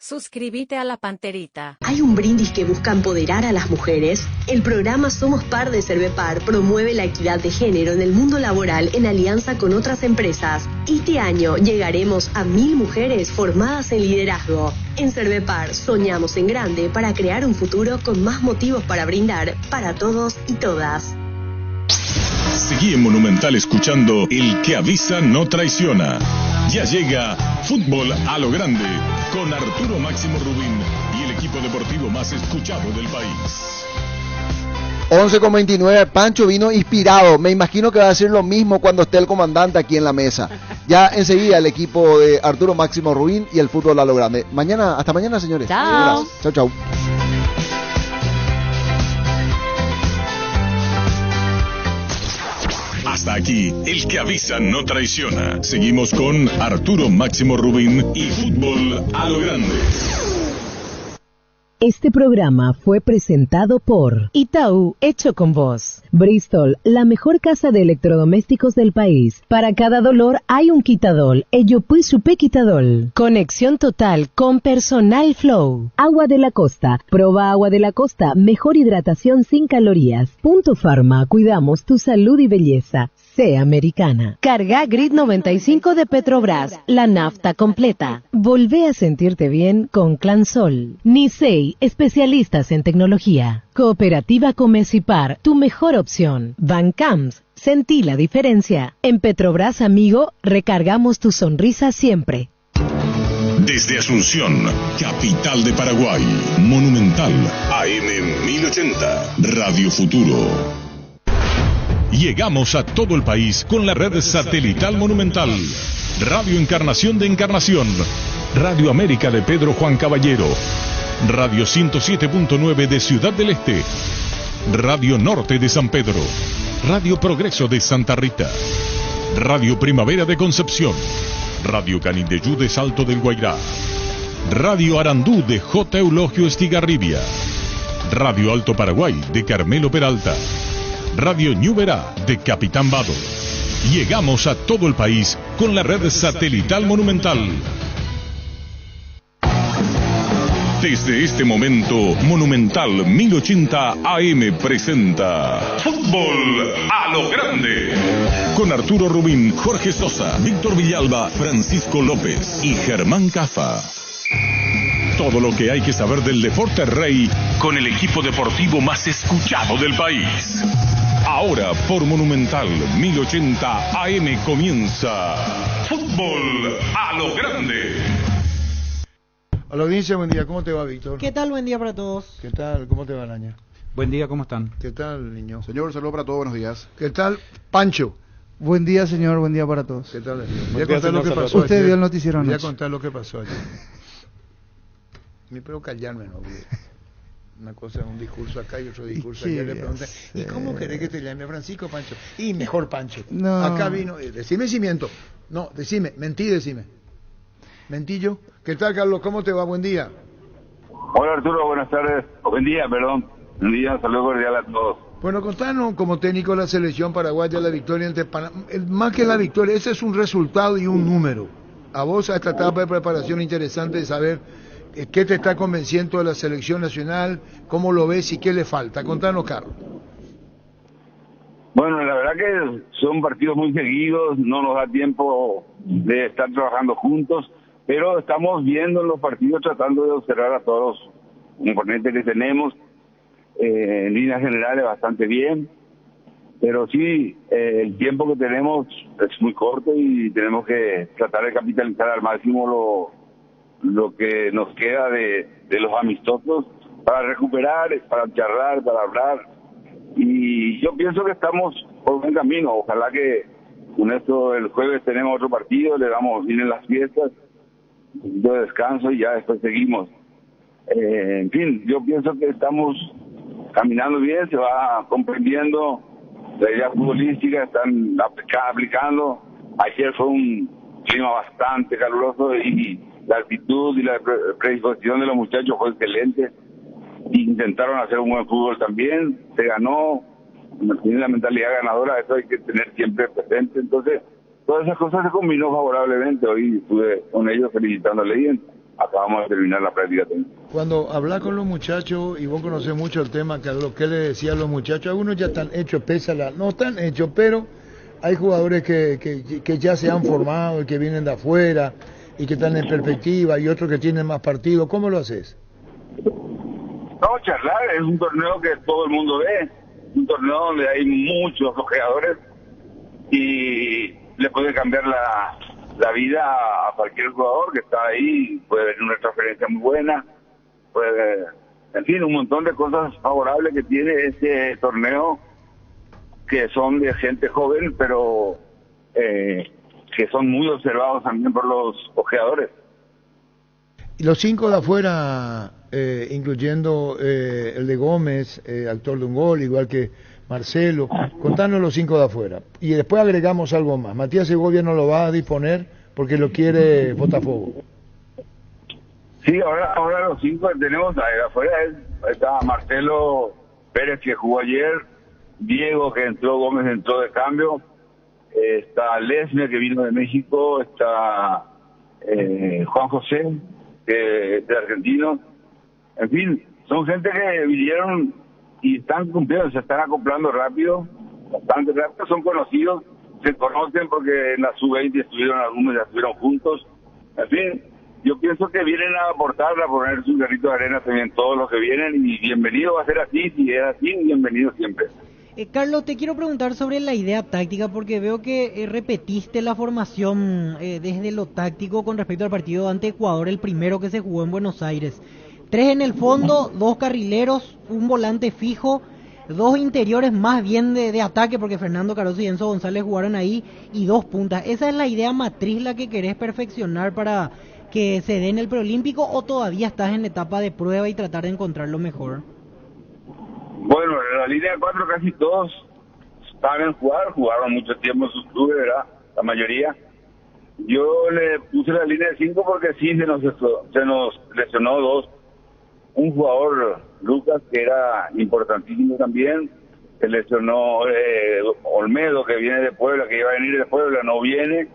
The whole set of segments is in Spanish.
Suscríbete a La Panterita. ¿Hay un brindis que busca empoderar a las mujeres? El programa Somos Par de Cervepar promueve la equidad de género en el mundo laboral en alianza con otras empresas. Este año llegaremos a 1000 mujeres formadas en liderazgo. En Cervepar soñamos en grande para crear un futuro con más motivos para brindar para todos y todas. Seguí en Monumental escuchando El que avisa no traiciona. Ya llega Fútbol a lo Grande con Arturo Máximo Rubín y el equipo deportivo más escuchado del país. 11:29, Pancho vino inspirado. Me imagino que va a hacer lo mismo cuando esté el comandante aquí en la mesa. Ya enseguida el equipo de Arturo Máximo Rubín y el Fútbol a lo Grande. Hasta mañana, señores. Chao. Chao. Hasta aquí, El que avisa no traiciona. Seguimos con Arturo Máximo Rubín y Fútbol a lo Grande. Este programa fue presentado por Itaú, hecho con vos. Bristol, la mejor casa de electrodomésticos del país. Para cada dolor hay un quitadol. Ello pues supe quitadol. Conexión total con Personal Flow. Agua de la Costa. Proba Agua de la Costa. Mejor hidratación sin calorías. Punto Pharma. Cuidamos tu salud y belleza. Sea americana. Carga Grid 95 de Petrobras. La nafta completa. Volvé a sentirte bien con Clansol. Nisei, especialistas en tecnología. Cooperativa Comecipar, tu mejor opción. Bancams, sentí la diferencia. En Petrobras, amigo, recargamos tu sonrisa siempre. Desde Asunción, capital de Paraguay, Monumental, AM 1080, Radio Futuro. Llegamos a todo el país con la red satelital Monumental. Radio Encarnación de Encarnación, Radio América de Pedro Juan Caballero, Radio 107.9 de Ciudad del Este, Radio Norte de San Pedro, Radio Progreso de Santa Rita, Radio Primavera de Concepción, Radio Canindeyú de Salto del Guairá, Radio Arandú de J. Eulogio Estigarribia, Radio Alto Paraguay de Carmelo Peralta, Radio Ñuberá de Capitán Vado. Llegamos a todo el país con la red satelital Monumental. Desde este momento, Monumental 1080 AM presenta Fútbol a lo Grande. Con Arturo Rubín, Jorge Sosa, Víctor Villalba, Francisco López y Germán Cafa. Todo lo que hay que saber del deporte rey con el equipo deportivo más escuchado del país. Ahora por Monumental 1080 AM comienza Fútbol a lo Grande. A la audiencia, buen día. ¿Cómo te va, Víctor? ¿Qué tal? Buen día para todos. ¿Qué tal? ¿Cómo te va, Naña? Buen día, ¿cómo están? ¿Qué tal, niño? Señor, saludo para todos, buenos días. ¿Qué tal, Pancho? Buen día, señor. Buen día para todos. ¿Qué tal? Voy a contar lo que pasó Usted ayer. vio el noticiero anoche. Voy a contar lo que pasó ayer. Me puedo callarme, ¿no? Una cosa, un discurso acá y otro discurso allá. Le pregunté, ¿y cómo querés que te llame, Francisco, Pancho? Y mejor Pancho. No. Acá vino, decime si miento. No, decime, decime. ¿Mentí yo? ¿Qué tal, Carlos? ¿Cómo te va? Buen día. Hola, Arturo, buenas tardes. Buen día, perdón. Buen día, un saludo cordial a todos. Bueno, contanos como técnico de la selección paraguaya la victoria ante Panamá. Más que la victoria, ese es un resultado y un número. A vos, a esta etapa de preparación interesante de saber qué te está convenciendo de la selección nacional, cómo lo ves y qué le falta. Contanos, Carlos. Bueno, la verdad que son partidos muy seguidos, no nos da tiempo de estar trabajando juntos, pero estamos viendo los partidos tratando de observar a todos los componentes que tenemos, en líneas generales bastante bien, pero sí, el tiempo que tenemos es muy corto y tenemos que tratar de capitalizar al máximo lo que nos queda de los amistosos para recuperar, para charlar, para hablar, y yo pienso que estamos por buen camino. Ojalá que con esto el jueves tenemos otro partido, le damos bien en las fiestas, un poquito de descanso y ya después seguimos. En fin, yo pienso que estamos caminando bien, se va comprendiendo la idea futbolística, están aplicando. Ayer fue un clima bastante caluroso y la actitud y la predisposición de los muchachos fue excelente. Intentaron hacer un buen fútbol también, se ganó, tiene la mentalidad ganadora, eso hay que tener siempre presente. Entonces, todas esas cosas se combinó favorablemente. Hoy estuve con ellos felicitándole bien. acabamos de terminar la práctica técnica. Cuando hablas con los muchachos, y vos conocés mucho el tema, Carlos, ¿qué le decía a los muchachos? Algunos ya están hechos, no están hechos, pero hay jugadores que ya se han formado y que vienen de afuera y que están en perspectiva, y otros que tienen más partidos. ¿Cómo lo haces? No, charlar, es un torneo que todo el mundo ve, un torneo donde hay muchos jugadores y le puede cambiar la vida a cualquier jugador que está ahí, puede venir una transferencia muy buena, puede, en fin, un montón de cosas favorables que tiene este torneo, que son de gente joven, pero que son muy observados también por los ojeadores. Y los 5 de afuera, incluyendo el de Gómez, actor de un gol, igual que Marcelo, contanos los 5 de afuera. Y después agregamos algo más. Matías Segovia no lo va a disponer porque lo quiere Botafogo. Sí, ahora los 5 que tenemos afuera está Marcelo Pérez, que jugó ayer, Diego, que entró, Gómez entró de cambio, está Lesme, que vino de México, está Juan José, que es de argentino. En fin, son gente que vinieron y están cumpliendo, se están acoplando rápido, bastante rápido, son conocidos, se conocen porque en la sub-20 estuvieron algunos, ya estuvieron juntos. En fin, yo pienso que vienen a aportar, a poner su granito de arena también todos los que vienen, y bienvenido va a ser así, si es así, bienvenido siempre. Carlos, te quiero preguntar sobre la idea táctica, porque veo que repetiste la formación desde lo táctico con respecto al partido ante Ecuador, el primero que se jugó en Buenos Aires. 3 en el fondo, 2 carrileros, un volante fijo, 2 interiores más bien de ataque, porque Fernando Caroso y Enzo González jugaron ahí, y 2 puntas. ¿Esa es la idea matriz, la que querés perfeccionar para que se dé en el preolímpico, o todavía estás en etapa de prueba y tratar de encontrar lo mejor? Bueno, en la línea 4 casi todos saben jugar, jugaron mucho tiempo en sus clubes, ¿verdad? La mayoría. Yo le puse la línea de 5 porque sí se nos lesionó 2. Un jugador, Lucas, que era importantísimo también, se lesionó Olmedo, que viene de Puebla, que iba a venir de Puebla, no viene.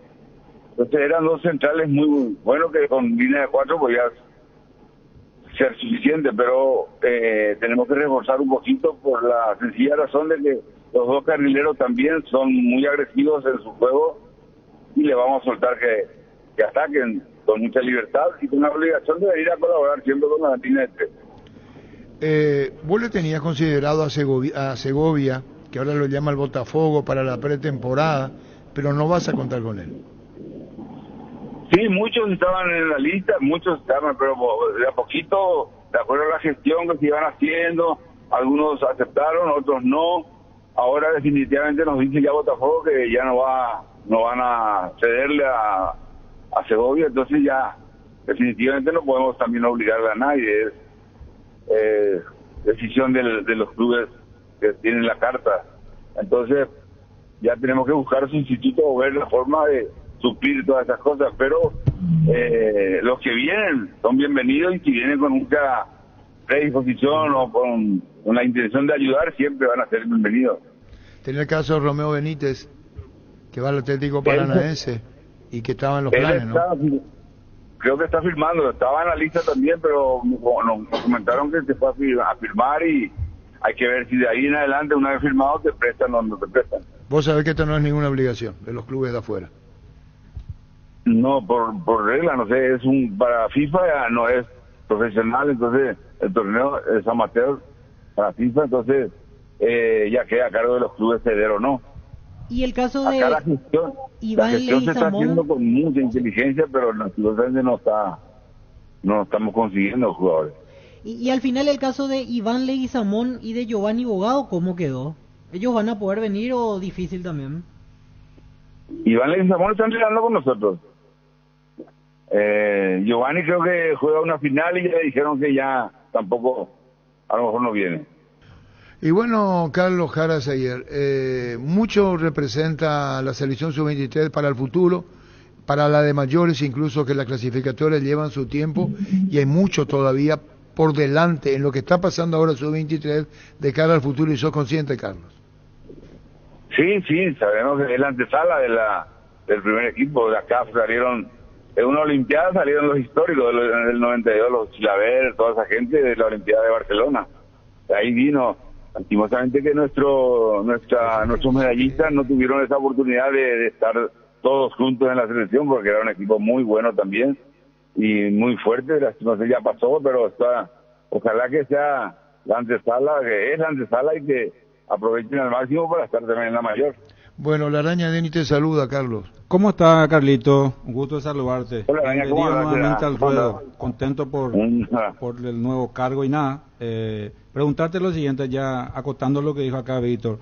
Entonces eran 2 centrales muy buenos que con línea de 4 podía ser suficiente, pero tenemos que reforzar un poquito por la sencilla razón de que los 2 carrileros también son muy agresivos en su juego, y le vamos a soltar que ataquen con mucha libertad y con la obligación de ir a colaborar siempre con la línea de 3. ¿Vos le tenías considerado a Segovia, que ahora lo llama el Botafogo, para la pretemporada, pero no vas a contar con él? Sí, muchos estaban en la lista, muchos estaban, pero de a poquito, de acuerdo a la gestión que se iban haciendo, algunos aceptaron, otros no. Ahora definitivamente nos dice ya Botafogo que ya no van a cederle a Segovia, entonces ya definitivamente no podemos también obligarle a nadie, es decisión de los clubes que tienen la carta. Entonces ya tenemos que buscar sustituto o ver la forma de suplir todas esas cosas, pero los que vienen son bienvenidos, y si vienen con mucha predisposición o con la intención de ayudar, siempre van a ser bienvenidos. Tenía el caso de Romeo Benítez, que va al Atlético Paranaense y que estaba en los planes, ¿no? Creo que está firmando, estaba en la lista también, pero nos comentaron que se fue a firmar, y hay que ver si de ahí en adelante, una vez firmado, te prestan o no te prestan. Vos sabés que esto no es ninguna obligación de los clubes de afuera. No, por regla, no sé, para FIFA no es profesional, entonces el torneo es amateur para FIFA, entonces ya queda a cargo de los clubes ceder o no. Y el caso de la gestión se está haciendo con mucha inteligencia, pero naturalmente no estamos consiguiendo jugadores. Y al final el caso de Iván Leguizamón y de Giovanni Bogado, ¿cómo quedó? ¿Ellos van a poder venir o difícil también? Iván Leguizamón está entrenando con nosotros. Giovanni creo que juega una final y ya le dijeron que ya tampoco, a lo mejor no viene. Y bueno, Carlos Jara Sayer, mucho representa la selección sub-23 para el futuro, para la de mayores, incluso que las clasificatorias llevan su tiempo, y hay mucho todavía por delante en lo que está pasando ahora sub-23 de cara al futuro, y sos consciente, Carlos. Sí, sabemos que es la antesala del primer equipo. De acá salieron en una Olimpiada salieron los históricos del 92, los Chilaver, toda esa gente de la Olimpiada de Barcelona. De ahí vino, lastimosamente que nuestros medallistas no tuvieron esa oportunidad de estar todos juntos en la selección, porque era un equipo muy bueno también y muy fuerte. Lastimosamente ya pasó, pero ojalá que sea la antesala, que es la antesala, y que aprovechen al máximo para estar también en la mayor. Bueno, la araña Denny te saluda, Carlos. ¿Cómo está, Carlito? Un gusto de saludarte. Hola, araña, ¿cómo Bienvenido andas? nuevamente al ¿Cómo ruedo. andas? Contento por el nuevo cargo y nada. Preguntarte lo siguiente, ya acotando lo que dijo acá Víctor.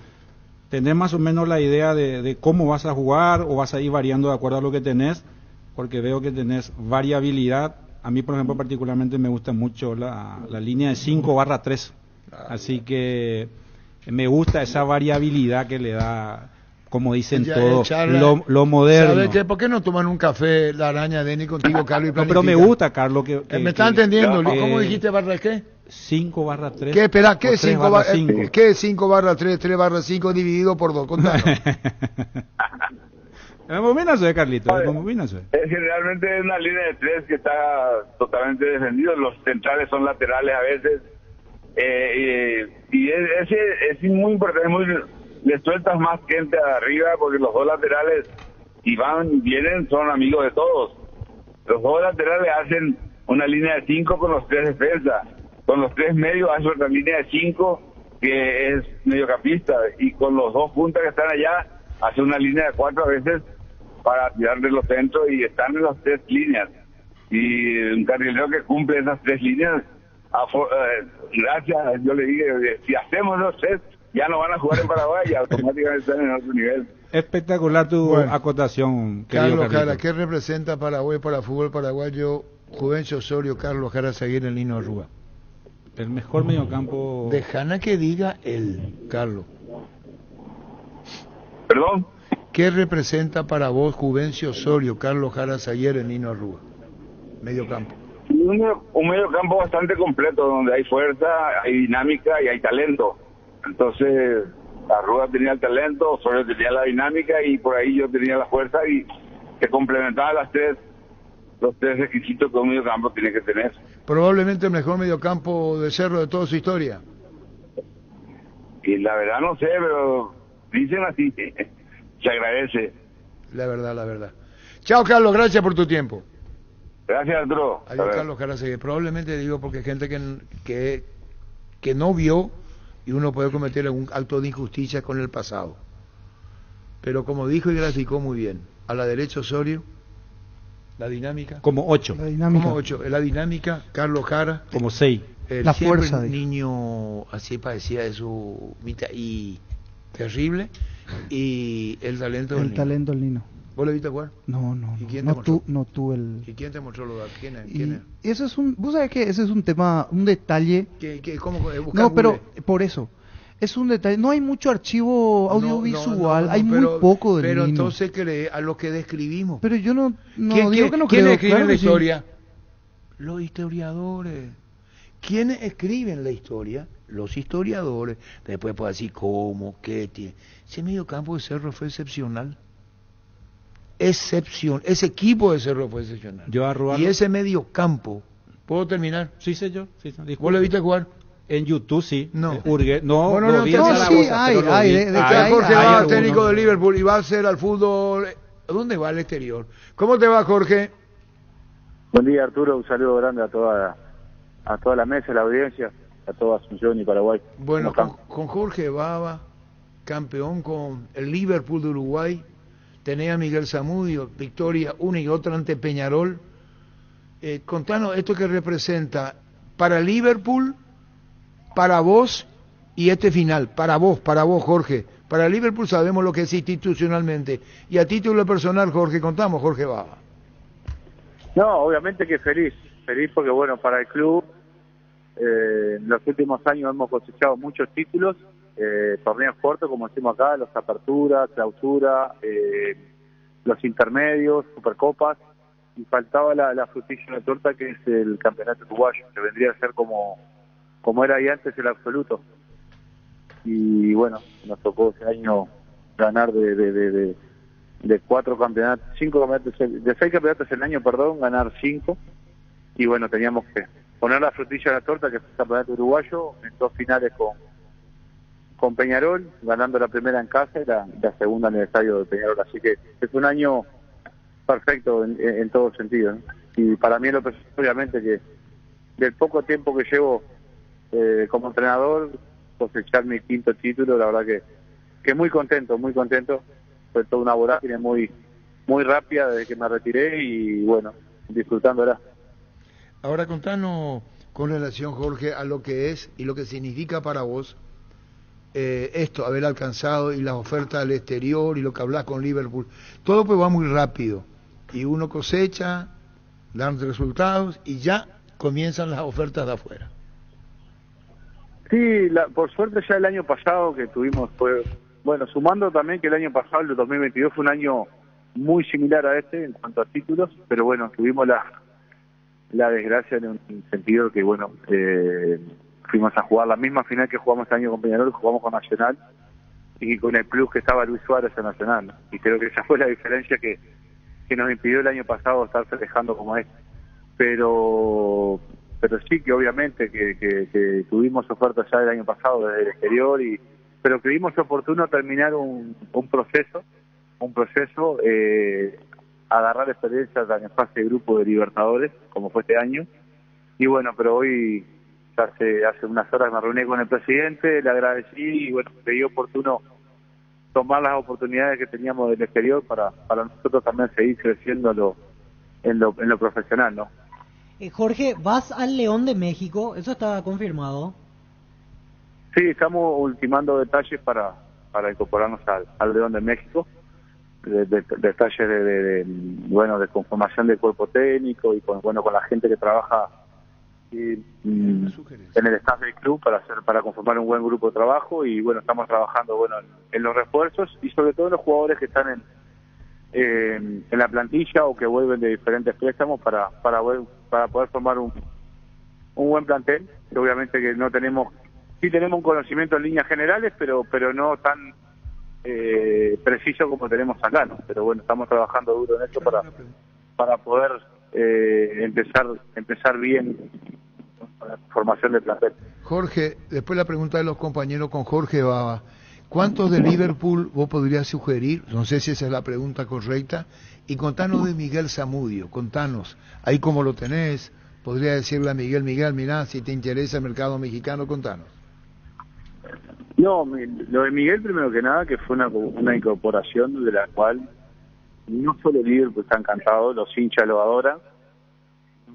¿Tenés más o menos la idea de cómo vas a jugar o vas a ir variando de acuerdo a lo que tenés? Porque veo que tenés variabilidad. A mí, por ejemplo, particularmente me gusta mucho la línea de 5/3. Así que me gusta esa variabilidad que le da, como dicen Ya, todos, charla, lo moderno. ¿Sabes qué? ¿Por qué no toman un café, la araña Denny, contigo, Carlos? Y No, pero me planifican? gusta, Carlos. ¿Me está entendiendo? que- ¿Cómo dijiste, barra qué? 5/3. ¿Qué, espera, qué o es 3/5? ¿qué es 5/3, 3/5 dividido por 2? Contanos. Carlito. Es generalmente una línea de 3 que está totalmente defendido. Los centrales son laterales a veces. Y es muy importante, le sueltas más gente arriba, porque los dos laterales, y van y vienen, son amigos de todos. Los dos laterales hacen una línea de 5 con los 3 defensas. Con los 3 medios hace otra línea de 5 que es mediocampista. Y con los 2 puntas que están allá hace una línea de 4 a veces para tirar de los centros, y están en las 3 líneas. Y un carrilero que cumple esas 3 líneas, gracias, yo le dije, si hacemos los 3, ya no van a jugar en Paraguay y automáticamente están en otro nivel. Espectacular tu Bueno. acotación, querido Carlos Jara, Carlito. ¿qué representa Paraguay para fútbol paraguayo? Juvencio Osorio, Carlos Jara, seguir el Nino Arrúa. El mejor mediocampo. Dejana que diga él, Carlos. ¿Perdón? ¿Qué representa para vos Juvencio Osorio, Carlos Jara, Sayer, el Nino Arrúa? Medio campo. Un medio campo bastante completo, donde hay fuerza, hay dinámica y hay talento. Entonces, Arrúa tenía el talento, Osorio tenía la dinámica, y por ahí yo tenía la fuerza, y se complementaban los tres requisitos que un medio campo tiene que tener. Probablemente el mejor mediocampo de Cerro de toda su historia. Y la verdad no sé, pero dicen así. Se agradece. La verdad, la verdad. Chao, Carlos, gracias por tu tiempo. Gracias, Arturo. Adiós, Carlos Jara, Sayer. Probablemente digo porque hay gente que no vio, y uno puede cometer algún acto de injusticia con el pasado. Pero como dijo y graficó muy bien, a la derecha Osorio, la dinámica. Como 8. La dinámica. Como 8, la dinámica, Carlos Jara. Como 6. La Siempre fuerza, un dijo. niño así parecía de su mitad y terrible, y el talento del El niño. talento del Nino. ¿Vos lo viste jugar? No, no, ¿Y no. quién te No, mostró? no tuve el... ¿Y quién te mostró los datos? ¿Quién es? Y ¿Quién es? eso es un... ¿Vos sabés qué? Ese es un tema, un detalle... ¿Cómo buscar No, pero Google? por eso. Es un detalle. No hay mucho archivo No, audiovisual. no, Hay pero- muy poco del Pero Nino. entonces cree a lo que describimos. Pero yo no ¿Quién, digo que no ¿quién creo. escribe claro la que sí. historia? Los historiadores. ¿Quiénes escriben la historia? Los historiadores. Después puede decir cómo, qué tiene. Ese medio campo de Cerro fue excepcional. Ese equipo de Cerro fue excepcional. Yo a Arrúa Y lo- ese medio campo, ¿puedo terminar? Sí, sé yo. Sí, ¿Vos le viste jugar? En YouTube sí. No. No, Bueno, lo no, vi en no, Zaragoza, sí, hay, pero lo hay, vi. de que Ya hay- Jorge hay va, algunos. técnico de Liverpool, y va a hacer al fútbol. ¿A dónde va? Al exterior. ¿Cómo te va, Jorge? Buen día, Arturo. Un saludo grande a toda la mesa, a la audiencia, a toda Asunción y Paraguay. Bueno, ¿Cómo con Jorge Baba, campeón con el Liverpool de Uruguay, tenés a Miguel Zamudio, victoria una y otra ante Peñarol. Contanos esto que representa para Liverpool, para vos, y este final, para vos, Jorge. Para Liverpool sabemos lo que es institucionalmente, y a título personal, Jorge, contamos, Jorge Baba. No, obviamente que feliz porque bueno, para el club en los últimos años hemos cosechado muchos títulos, torneos cortos como decimos acá, los aperturas, clausura, los intermedios, supercopas, y faltaba la frutilla de la torta, que es el campeonato uruguayo, que vendría a ser como era ahí antes el absoluto. Y bueno, nos tocó ese año ganar de de 4 campeonatos, 5 campeonatos, de 6 campeonatos el año, perdón, ganar 5. Y bueno, teníamos que poner la frutilla a la torta, que fue el campeonato uruguayo, en 2 finales con Peñarol, ganando la primera en casa y la segunda en el estadio de Peñarol. Así que es un año perfecto en todo sentido, ¿no? Y para mí, obviamente, que del poco tiempo que llevo como entrenador, cosechar mi 5º título, la verdad que muy contento. Fue toda una vorágine muy rápida desde que me retiré y bueno, disfrutándola. Ahora contanos con relación, Jorge, a lo que es y lo que significa para vos esto, haber alcanzado y las ofertas al exterior y lo que hablas con Liverpool. Todo pues va muy rápido y uno cosecha, dan resultados y ya comienzan las ofertas de afuera. Sí, por suerte ya el año pasado que tuvimos fue, bueno, sumando también que el año pasado, el 2022, fue un año muy similar a este en cuanto a títulos, pero bueno, tuvimos la desgracia en un sentido que, bueno, fuimos a jugar la misma final que jugamos este año con Peñarol, jugamos con Nacional y con el plus que estaba Luis Suárez en Nacional, ¿no? Y creo que esa fue la diferencia que nos impidió el año pasado estar festejando como es. Pero sí que obviamente que tuvimos ofertas ya el año pasado desde el exterior, pero creímos oportuno terminar un proceso, agarrar experiencias en fase de grupo de Libertadores, como fue este año. Y bueno, pero hoy, hace unas horas me reuní con el presidente, le agradecí y bueno, creí oportuno tomar las oportunidades que teníamos del exterior para nosotros también seguir creciendo en lo profesional, ¿no? Jorge, ¿vas al León de México? ¿Eso está confirmado? Sí, estamos ultimando detalles para incorporarnos al León de México, detalles de conformación del cuerpo técnico y con la gente que trabaja en el staff del club para conformar un buen grupo de trabajo. Y bueno, estamos trabajando en los refuerzos y sobre todo en los jugadores que están en la plantilla o que vuelven de diferentes préstamos para poder formar un buen plantel, que obviamente que no tenemos, sí tenemos un conocimiento en líneas generales, pero no tan preciso como tenemos acá, ¿no? Pero bueno, estamos trabajando duro en eso para poder empezar bien con la formación del plantel. Jorge, después la pregunta de los compañeros con Jorge Baba. ¿Cuántos de Liverpool vos podrías sugerir? No sé si esa es la pregunta correcta. Y contanos de Miguel Zamudio, contanos, ahí cómo lo tenés, podría decirle a Miguel, mirá, si te interesa el mercado mexicano, contanos. No, lo de Miguel, primero que nada, que fue una incorporación de la cual no solo Liverpool está encantado, los hinchas lo adoran,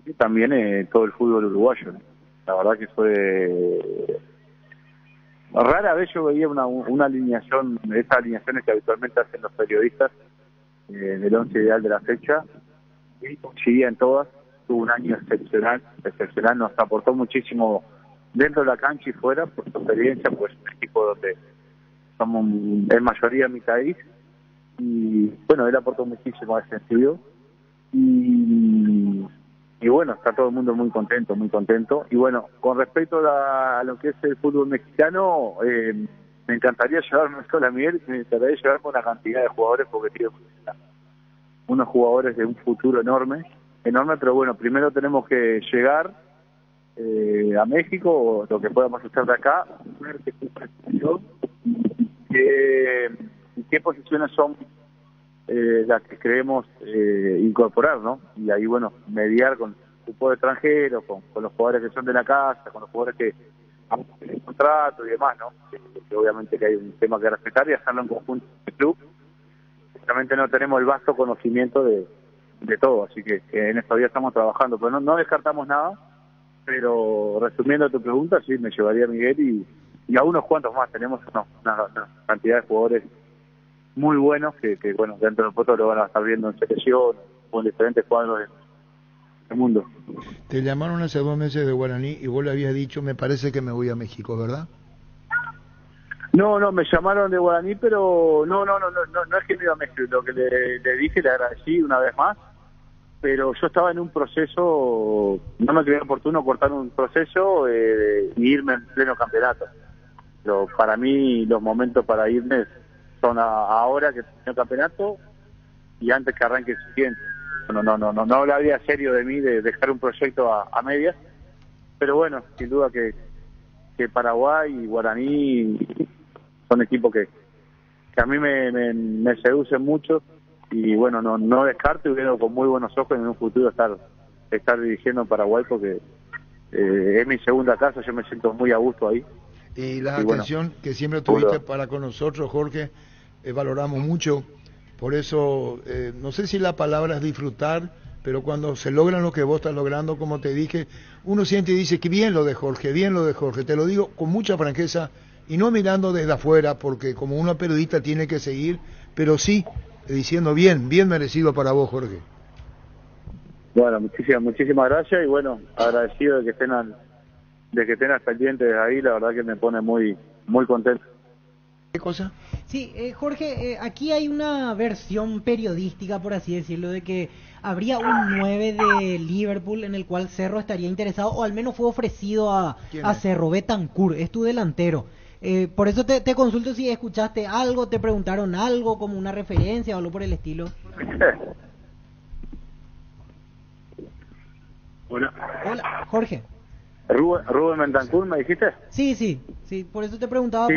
sino también todo el fútbol uruguayo, ¿no? La verdad que fue... Rara vez yo veía una alineación, esas alineaciones que habitualmente hacen los periodistas del 11 ideal de la fecha, y coincidía en todas. Tuvo un año excepcional, nos aportó muchísimo dentro de la cancha y fuera, por su experiencia, pues un equipo donde somos en mayoría mi país, y bueno, él aportó muchísimo a ese sentido, y bueno, está todo el mundo muy contento. Y bueno, con respecto a lo que es el fútbol mexicano, me encantaría llevarme solo a Miguel, me encantaría llevarme una cantidad de jugadores, porque tiene unos jugadores de un futuro enorme, pero bueno, primero tenemos que llegar a México, lo que podamos hacer de acá, ver qué posiciones son las que queremos incorporar, ¿no? Y ahí, bueno, mediar con grupos de extranjeros, con los jugadores que son de la casa, con los jugadores que vamos a tener contrato y demás, ¿no? Que obviamente que hay un tema que respetar y hacerlo en conjunto con el club. Realmente no tenemos el vasto conocimiento de todo, así que en estos días estamos trabajando, pero no descartamos nada. Pero resumiendo tu pregunta, sí, me llevaría a Miguel y a unos cuantos más. Tenemos una cantidad de jugadores muy buenos que bueno, dentro de poco lo van a estar viendo en selección o en diferentes cuadros del mundo. Te llamaron hace 2 meses de Guaraní y vos le habías dicho, me parece que me voy a México, ¿verdad? No, me llamaron de Guaraní, pero no es que me iba a México. Lo que le dije, le agradecí una vez más, pero yo estaba en un proceso, no me creía oportuno cortar un proceso y irme en pleno campeonato. Pero para mí los momentos para irme son ahora que tengo campeonato y antes que arranque el siguiente. No hablaría serio de mí de dejar un proyecto a medias, pero bueno, sin duda que Paraguay y Guaraní son equipos que a mí me seducen mucho, y bueno, no descarto y veo con muy buenos ojos en un futuro estar dirigiendo en Paraguay, porque es mi segunda casa, yo me siento muy a gusto ahí. Y la atención que siempre tuviste para con nosotros, Jorge, valoramos mucho. Por eso, no sé si la palabra es disfrutar, pero cuando se logran lo que vos estás logrando, como te dije, uno siente y dice que bien lo de Jorge, te lo digo con mucha franqueza y no mirando desde afuera, porque como una periodista tiene que seguir, pero sí diciendo bien merecido para vos, Jorge. Bueno, muchísimas gracias, y bueno, agradecido de que estén al pendiente de ahí, la verdad que me pone muy contento. ¿Qué cosa? Sí, Jorge, aquí hay una versión periodística, por así decirlo, de que habría un 9 de Liverpool en el cual Cerro estaría interesado, o al menos fue ofrecido a Cerro. Bentancur, es tu delantero. Por eso te consulto si escuchaste algo, te preguntaron algo como una referencia o algo por el estilo. Hola, Jorge. Rubén Bentancur, ¿me dijiste? Sí, por eso te preguntaba. Sí,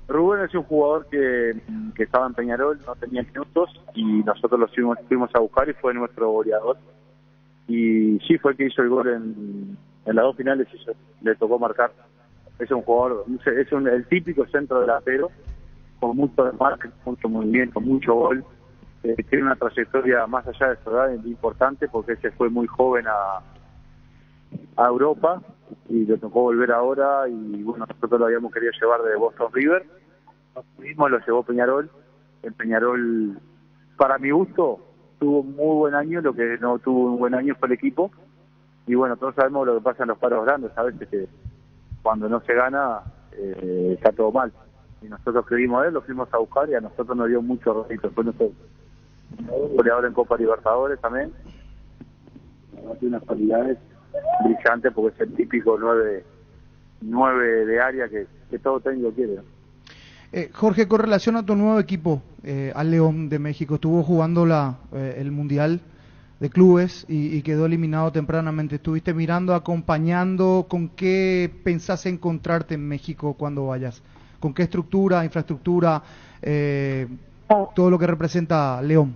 Rubén es un jugador que estaba en Peñarol, no tenía minutos, y nosotros lo fuimos a buscar y fue nuestro goleador. Y sí, fue el que hizo el gol en las dos finales, le tocó marcar. Es un jugador, el típico centro delantero, con mucho desmarque, mucho movimiento, mucho gol. Tiene una trayectoria más allá de su edad importante, porque se fue muy joven a Europa y le tocó volver ahora, y bueno, nosotros lo habíamos querido llevar de Boston River, mismo lo llevó Peñarol. En Peñarol, para mi gusto, tuvo muy buen año. Lo que no tuvo un buen año fue el equipo, y bueno, todos sabemos lo que pasa en los paros grandes, a veces que cuando no se gana está todo mal, y nosotros creímos a él, lo fuimos a buscar y a nosotros nos dio mucho rédito. Fue nuestro goleador en Copa Libertadores también, tiene unas cualidades brillante, porque es el típico 9 de área que todo técnico quiere. Jorge, con relación a tu nuevo equipo, al León de México, estuvo jugando el Mundial de Clubes y quedó eliminado tempranamente. ¿Estuviste mirando, acompañando? ¿Con qué pensás encontrarte en México cuando vayas? ¿Con qué estructura, infraestructura, todo lo que representa León?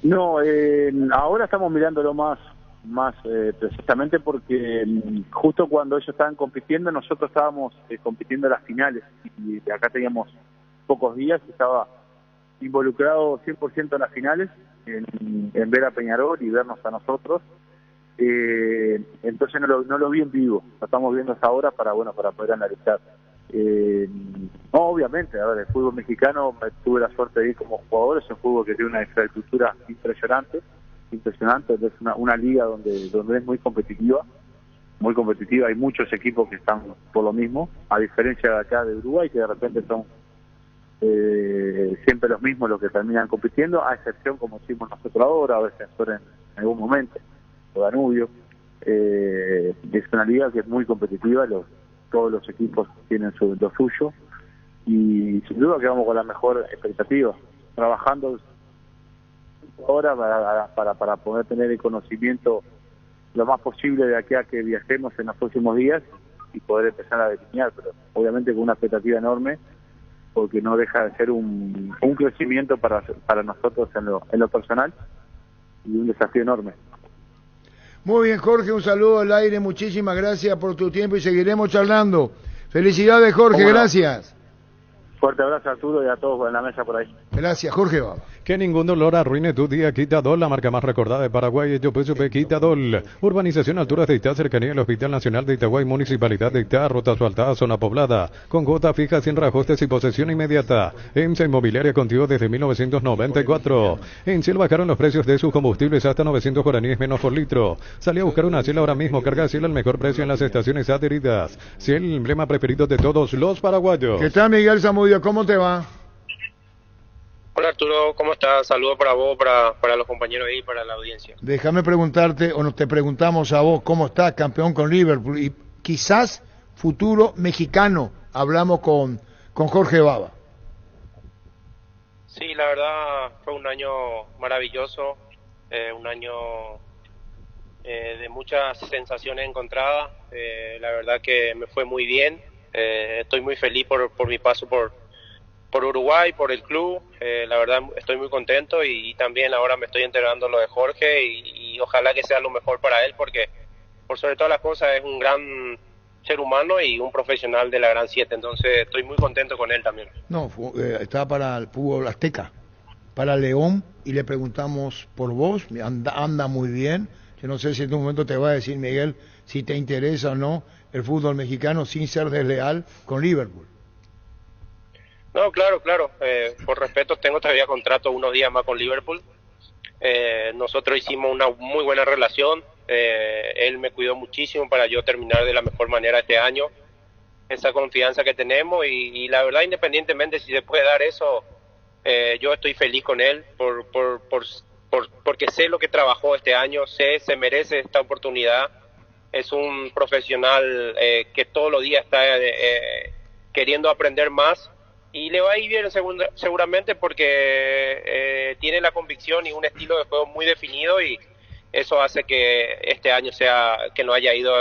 No, ahora estamos mirándolo más precisamente porque justo cuando ellos estaban compitiendo, nosotros estábamos compitiendo en las finales, y acá teníamos pocos días, estaba involucrado 100% en las finales, en ver a Peñarol y vernos a nosotros. Entonces no lo vi en vivo, lo estamos viendo hasta ahora para poder analizar. Obviamente, a ver, el fútbol mexicano, tuve la suerte de ir como jugador, es un fútbol que tiene una infraestructura impresionante, es una liga donde es muy competitiva, hay muchos equipos que están por lo mismo, a diferencia de acá de Uruguay, que de repente son siempre los mismos los que terminan compitiendo, a excepción, como decimos nosotros ahora, a veces en algún momento, o Danubio. Es una liga que es muy competitiva, todos los equipos tienen lo suyo, y sin duda que vamos con la mejor expectativa, trabajando ahora para poder tener el conocimiento lo más posible de aquí a que viajemos en los próximos días y poder empezar a delinear, pero obviamente con una expectativa enorme, porque no deja de ser un crecimiento para nosotros en lo personal, y un desafío enorme. Muy bien, Jorge, un saludo al aire, muchísimas gracias por tu tiempo y seguiremos charlando. Felicidades, Jorge, gracias. Fuerte abrazo a Arturo y a todos en la mesa por ahí. Gracias, Jorge Baba. Que ningún dolor arruine tu día. Quitadol, la marca más recordada de Paraguay. Yope Quitadol. Urbanización Alturas de Itá, cercanía del Hospital Nacional de Itaguay, Municipalidad de Itá, ruta asfaltada, zona poblada, con gota fija, sin reajustes y posesión inmediata. EMSA Inmobiliaria contigo desde 1994. En Ciel bajaron los precios de sus combustibles hasta 900 guaraníes menos por litro. Salí a buscar una Ciel ahora mismo. Carga Ciel al mejor precio en las estaciones adheridas. Ciel, emblema preferido de todos los paraguayos. ¿Qué tal, Miguel Zamudio? ¿Cómo te va? Hola Arturo, ¿cómo estás? Saludos para vos, para los compañeros ahí, para la audiencia. Déjame preguntarte, o nos te preguntamos a vos, ¿cómo estás, campeón con Liverpool? Y quizás futuro mexicano. Hablamos con Jorge Baba. Sí, la verdad fue un año maravilloso, un año de muchas sensaciones encontradas. La verdad que me fue muy bien. Estoy muy feliz por mi paso por Uruguay, por el club. La verdad estoy muy contento y también ahora me estoy enterando lo de Jorge y ojalá que sea lo mejor para él, porque por sobre todas las cosas es un gran ser humano y un profesional de la Gran 7, entonces estoy muy contento con él también. No, estaba para el fútbol azteca, para León, y le preguntamos por vos, anda muy bien. Yo no sé si en un momento te va a decir, Miguel, si te interesa o no el fútbol mexicano sin ser desleal con Liverpool. No, claro, por respeto tengo todavía contrato unos días más con Liverpool. Nosotros hicimos una muy buena relación. Él me cuidó muchísimo para yo terminar de la mejor manera este año, esa confianza que tenemos y la verdad, independientemente si se puede dar eso, yo estoy feliz con él porque sé lo que trabajó este año, se merece esta oportunidad. Es un profesional que todos los días está queriendo aprender más y le va a ir bien seguramente porque tiene la convicción y un estilo de juego muy definido y eso hace que este año que no haya ido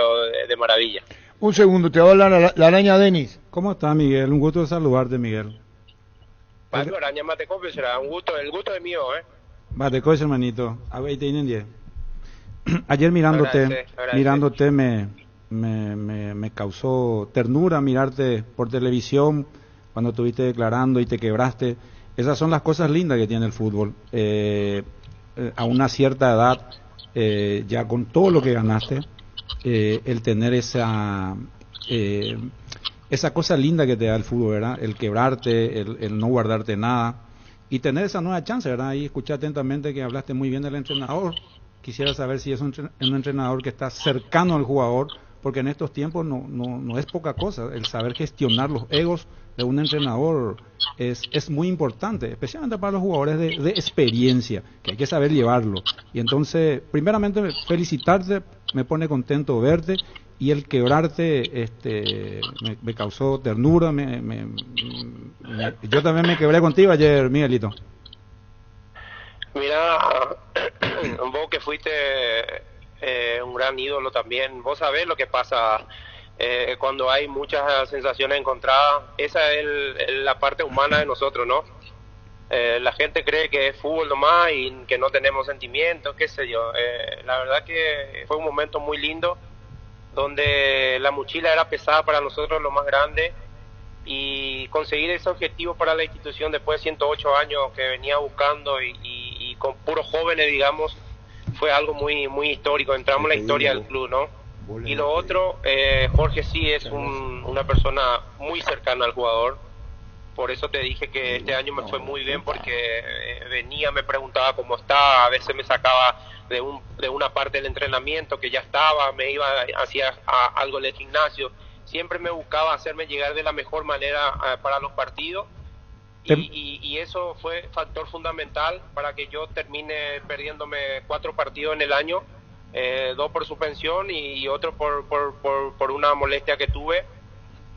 de maravilla. Un segundo, te va a hablar la araña Denis. ¿Cómo está, Miguel? Un gusto de saludarte, Miguel. Paco, araña Matecopi, será un gusto, el gusto es mío, Matecopi, hermanito. Ahí te vienen 10. Ayer mirándote me causó ternura mirarte por televisión cuando estuviste declarando y te quebraste. Esas son las cosas lindas que tiene el fútbol. A una cierta edad, ya con todo lo que ganaste, el tener esa cosa linda que te da el fútbol, ¿verdad? El quebrarte, el no guardarte nada y tener esa nueva chance, ¿verdad? Y escuché atentamente que hablaste muy bien del entrenador. Quisiera saber si es un entrenador que está cercano al jugador, porque en estos tiempos no es poca cosa. El saber gestionar los egos de un entrenador es muy importante, especialmente para los jugadores de experiencia, que hay que saber llevarlo. Y entonces, primeramente, felicitarte, me pone contento verte, y el quebrarte me causó ternura. Yo también me quebré contigo ayer, Miguelito. Mira, vos que fuiste un gran ídolo también, vos sabés lo que pasa cuando hay muchas sensaciones encontradas. Esa es la parte humana de nosotros, ¿no? La gente cree que es fútbol nomás y que no tenemos sentimientos, qué sé yo. La verdad que fue un momento muy lindo donde la mochila era pesada para nosotros, lo más grande, y conseguir ese objetivo para la institución después de 108 años que venía buscando y con puros jóvenes, digamos, fue algo muy muy histórico. Entramos en la historia del club, ¿no? Y lo otro, Jorge sí es una persona muy cercana al jugador. Por eso te dije que este año me fue muy bien, porque venía, me preguntaba cómo estaba, a veces me sacaba de una parte del entrenamiento que ya estaba, me iba, hacía algo en el gimnasio, siempre me buscaba hacerme llegar de la mejor manera para los partidos, y eso fue factor fundamental para que yo termine perdiéndome 4 partidos en el año, 2 por suspensión y otro por una molestia que tuve.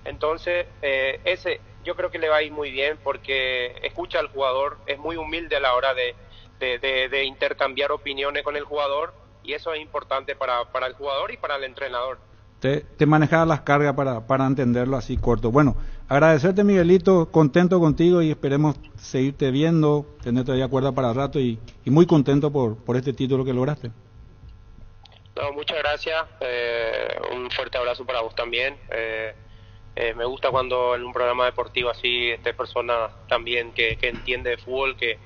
Entonces ese yo creo que le va a ir muy bien, porque escucha al jugador, es muy humilde a la hora de intercambiar opiniones con el jugador, y eso es importante para el jugador y para el entrenador. Te manejaba las cargas para entenderlo así corto. Bueno, agradecerte, Miguelito, contento contigo y esperemos seguirte viendo, tener todavía cuerda para rato y muy contento por este título que lograste. No, muchas gracias, un fuerte abrazo para vos también. Me gusta cuando en un programa deportivo así persona también que entiende de fútbol, que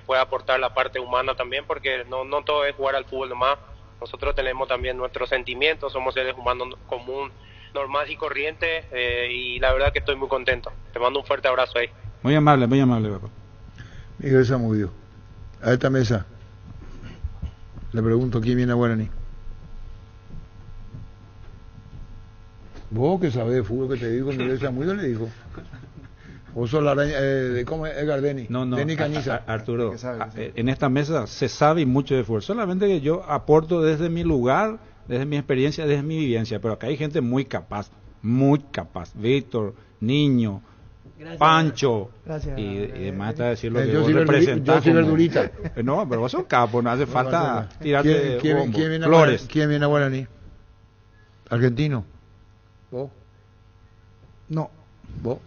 pueda aportar la parte humana también, porque no todo es jugar al fútbol nomás. Nosotros tenemos también nuestros sentimientos, somos seres humanos común, normal y corriente, y la verdad que estoy muy contento. Te mando un fuerte abrazo ahí. Muy amable, papá. Miguel Zamudio, a esta mesa le pregunto quién viene a Guaraní. Vos que sabés de fútbol, que te digo, Miguel Zamudio le dijo. Vos sos la araña, ¿cómo es Edgar Denis? No, Denis Cañiza. Arturo, en esta mesa se sabe mucho de fútbol, solamente que yo aporto desde mi lugar, desde mi experiencia, desde mi vivencia, pero acá hay gente muy capaz, Víctor, Niño, Gracias. Pancho. Gracias. Y demás está decir lo que Yo vos soy representás. yo soy como- verdurita. No, pero vos sos capo, no hace falta tirarte bombo. viene Flores. ¿Quién viene a Guaraní? ¿Argentino? ¿Vos? No. ¿Vos?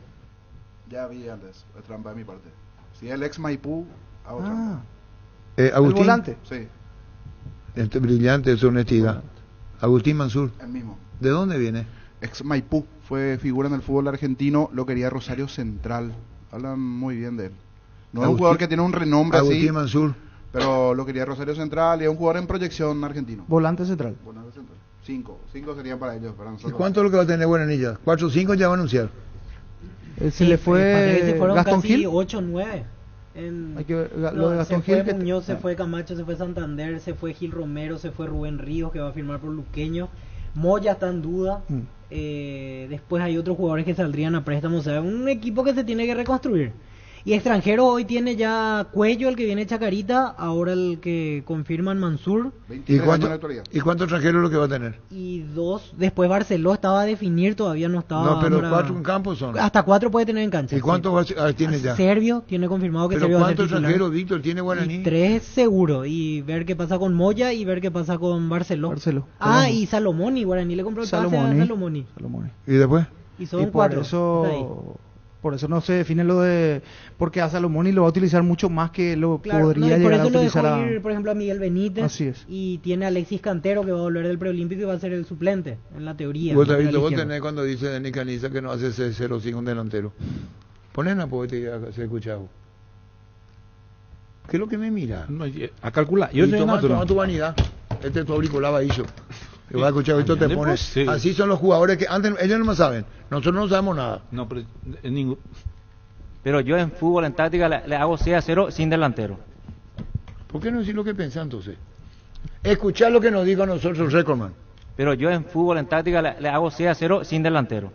Ya vi antes, es trampa de mi parte. Si es el ex Maipú, hago trampa. Agustín. El volante. Sí, Este brillante de su honestidad. Agustín Mansur. el mismo. ¿De dónde viene? Ex Maipú, fue figura en el fútbol argentino, lo quería Rosario Central. Hablan muy bien de él. No es un Agustín- jugador que tiene un renombre Agustín así, Mansur. pero lo quería Rosario Central y es un jugador en proyección argentino. Volante central. Volante central. Cinco serían para ellos, para ¿Y nosotros. cuánto es lo que va a tener Guaraní ya? 4 o 5 ya va a anunciar. Se le parece que se fue fueron Gastón casi Gil. 8 o 9. Hay que ver, lo de Gastón se fue Gil que- Muñoz, se ah. fue Camacho, se fue Santander, se fue Gil Romero, se fue Rubén Ríos, que va a firmar por Luqueño. Moya está en duda. Después hay otros jugadores que saldrían a préstamo. O sea, un equipo que se tiene que reconstruir. Y extranjero hoy tiene ya Cuello, el que viene Chacarita. Ahora el que confirman Mansur. ¿Y cuántos extranjeros es lo que va a tener? Y 2. Después Barceló estaba a definir, todavía no estaba. No, pero ahora- 4 en campo son. Hasta 4 puede tener en cancha. ¿Y cuántos tiene ya? Serbio, tiene confirmado que ¿Pero Serbio va a ser cuántos titular. extranjeros, Víctor, tiene Guaraní? Y 3 seguro. Y ver qué pasa con Moya y ver qué pasa con Barceló. Ah, Salomón. y Salomoni. Guaraní le compró el pase a Salomoni. Salomoni. ¿Y después? Y son Y por 4. por eso no se define lo de, porque a Salomoni lo va a utilizar mucho más que lo Claro, podría no, y por llegar a eso lo utilizar dejó a... ir, por ejemplo, a Miguel Benítez. Así es. Y tiene a Alexis Cantero, que va a volver del preolímpico y va a ser el suplente, en la teoría. Vos lateral sabés, vos izquierdo. tenés cuando dice Denis Caniza que no hace 0-5 un delantero. Ponen a poeta se escuchado. ¿Qué es lo que me mira? A calcular. Yo Y soy toma, natural. toma tu vanidad. Este es tu auricular baillo. Que vas a escuchar, esto te Mañana pones. pues, sí. Así son los jugadores que antes ellos no me saben. Nosotros no sabemos nada. No, pero en ningún. Pero yo en fútbol, en táctica, le hago 6-0 sin delantero. ¿Por qué no decir lo que pensás entonces? Escuchar lo que nos dijo a nosotros Recordman. Pero yo en fútbol, en táctica, le hago 6-0 sin delantero.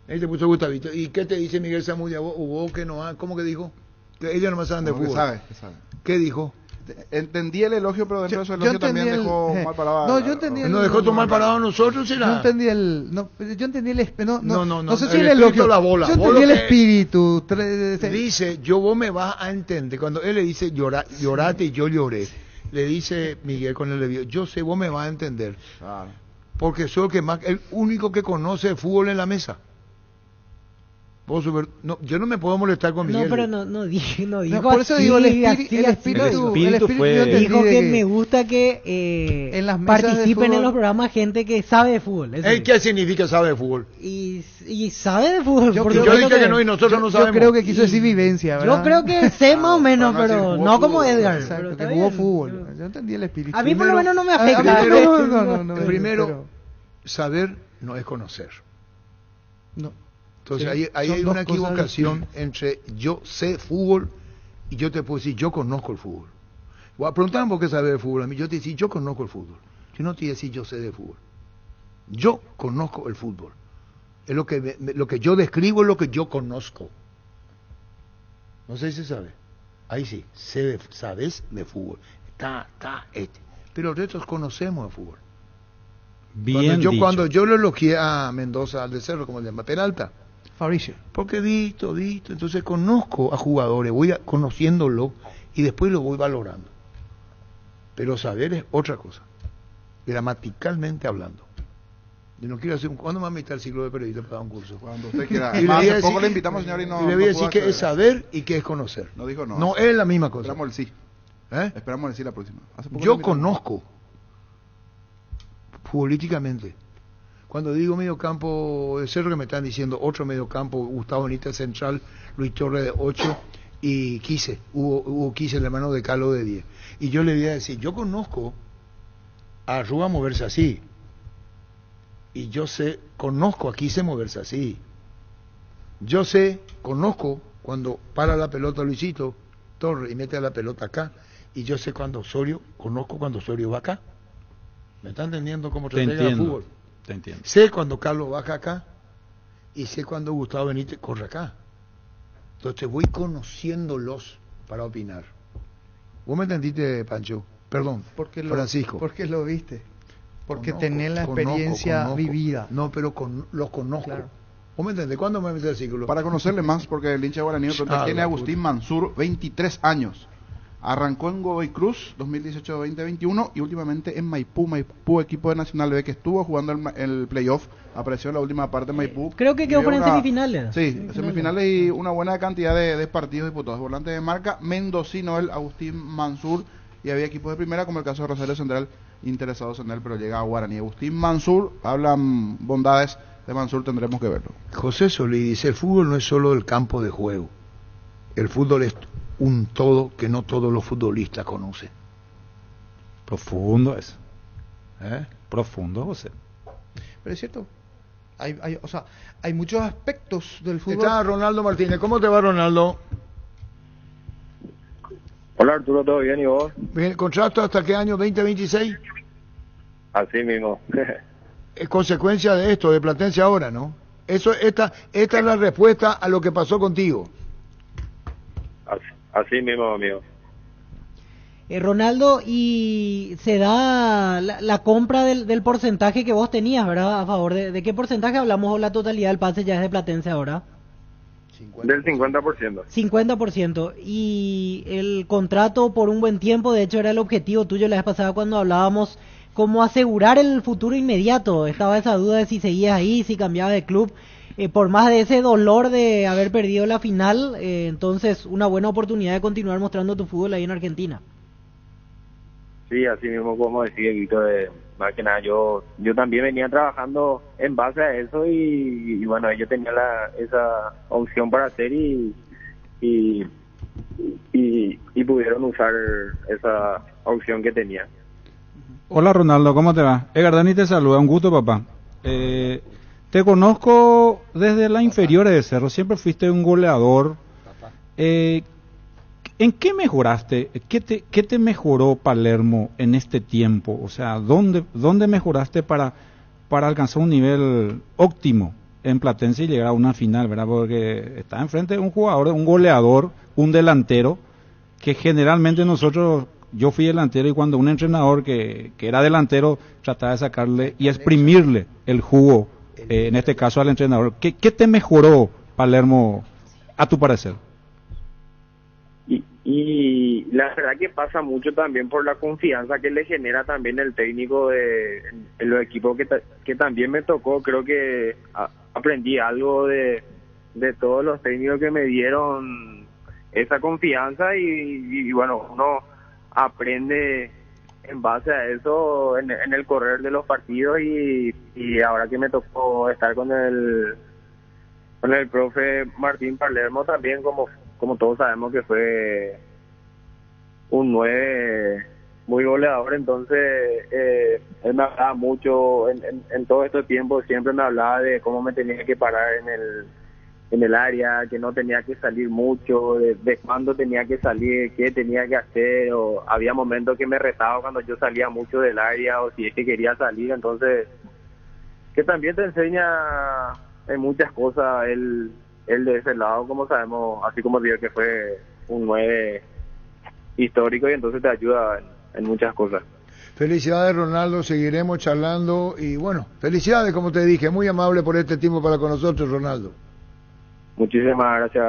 Ahí te puso Gustavito. ¿Y qué te dice Miguel Zamudia? ¿Vos que no? ¿Cómo que dijo? Que ellos no me saben de No, que fútbol. sabe. ¿Qué dijo? Entendí el elogio, pero dentro de su Yo elogio también entendí dejó el- mal parado. No, yo entendí el- ¿Nos dejó tomar parado a nosotros? ¿Será? Yo entendí el... No, yo entendí el... No sé si el el espíritu elogio. la bola. Yo Vos entendí lo el que- espíritu. Dice, vos me vas a entender. Cuando él le dice, llorate y yo lloré. Le dice Miguel con el levío, yo sé, vos me vas a entender. Claro. Porque soy el único que conoce el fútbol en la mesa. Vos no, yo no me puedo molestar con Miguel. No, pero no dijo por eso así, digo, el así, espíritu así. fue- yo entendí Dijo de que me gusta que en las mesas de participen en fútbol- los programas gente que sabe de fútbol. eso ¿Ey, sí. ¿Qué significa sabe de fútbol? Y sabe de fútbol. Yo por creo- supuesto dije que no y nosotros no sabemos. Yo creo que quiso decir vivencia, ¿verdad? Yo creo que sé más o menos, para no decir pero jugó no como fútbol, Edgar. Exacto, pero que está jugó bien. fútbol. Yo entendí el espíritu. A mí por lo menos no me A afecta. mí no, Primero, saber no es conocer. No. Entonces Sí, ahí son hay dos una cosas equivocación entre yo sé fútbol y yo te puedo decir yo conozco el fútbol. Voy a preguntarme por qué sabes de fútbol. A mí yo te decir yo conozco el fútbol. Yo no te voy a decir yo sé de fútbol. Yo conozco el fútbol. Es lo que lo que yo describo es lo que yo conozco. No sé si se sabe. Ahí sí, sabes de fútbol. Pero el resto conocemos de fútbol. Bien dicho. Cuando yo lo elogié a Mendoza, al de Cerro, como le llama, Peralta. Fabricio. Porque visto, entonces conozco a jugadores, voy conociéndolo y después lo voy valorando. Pero saber es otra cosa, gramaticalmente hablando. Yo no quiero hacer ¿cuándo me va a invitar el ciclo de periodista para dar un curso? Cuando usted quiera. Y le Además, voy a hace poco decir- le invitamos, señor, y no. y le voy a no decir pudo que acceder. es saber y que es conocer. No dijo no. No es la misma cosa. Esperamos el sí. ¿Eh? Esperamos el sí la próxima. Hace poco le Yo invitamos. conozco futbolísticamente. Cuando digo medio campo de Cerro, que me están diciendo otro medio campo, Gustavo Benítez central, Luis Torres de 8 y Quise, Hugo Quise, el hermano de Carlos de 10. Y yo le voy a decir, yo conozco a Arrua moverse así. Y yo conozco a Quise moverse así. Yo conozco cuando para la pelota Luisito Torres y mete la pelota acá. Y yo sé conozco cuando Osorio va acá. ¿Me están entendiendo cómo Te trata el entiendo. fútbol? Te entiendo. Sé cuando Carlos baja acá y sé cuando Gustavo Benítez corre acá. Entonces voy conociéndolos para opinar. ¿Vos me entendiste, Pancho? Perdón, Francisco. Porque lo viste. Porque Conozco, tenés la experiencia conozco. vivida. No, pero los conozco. Claro. ¿Vos me entendés? ¿Cuándo me metes el círculo? Para conocerle más, porque el hincha guaraní tiene Agustín Mansur, 23 años. Arrancó en Godoy Cruz 2018-2021 y últimamente en Maipú, equipo de Nacional B que estuvo jugando el playoff, apareció en la última parte de Maipú. Creo que quedó por en semifinales. Sí, semifinales y una buena cantidad de partidos disputados. Volante de marca, mendocino el Agustín Mansur, y había equipos de primera como el caso de Rosario Central interesados en él, pero llega a Guaraní. Agustín Mansur, hablan bondades de Mansur, tendremos que verlo. José Solí dice, el fútbol no es solo el campo de juego, el fútbol es un todo que no todos los futbolistas conocen. Profundo eso. Profundo, José. Pero es cierto, hay muchos aspectos del fútbol. Está Ronaldo Martínez. ¿Cómo te va, Ronaldo? Hola Arturo, ¿todo bien y vos? Bien, ¿contrato hasta qué año? ¿2026? Así mismo. Es consecuencia de esto, de Platense ahora, ¿no? Esta es la respuesta a lo que pasó contigo. Así mismo, amigo. Ronaldo, y se da la compra del porcentaje que vos tenías, ¿verdad? A favor de qué porcentaje hablamos, o la totalidad del pase ya es de Platense ahora. Del 50%. 50%. Y el contrato por un buen tiempo, de hecho era el objetivo tuyo la vez pasada cuando hablábamos, como asegurar el futuro inmediato. Estaba esa duda de si seguías ahí, si cambiabas de club. Por más de ese dolor de haber perdido la final, entonces una buena oportunidad de continuar mostrando tu fútbol ahí en Argentina. Sí, así mismo como decía Víctor, más que nada yo también venía trabajando en base a eso y bueno, yo tenía esa opción para hacer y pudieron usar esa opción que tenía. Hola Ronaldo, ¿cómo te va? Edgar Dani te saluda, un gusto, papá. Te conozco desde las inferiores de Cerro, siempre fuiste un goleador. ¿En qué mejoraste? ¿Qué te mejoró Palermo en este tiempo? O sea, ¿dónde mejoraste para alcanzar un nivel óptimo en Platense y llegar a una final, ¿verdad? Porque está enfrente de un jugador, un goleador, un delantero, que generalmente yo fui delantero y cuando un entrenador que era delantero trataba de sacarle y exprimirle el jugo, en este caso al entrenador. ¿Qué te mejoró Palermo a tu parecer? Y la verdad que pasa mucho también por la confianza que le genera también el técnico en los equipos que también me tocó. Creo que aprendí algo de todos los técnicos que me dieron esa confianza y bueno, uno aprende en base a eso en el correr de los partidos y ahora que me tocó estar con el profe Martín Palermo también, como todos sabemos que fue un 9 muy goleador, entonces él me hablaba mucho en todo este tiempo, siempre me hablaba de cómo me tenía que parar en el área, que no tenía que salir mucho, de cuándo tenía que salir, qué tenía que hacer, o había momentos que me retaba cuando yo salía mucho del área o si es que quería salir, entonces que también te enseña en muchas cosas él de ese lado, como sabemos, así como digo que fue un 9 histórico y entonces te ayuda en muchas cosas. Felicidades Ronaldo, seguiremos charlando y bueno, felicidades como te dije, muy amable por este tiempo para con nosotros Ronaldo. Muchísimas gracias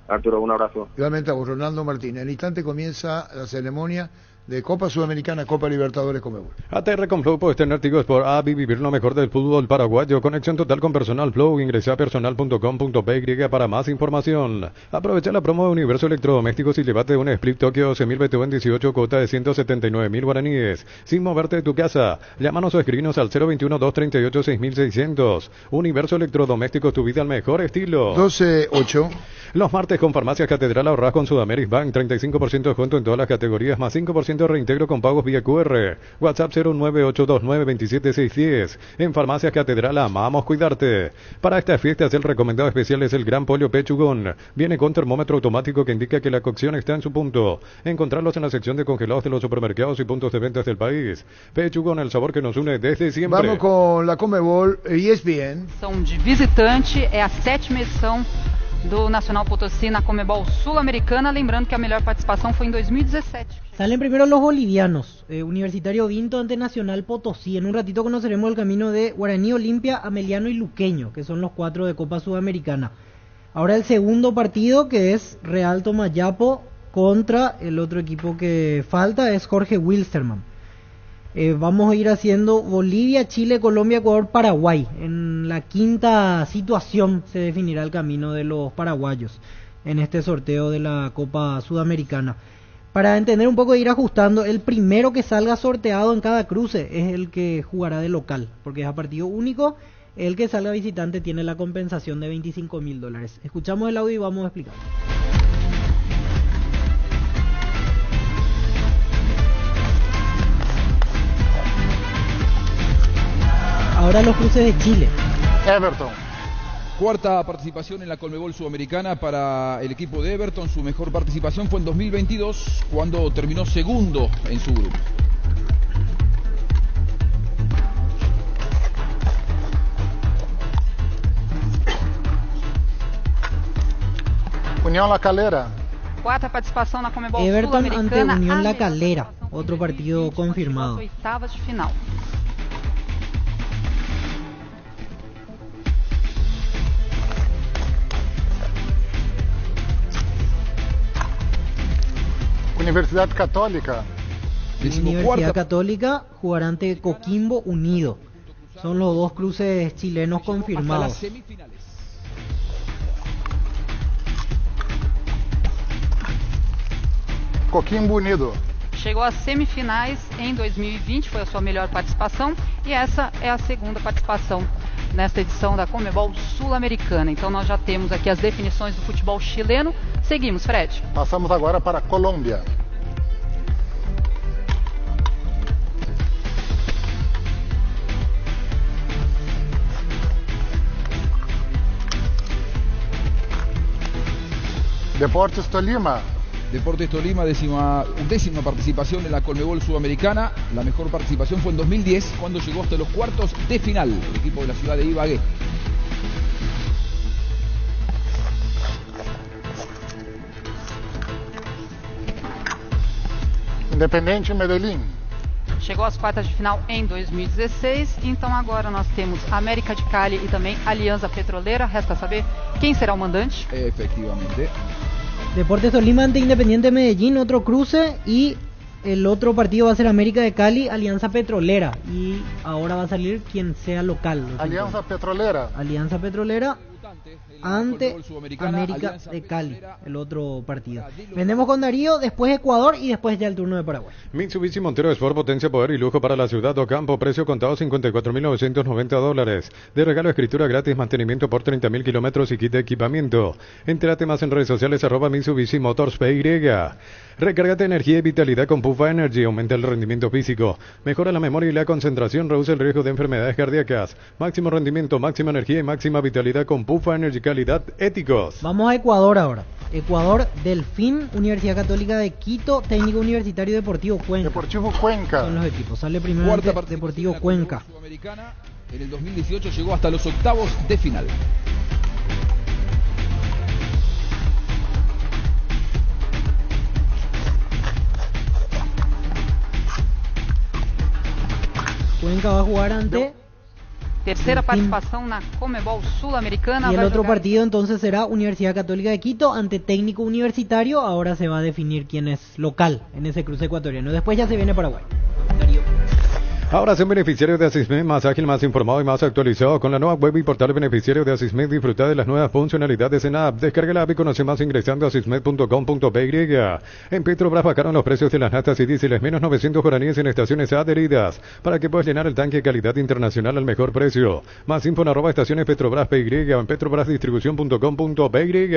Arturo, un abrazo. Igualmente a vos, Ronaldo Martínez. En el instante comienza la ceremonia de Copa Sudamericana, Copa Libertadores Conmebol. ATR con Flow, puedes tener artículos por AB, vivir lo mejor del fútbol paraguayo. Conexión total con Personal Flow. Ingresa a personal.com.py para más información. Aprovecha la promo de Universo Electrodomésticos y llévate un Split Tokyo 11.000 BTU 18 cuota de 179.000 guaraníes. Sin moverte de tu casa. Llámanos o escribinos al 021-238-6600. Universo Electrodomésticos, tu vida al mejor estilo. 12-8. Los martes con Farmacias Catedral ahorras con Sudameric Bank. 35% de descuento en todas las categorías, más 5% de reintegro con pagos vía QR. WhatsApp 09829-27610. En Farmacias Catedral amamos cuidarte. Para estas fiestas el recomendado especial es el Gran Pollo Pechugón. Viene con termómetro automático que indica que la cocción está en su punto. Encontrarlos en la sección de congelados de los supermercados y puntos de ventas del país. Pechugón, el sabor que nos une desde siempre. Vamos con la Conmebol ESPN. De visitante é a 7ª edição do Nacional Potosí na Comebol Sul-Americana, lembrando que a melhor participação foi em 2017. Salen primero los bolivianos, Universitario Vinto ante Nacional Potosí. En un ratito conoceremos el camino de Guaraní, Olimpia, Ameliano y Luqueño, que son los 4 de Copa Sudamericana. Ahora el segundo partido, que es Real Tomayapo contra el otro equipo que falta, es Jorge Wilstermann. Vamos a ir haciendo Bolivia, Chile, Colombia, Ecuador, Paraguay. En la quinta situación se definirá el camino de los paraguayos en este sorteo de la Copa Sudamericana. Para entender un poco e ir ajustando, el primero que salga sorteado en cada cruce es el que jugará de local, porque es a partido único. El que salga visitante tiene la compensación de $25.000. Escuchamos el audio y vamos a explicar. Ahora los cruces de Chile. Everton. Cuarta participación en la Conmebol Sudamericana para el equipo de Everton. Su mejor participación fue en 2022, cuando terminó segundo en su grupo. Unión La Calera. Cuarta participación en la Conmebol Everton ante Sudamericana. Unión La Calera, otro partido confirmado. Oitavas de final. Universidad Católica. Universidad Católica jugará ante Coquimbo Unido. Son los dos cruces chilenos confirmados. Coquimbo Unido. Chegou às semifinais em 2020, foi a sua melhor participação, e essa é a segunda participação nesta edição da Conmebol Sul-Americana. Então nós já temos aqui as definições do futebol chileno. Seguimos, Fred. Passamos agora para a Colômbia. Deportes Tolima. Deportes Tolima, décima participación en la Conmebol Sudamericana. La mejor participación fue en 2010, cuando llegó hasta los cuartos de final, el equipo de la ciudad de Ibagué. Independiente Medellín. Chegou às quartas de final em 2016, então agora nós temos América de Cali e também Alianza Petrolera. Resta saber quem será o mandante. Efectivamente. Deportes Tolima ante Independiente Medellín, otro cruce, y el otro partido va a ser América de Cali, Alianza Petrolera, y ahora va a salir quien sea local. Alianza Petrolera. Alianza Petrolera ante América de Cali, el otro partido. Vendemos con Darío, después Ecuador y después ya el turno de Paraguay. Mitsubishi Montero Sport, potencia, poder y lujo para la ciudad o campo, precio contado $54.990. De regalo, escritura gratis, mantenimiento por 30.000 kilómetros y kit de equipamiento. Entérate más en redes sociales @Mitsubishi Motors PY. Recárgate energía y vitalidad con Puffa Energy, aumenta el rendimiento físico, mejora la memoria y la concentración, reduce el riesgo de enfermedades cardíacas. Máximo rendimiento, máxima energía y máxima vitalidad con Puffa Energy, calidad, éticos. Vamos a Ecuador ahora. Ecuador, Delfín, Universidad Católica de Quito, Técnico Universitario Deportivo Cuenca. Deportivo Cuenca. Son los equipos. Sale primero Deportivo Cuenca. En el 2018 llegó hasta los octavos de final. Cuenca va a jugar ante... Tercera participación en la Conmebol Sul-Americana. Y el otro partido entonces será Universidad Católica de Quito ante Técnico Universitario. Ahora se va a definir quién es local en ese cruce ecuatoriano. Después ya se viene Paraguay. Darío. Ahora son beneficiarios de Asismed, más ágil, más informado y más actualizado. Con la nueva web y portal beneficiario de Asismed, disfruta de las nuevas funcionalidades en la app. Descarga la app y conoce más ingresando a asismed.com.py. En Petrobras bajaron los precios de las natas y diésel, menos 900 guaraníes en estaciones adheridas, para que puedas llenar el tanque calidad internacional al mejor precio. Más info en @estaciones Petrobras PY o en petrobrasdistribución.com.py.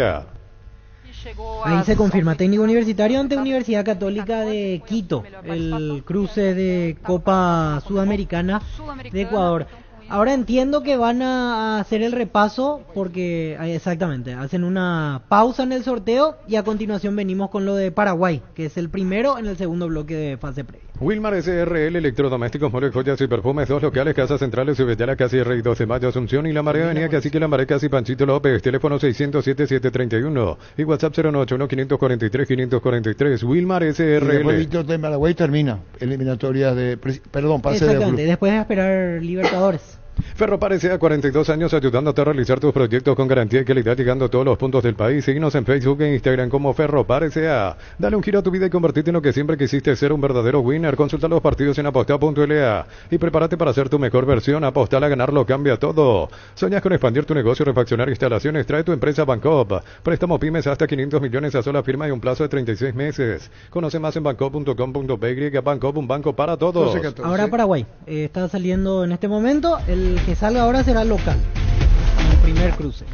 Ahí se confirma Técnico Universitario ante Universidad Católica de Quito, el cruce de Copa Sudamericana de Ecuador. Ahora entiendo que van a hacer el repaso porque exactamente hacen una pausa en el sorteo y a continuación venimos con lo de Paraguay, que es el primero en el segundo bloque de fase previa. Wilmar SRL, electrodomésticos, muebles, joyas y perfumes, 2 locales, Casas Centrales, Ubellala, Casi Rey 12 Mayo, Asunción y La Marea, Avenida Cacique La Marea, Casi Panchito López, teléfono 607-731 y WhatsApp 091-543-543, Wilmar SRL. Y después Víctor de Paraguay termina eliminatoria de, perdón, pase de Exactamente, después de esperar Libertadores. Ferro Parecea, 42 años ayudándote a realizar tus proyectos con garantía y calidad, llegando a todos los puntos del país. Síguenos en Facebook e Instagram como Ferro Parecea. Dale un giro a tu vida y convertirte en lo que siempre quisiste ser, un verdadero winner. Consulta los partidos en aposta.la y prepárate para ser tu mejor versión. Apostar a ganarlo cambia todo. ¿Soñas con expandir tu negocio, refaccionar instalaciones? Trae tu empresa Bancop. Préstamo pymes hasta 500 millones a sola firma y un plazo de 36 meses. Conoce más en bancop.com.py. Bancop, un banco para todos. Ahora Paraguay. Está saliendo en este momento. El que salga ahora será local, en el primer cruce.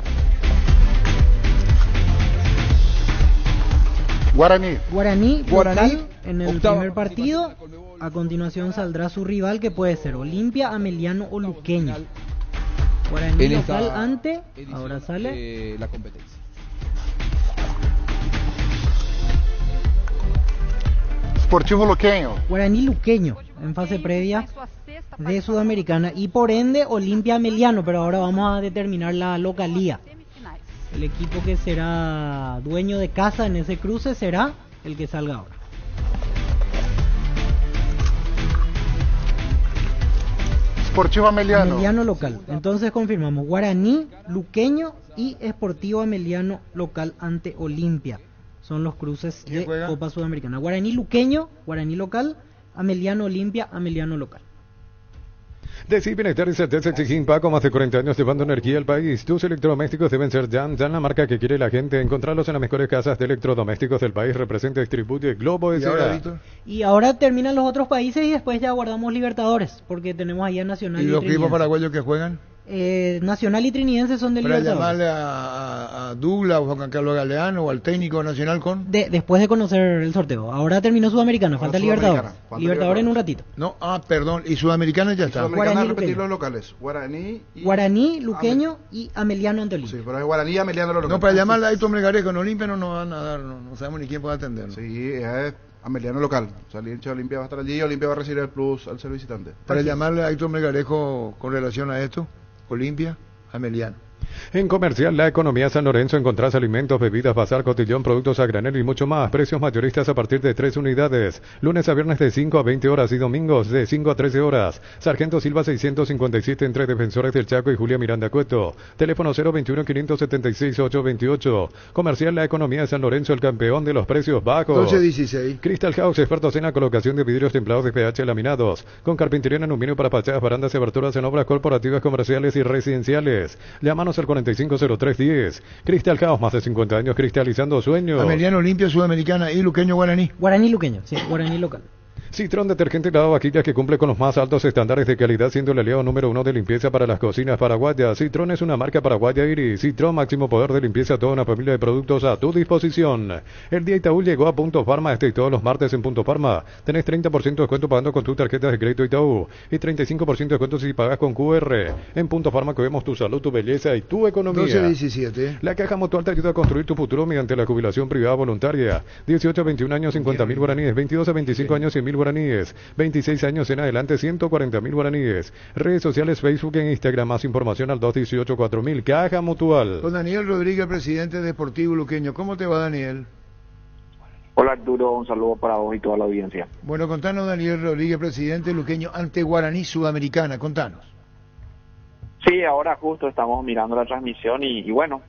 Guaraní local en el primer partido. A continuación saldrá su rival, que puede ser Olimpia, Ameliano o Luqueño. Guaraní local ante, ahora sale la competencia. Sportivo Luqueño. Guaraní Luqueño en fase previa de Sudamericana y por ende Olimpia Ameliano, pero ahora vamos a determinar la localía. El equipo que será dueño de casa en ese cruce será el que salga ahora. Sportivo Ameliano. Ameliano local. Entonces confirmamos Guaraní, Luqueño y Sportivo Ameliano local ante Olimpia. Son los cruces de Copa Sudamericana. Guaraní Luqueño, Guaraní local, Ameliano Olimpia, Ameliano local. Decir Bienestar y Certeza Exigín Paco, más de 40 años llevando energía al país. Tus electrodomésticos deben ser Jan, la marca que quiere la gente. Encontrarlos en las mejores casas de electrodomésticos del país. Representa y distribuye Globo S.A. Y ahora terminan los otros países y después ya guardamos Libertadores, porque tenemos ahí a Nacional y los equipos paraguayos que juegan. Nacional y Trinidense son de Libertadores. Para llamarle a Douglas o a Juan Carlos Galeano o al técnico nacional con... después de conocer el sorteo. Ahora terminó Sudamericana, falta Libertadores. Libertadores en un ratito. No, perdón, y Sudamericana ya está. Sudamericana, repetir los locales. Guaraní, Luqueño y Ameliano ante Olimpia. Sí, pero es Guaraní y Ameliano los locales. No, para llamarle a Héctor Melgarejo con Olimpia no nos van a dar, no sabemos ni quién puede atender. Sí, es Ameliano local. O sea, el hincha de Olimpia va a estar allí y Olimpia va a recibir el plus al ser visitante. Para llamarle a Héctor Melgarejo con relación a esto, Olimpia, Ameliano. En Comercial La Economía San Lorenzo encontrás alimentos, bebidas, bazar, cotillón, productos a granel y mucho más. Precios mayoristas a partir de 3 unidades. Lunes a viernes de 5 a 20 horas y domingos de 5 a 13 horas. Sargento Silva 657 entre Defensores del Chaco y Julia Miranda Cueto. Teléfono 021-576-828. Comercial La Economía San Lorenzo, el campeón de los precios bajos. 12-16. Crystal House, expertos en la colocación de vidrios templados de pH laminados. Con carpintería en aluminio para fachadas, barandas y aberturas en obras corporativas, comerciales y residenciales. Llámanos al 450310. Crystal House, más de 50 años cristalizando sueños. Ameliano Olimpia, Sudamericana y Luqueño Guaraní. Guaraní Luqueño, sí, Guaraní local. Citrón detergente lavavajillas que cumple con los más altos estándares de calidad, siendo el aliado número 1 de limpieza para las cocinas paraguayas. Citrón es una marca paraguaya Iris. Citrón, máximo poder de limpieza, toda una familia de productos a tu disposición. El día Itaú llegó a Punto Farma y todos los martes en Punto Farma. Tenés 30% de descuento pagando con tu tarjeta de crédito Itaú y 35% de descuento si pagas con QR. En Punto Farma cuidemos tu salud, tu belleza y tu economía. 12-17. La Caja Mutual te ayuda a construir tu futuro mediante la jubilación privada voluntaria. 18 a 21 años, 50.000 guaraníes. 22 a 25 años, 100.000 guaraníes. 26 años en adelante, 140.000 guaraníes. Redes sociales, Facebook e Instagram. Más información al 218-4000. Caja Mutual. Con Daniel Rodríguez, presidente de Deportivo Luqueño. ¿Cómo te va, Daniel? Hola, Arturo. Un saludo para vos y toda la audiencia. Bueno, contanos, Daniel Rodríguez, presidente Luqueño ante Guaraní Sudamericana. Contanos. Sí, ahora justo estamos mirando la transmisión y bueno,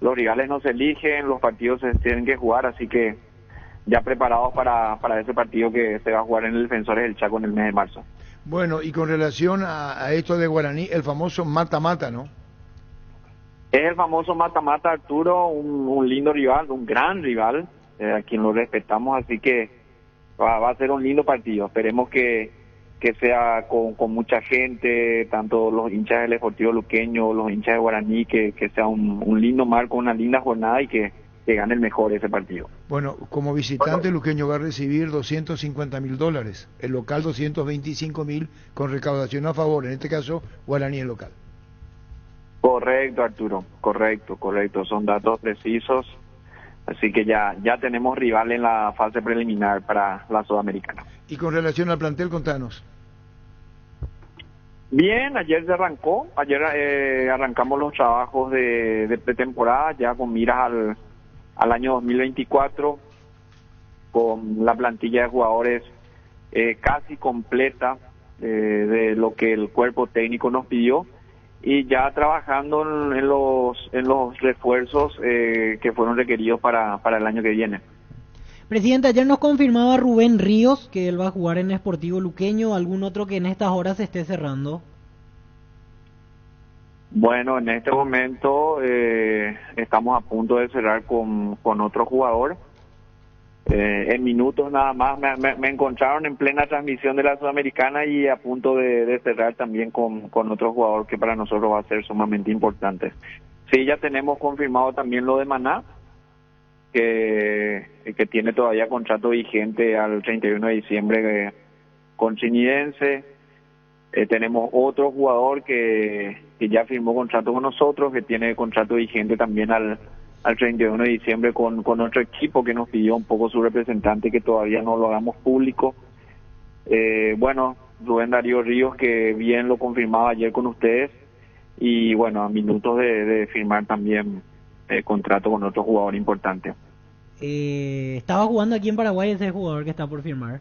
los rivales no se eligen, los partidos se tienen que jugar, así que ya preparados para ese partido que se va a jugar en el Defensores del Chaco en el mes de marzo. Bueno, y con relación a esto de Guaraní, el famoso mata-mata, ¿no? Es el famoso mata-mata, Arturo, un lindo rival, un gran rival, a quien lo respetamos, así que va a ser un lindo partido. Esperemos que sea con mucha gente, tanto los hinchas del Deportivo Luqueño, los hinchas de Guaraní, que sea un lindo marco, una linda jornada y que gane el mejor ese partido. Bueno, como visitante Luqueño va a recibir $250.000, el local 225.000 con recaudación a favor, en este caso Guaraní el local. Correcto, Arturo, correcto, son datos precisos. Así que ya tenemos rival en la fase preliminar para la Sudamericana. Y con relación al plantel, contanos. Bien, ayer se arrancó, arrancamos los trabajos de pretemporada ya con miras al año 2024, con la plantilla de jugadores casi completa de lo que el cuerpo técnico nos pidió, y ya trabajando en los refuerzos que fueron requeridos para el año que viene. Presidente, ayer nos confirmaba Rubén Ríos que él va a jugar en Sportivo Luqueño. ¿Algún otro que en estas horas se esté cerrando? Bueno, en este momento estamos a punto de cerrar con otro jugador. En minutos nada más me encontraron en plena transmisión de la Sudamericana y a punto de cerrar también con otro jugador que para nosotros va a ser sumamente importante. Sí, ya tenemos confirmado también lo de Maná, que tiene todavía contrato vigente al 31 de diciembre con Chinidense. Tenemos otro jugador que ya firmó contrato con nosotros, que tiene contrato vigente también al 31 de diciembre con otro equipo que nos pidió un poco su representante, que todavía no lo hagamos público. Bueno, Rubén Darío Ríos, que bien lo confirmaba ayer con ustedes, y bueno, a minutos de firmar también contrato con otro jugador importante. ¿Estaba jugando aquí en Paraguay ese jugador que está por firmar?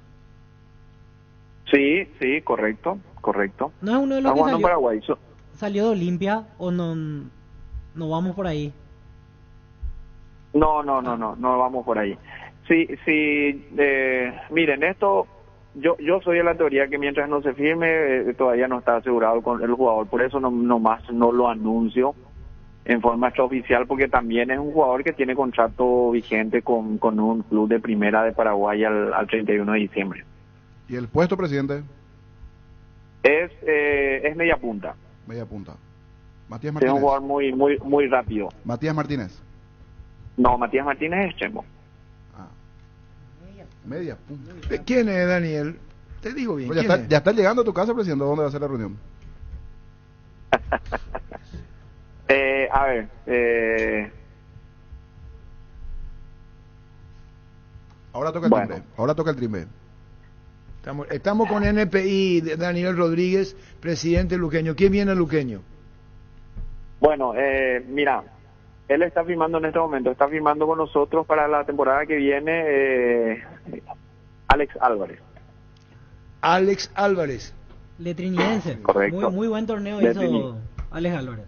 Sí, correcto. ¿No es uno de los que salió, Paraguay, salió de Olimpia o no vamos por ahí? No vamos por ahí. Sí, miren, esto, yo soy de la teoría que mientras no se firme, todavía no está asegurado con el jugador, por eso no lo anuncio en forma extraoficial, porque también es un jugador que tiene contrato vigente con un club de primera de Paraguay al 31 de diciembre. ¿Y el puesto, presidente? Es media punta. Media punta. Matías Es Martínez. un jugador muy rápido. Matías Martínez. No, Matías Martínez es extremo. Media punta. ¿Quién es, Daniel? Te digo bien. Pues ya está llegando a tu casa, presidente. ¿Dónde va a ser la reunión? A ver. Ahora toca el timbre. Ahora toca el timbre. Estamos con NPI, Daniel Rodríguez, presidente luqueño. ¿Quién viene luqueño? Bueno, mira, él está firmando en este momento, está firmando con nosotros para la temporada que viene Alex Álvarez. Alex Álvarez. Letriniense. Correcto. Muy buen torneo hizo Alex Álvarez.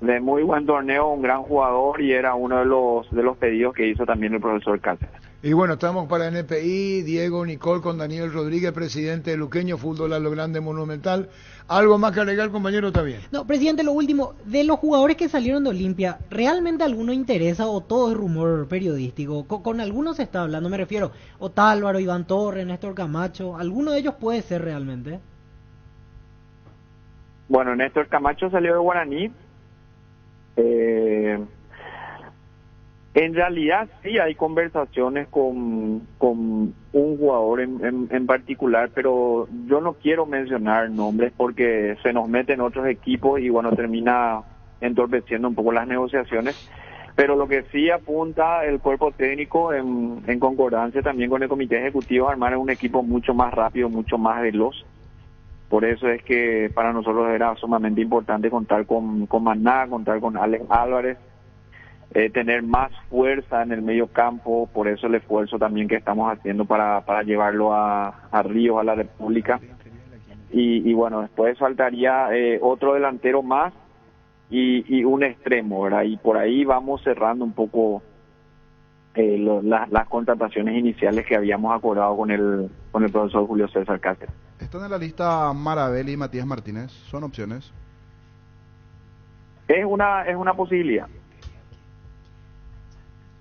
De muy buen torneo, un gran jugador, y era uno de los pedidos que hizo también el profesor Cáceres. Y bueno, estamos para NPI, Diego, Nicole, con Daniel Rodríguez, presidente de Luqueño, Fútbol a lo Grande Monumental. ¿Algo más que agregar, compañero? Está bien. No, presidente, lo último, de los jugadores que salieron de Olimpia, ¿realmente alguno interesa o todo es rumor periodístico? Con algunos se está hablando, me refiero, Otálvaro, Iván Torres, Néstor Camacho, ¿alguno de ellos puede ser realmente? Bueno, Néstor Camacho salió de Guaraní. En realidad sí hay conversaciones con un jugador en particular, pero yo no quiero mencionar nombres porque se nos meten otros equipos y bueno, termina entorpeciendo un poco las negociaciones. Pero lo que sí apunta el cuerpo técnico en concordancia también con el comité ejecutivo, armar un equipo mucho más rápido, mucho más veloz. Por eso es que para nosotros era sumamente importante contar con Maná, contar con Alex Álvarez, tener más fuerza en el medio campo. Por eso el esfuerzo también que estamos haciendo para llevarlo a Ríos, a la República. Y bueno, después faltaría otro delantero más y un extremo, ¿verdad? Y por ahí vamos cerrando un poco las contrataciones iniciales que habíamos acordado con el profesor Julio César Cáceres. ¿Están en la lista Marabel y Matías Martínez? ¿Son opciones? Es una posibilidad.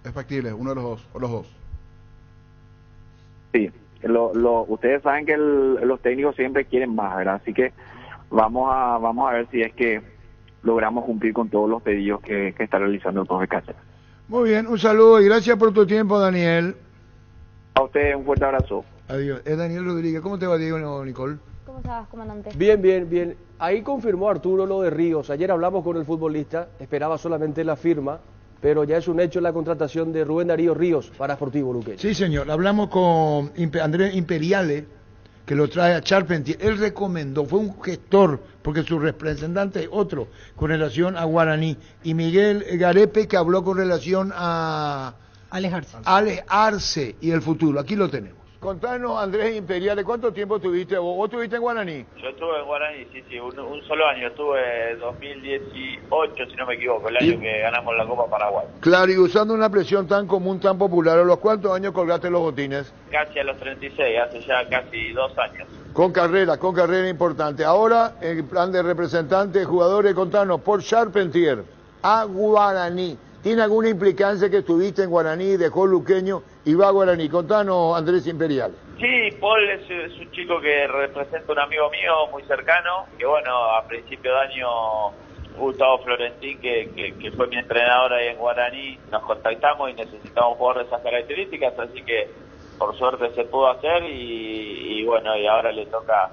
Es factible, uno de los dos, o los dos. Sí, ustedes saben que los técnicos siempre quieren más, ¿verdad? Así que vamos a ver si es que logramos cumplir con todos los pedidos que está realizando el profe Cáceres. Muy bien, un saludo y gracias por tu tiempo, Daniel. A ustedes un fuerte abrazo. Adiós. Es Daniel Rodríguez. ¿Cómo te va, Diego, Nicole? ¿Cómo estás, comandante? Bien. Ahí confirmó Arturo lo de Ríos. Ayer hablamos con el futbolista, esperaba solamente la firma pero ya es un hecho la contratación de Rubén Darío Ríos para Sportivo Luqueño. Sí, señor. Hablamos con Andrés Imperiale, que lo trae a Charpentier. Él recomendó, fue un gestor, porque su representante es otro, con relación a Guaraní. Y Miguel Garepe, que habló con relación a Ale Arce y el futuro. Aquí lo tenemos. Contanos, Andrés Imperiale, ¿cuánto tiempo tuviste vos? ¿Vos estuviste en Guaraní? Yo estuve en Guaraní, sí, un solo año. Estuve 2018, si no me equivoco, el año que ganamos la Copa Paraguay. Claro, y usando una presión tan común, tan popular, ¿a los cuántos años colgaste los botines? Casi a los 36, hace ya casi 2 años. Con carrera importante. Ahora, el plan de representantes, jugadores, contanos, por Charpentier a Guaraní. ¿Tiene alguna implicancia que estuviste en Guaraní, dejó Luqueño y va a Guaraní? Contanos, Andrés Imperial. Sí, Paul es un chico que representa un amigo mío muy cercano, que bueno, a principio de año Gustavo Florentín, que fue mi entrenador ahí en Guaraní, nos contactamos y necesitamos un jugador de esas características, así que por suerte se pudo hacer y bueno, y ahora le toca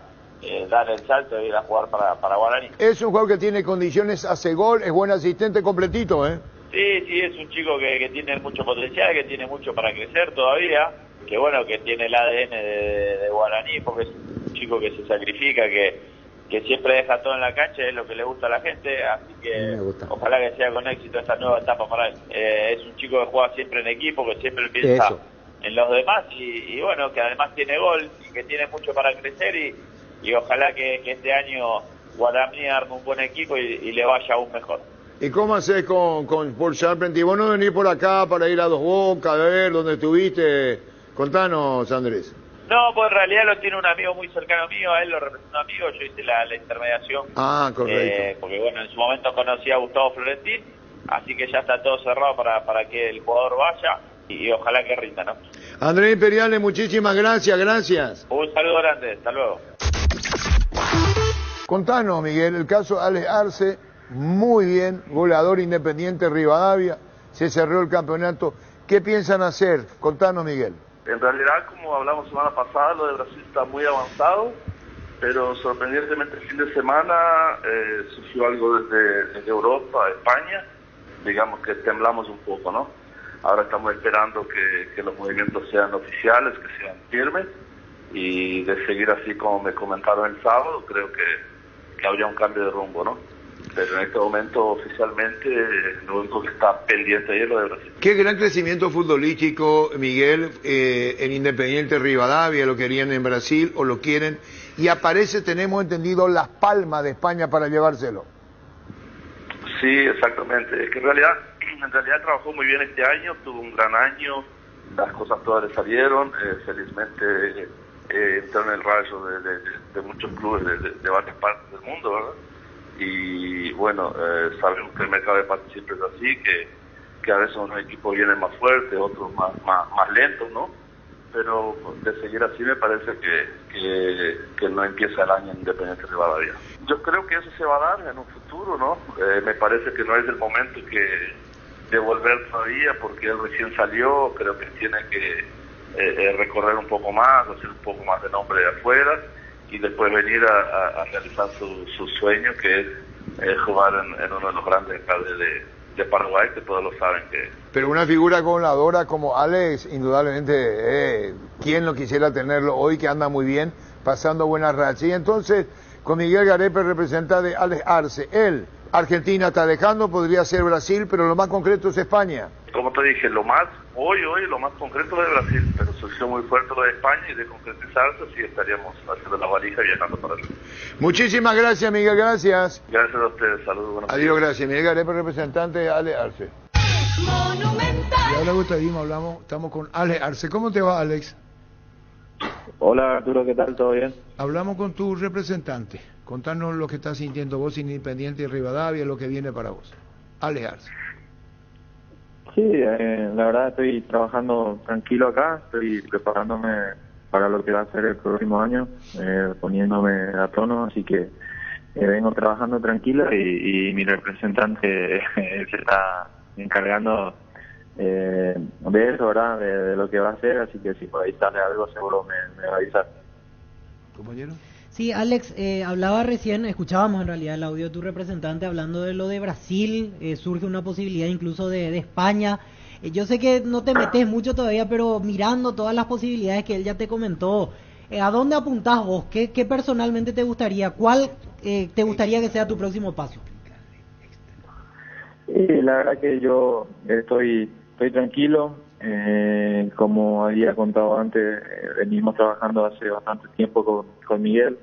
dar el salto de ir a jugar para Guaraní. Es un jugador que tiene condiciones, hace gol, es buen asistente completito, ¿eh? Sí, es un chico que tiene mucho potencial, que tiene mucho para crecer todavía, que bueno, que tiene el ADN de Guaraní, porque es un chico que se sacrifica, que siempre deja todo en la cancha, es lo que le gusta a la gente, así que ojalá que sea con éxito esta nueva etapa para él. Es un chico que juega siempre en equipo, que siempre piensa en los demás y bueno, que además tiene gol y que tiene mucho para crecer y ojalá que este año Guaraní arme un buen equipo y le vaya aún mejor. ¿Y cómo haces con Paul Charpentier? ¿Vos no venís por acá para ir a Dos Bocas, a ver dónde estuviste? Contanos, Andrés. No, pues en realidad lo tiene un amigo muy cercano mío, a él lo representa un amigo, yo hice la intermediación. Ah, correcto. Porque bueno, en su momento conocí a Gustavo Florentín, así que ya está todo cerrado para que el jugador vaya y ojalá que rinda, ¿no? Andrés Imperiale, muchísimas gracias. Un saludo grande, hasta luego. Contanos, Miguel, el caso Ale Arce. Muy bien, goleador Independiente Rivadavia, se cerró el campeonato. ¿Qué piensan hacer? Contanos, Miguel. En realidad, como hablamos semana pasada, lo de Brasil está muy avanzado, pero sorprendentemente el fin de semana surgió algo desde Europa, España, digamos que temblamos un poco, ¿no? Ahora estamos esperando que los movimientos sean oficiales, que sean firmes, y de seguir así como me comentaron el sábado, creo que habría un cambio de rumbo, ¿no? Pero en este momento oficialmente lo único que está pendiente ahí es lo de Brasil. Qué gran crecimiento futbolístico, Miguel, en Independiente Rivadavia, lo querían en Brasil o lo quieren, y aparece, tenemos entendido, Las Palmas de España para llevárselo. Sí, exactamente. Es que en realidad trabajó muy bien este año, tuvo un gran año, las cosas todas le salieron, felizmente entró en el rayo de muchos clubes de varias partes del mundo, ¿verdad? Y bueno, sabemos que el mercado de partícipes es así, que a veces unos equipos vienen más fuertes, otros más lentos, ¿no? Pero de seguir así me parece que no empieza el año en Independiente Rivadavia. Yo creo que eso se va a dar en un futuro, ¿no? Me parece que no es el momento de volver todavía, porque él recién salió, creo que tiene que recorrer un poco más, hacer un poco más de nombre de afuera, y después venir a realizar su sueño, que es jugar en uno de los grandes estadios de Paraguay, que todos lo saben que... Pero una figura goleadora como Alex, indudablemente, ¿quién no quisiera tenerlo hoy, que anda muy bien, pasando buenas rachas? Y entonces, con Miguel Garepe, representante de Alex Arce, él, Argentina está dejando, podría ser Brasil, pero lo más concreto es España. Como te dije, hoy lo más concreto es de Brasil, pero surgió muy fuerte lo de España, y de concretizarse sí estaríamos haciendo la valija y viajando para allá. Muchísimas gracias, Miguel, gracias. Gracias a ustedes, saludos. Buenos días. Adiós, gracias. Miguel Garepe, representante de Ale Arce. Y ahora, Gustavo, estamos con Ale Arce. ¿Cómo te va, Alex? Hola, Arturo, ¿qué tal? ¿Todo bien? Hablamos con tu representante. Contanos lo que estás sintiendo vos, Independiente de Rivadavia, lo que viene para vos. Ale Arce. Sí, la verdad estoy trabajando tranquilo acá, estoy preparándome para lo que va a ser el próximo año, poniéndome a tono, así que vengo trabajando tranquilo y mi representante se está encargando de eso, ¿verdad? De lo que va a hacer, así que si por ahí sale algo seguro me va a avisar. ¿Compañero? Sí, Alex, hablaba recién, escuchábamos en realidad el audio de tu representante hablando de lo de Brasil, surge una posibilidad incluso de España. Yo sé que no te metes mucho todavía, pero mirando todas las posibilidades que él ya te comentó, ¿a dónde apuntás vos? ¿Qué personalmente te gustaría? ¿Cuál te gustaría que sea tu próximo paso? La verdad que yo estoy tranquilo. Como había contado antes, venimos trabajando hace bastante tiempo con Miguel,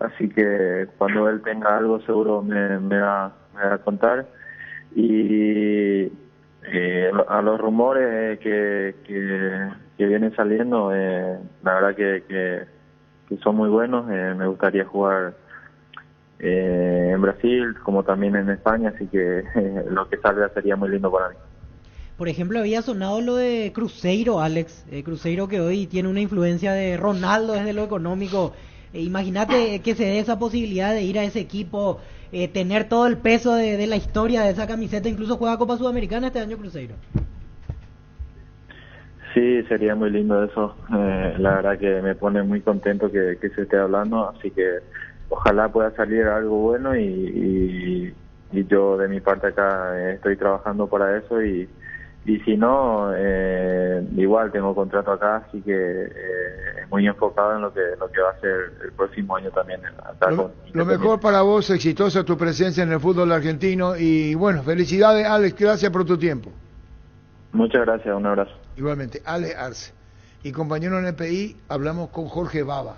así que cuando él tenga algo seguro me va a contar. Y a los rumores que vienen saliendo, la verdad que son muy buenos. Me gustaría jugar en Brasil como también en España, así que lo que salga sería muy lindo para mí. Por ejemplo, había sonado lo de Cruzeiro, Alex. Cruzeiro que hoy tiene una influencia de Ronaldo desde lo económico. Imagínate que se dé esa posibilidad de ir a ese equipo, tener todo el peso de la historia de esa camiseta. Incluso juega Copa Sudamericana este año Cruzeiro. Sí, sería muy lindo eso. La verdad que me pone muy contento que se esté hablando. Así que ojalá pueda salir algo bueno y yo de mi parte acá estoy trabajando para eso y si no, igual tengo contrato acá, así que muy enfocado en lo que va a ser el próximo año también acá. Lo mejor para vos, exitosa tu presencia en el fútbol argentino y bueno, felicidades Alex, gracias por tu tiempo. Muchas gracias, un abrazo. Igualmente, Alex Arce. Y compañero en el PI, hablamos con Jorge Baba,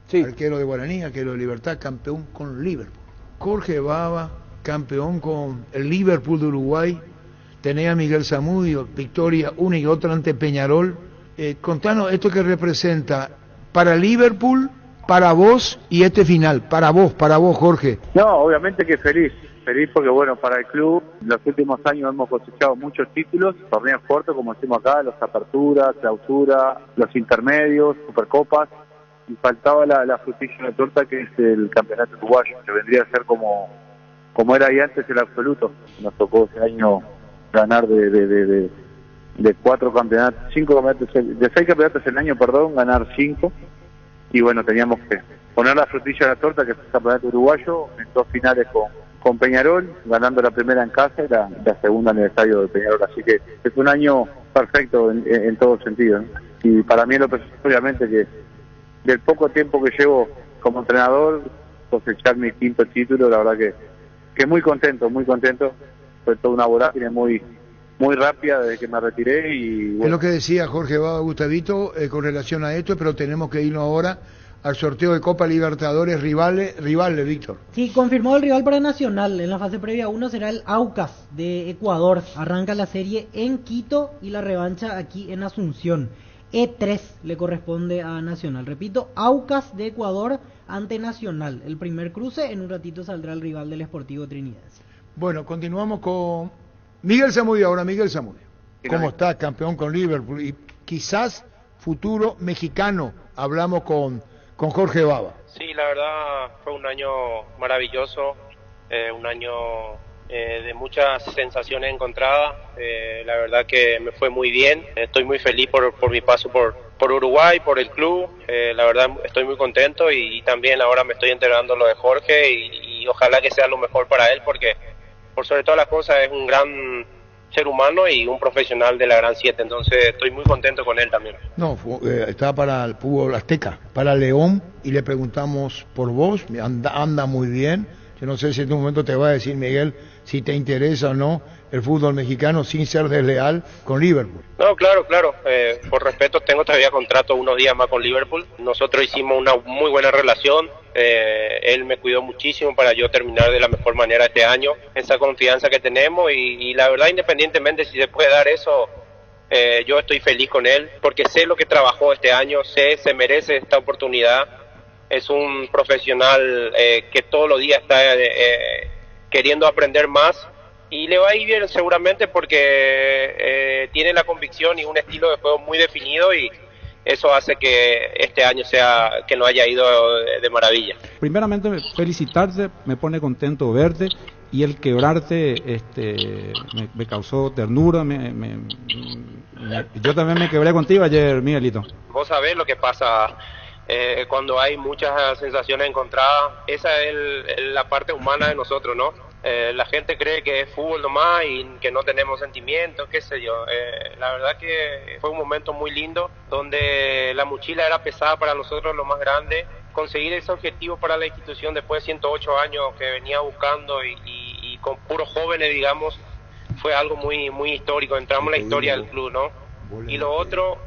sí. Arquero de Guaraní, arquero de Libertad, campeón con Liverpool. Jorge Baba, campeón con el Liverpool de Uruguay. Tenés a Miguel Zamudio, victoria una y otra ante Peñarol. Contanos esto que representa para Liverpool, para vos y este final, para vos Jorge. No, obviamente que feliz porque bueno, para el club en los últimos años hemos cosechado muchos títulos, torneos cortos como decimos acá, los aperturas, clausura, los intermedios, supercopas, y faltaba la frutilla de la torta que es el campeonato uruguayo, que vendría a ser como era ahí antes el absoluto. Nos tocó ese año ganar de 4 campeonatos, 5 campeonatos, de 6 campeonatos el año, ganar 5, y bueno, teníamos que poner la frutilla de la torta, que es el campeonato uruguayo, en 2 finales con Peñarol, ganando la primera en casa y la segunda en el estadio de Peñarol, así que es un año perfecto en todo sentido, ¿no? Y para mí, obviamente, que del poco tiempo que llevo como entrenador, cosechar mi 5º título, la verdad que muy contento, fue toda una vorágine muy rápida desde que me retiré y bueno. Es lo que decía Jorge Baba, Gustavito, con relación a esto, pero tenemos que irnos ahora al sorteo de Copa Libertadores rivales, Víctor. Sí, confirmó el rival para Nacional. En la fase previa 1 será el Aucas de Ecuador. Arranca la serie en Quito y la revancha aquí en Asunción. E3 le corresponde a Nacional. Repito, Aucas de Ecuador ante Nacional. El primer cruce, en un ratito saldrá el rival del Sportivo Trinidad. Bueno, continuamos con Miguel Zamudio ahora. Miguel Zamudio, ¿cómo está? Campeón con Liverpool y quizás futuro mexicano. Hablamos con Jorge Baba. Sí, la verdad fue un año maravilloso, un año de muchas sensaciones encontradas. La verdad que me fue muy bien. Estoy muy feliz por mi paso por Uruguay, por el club. La verdad estoy muy contento y también ahora me estoy enterando lo de Jorge y ojalá que sea lo mejor para él, porque por sobre todas las cosas es un gran ser humano y un profesional de la Gran 7, entonces estoy muy contento con él también. No, estaba para el fútbol azteca, para León, y le preguntamos por vos, anda muy bien. Yo no sé si en un momento te va a decir, Miguel, si te interesa o no el fútbol mexicano sin ser desleal con Liverpool. No, claro, por respeto tengo todavía contrato unos días más con Liverpool. Nosotros hicimos una muy buena relación, él me cuidó muchísimo para yo terminar de la mejor manera este año, esa confianza que tenemos y la verdad, independientemente si se puede dar eso, yo estoy feliz con él porque sé lo que trabajó este año, se merece esta oportunidad. Es un profesional que todos los días está queriendo aprender más y le va a ir bien seguramente porque tiene la convicción y un estilo de juego muy definido y eso hace que este año que nos haya ido de maravilla. Primeramente felicitarte, me pone contento verte y el quebrarte me causó ternura, yo también me quebré contigo ayer, Miguelito. Vos sabés lo que pasa cuando hay muchas sensaciones encontradas. Esa es la parte humana de nosotros, ¿no? La gente cree que es fútbol nomás y que no tenemos sentimientos, qué sé yo. La verdad que fue un momento muy lindo, donde la mochila era pesada para nosotros, lo más grande. Conseguir ese objetivo para la institución después de 108 años que venía buscando y con puros jóvenes, digamos, fue algo muy muy histórico. Entramos en la historia del club, ¿no? Y lo otro,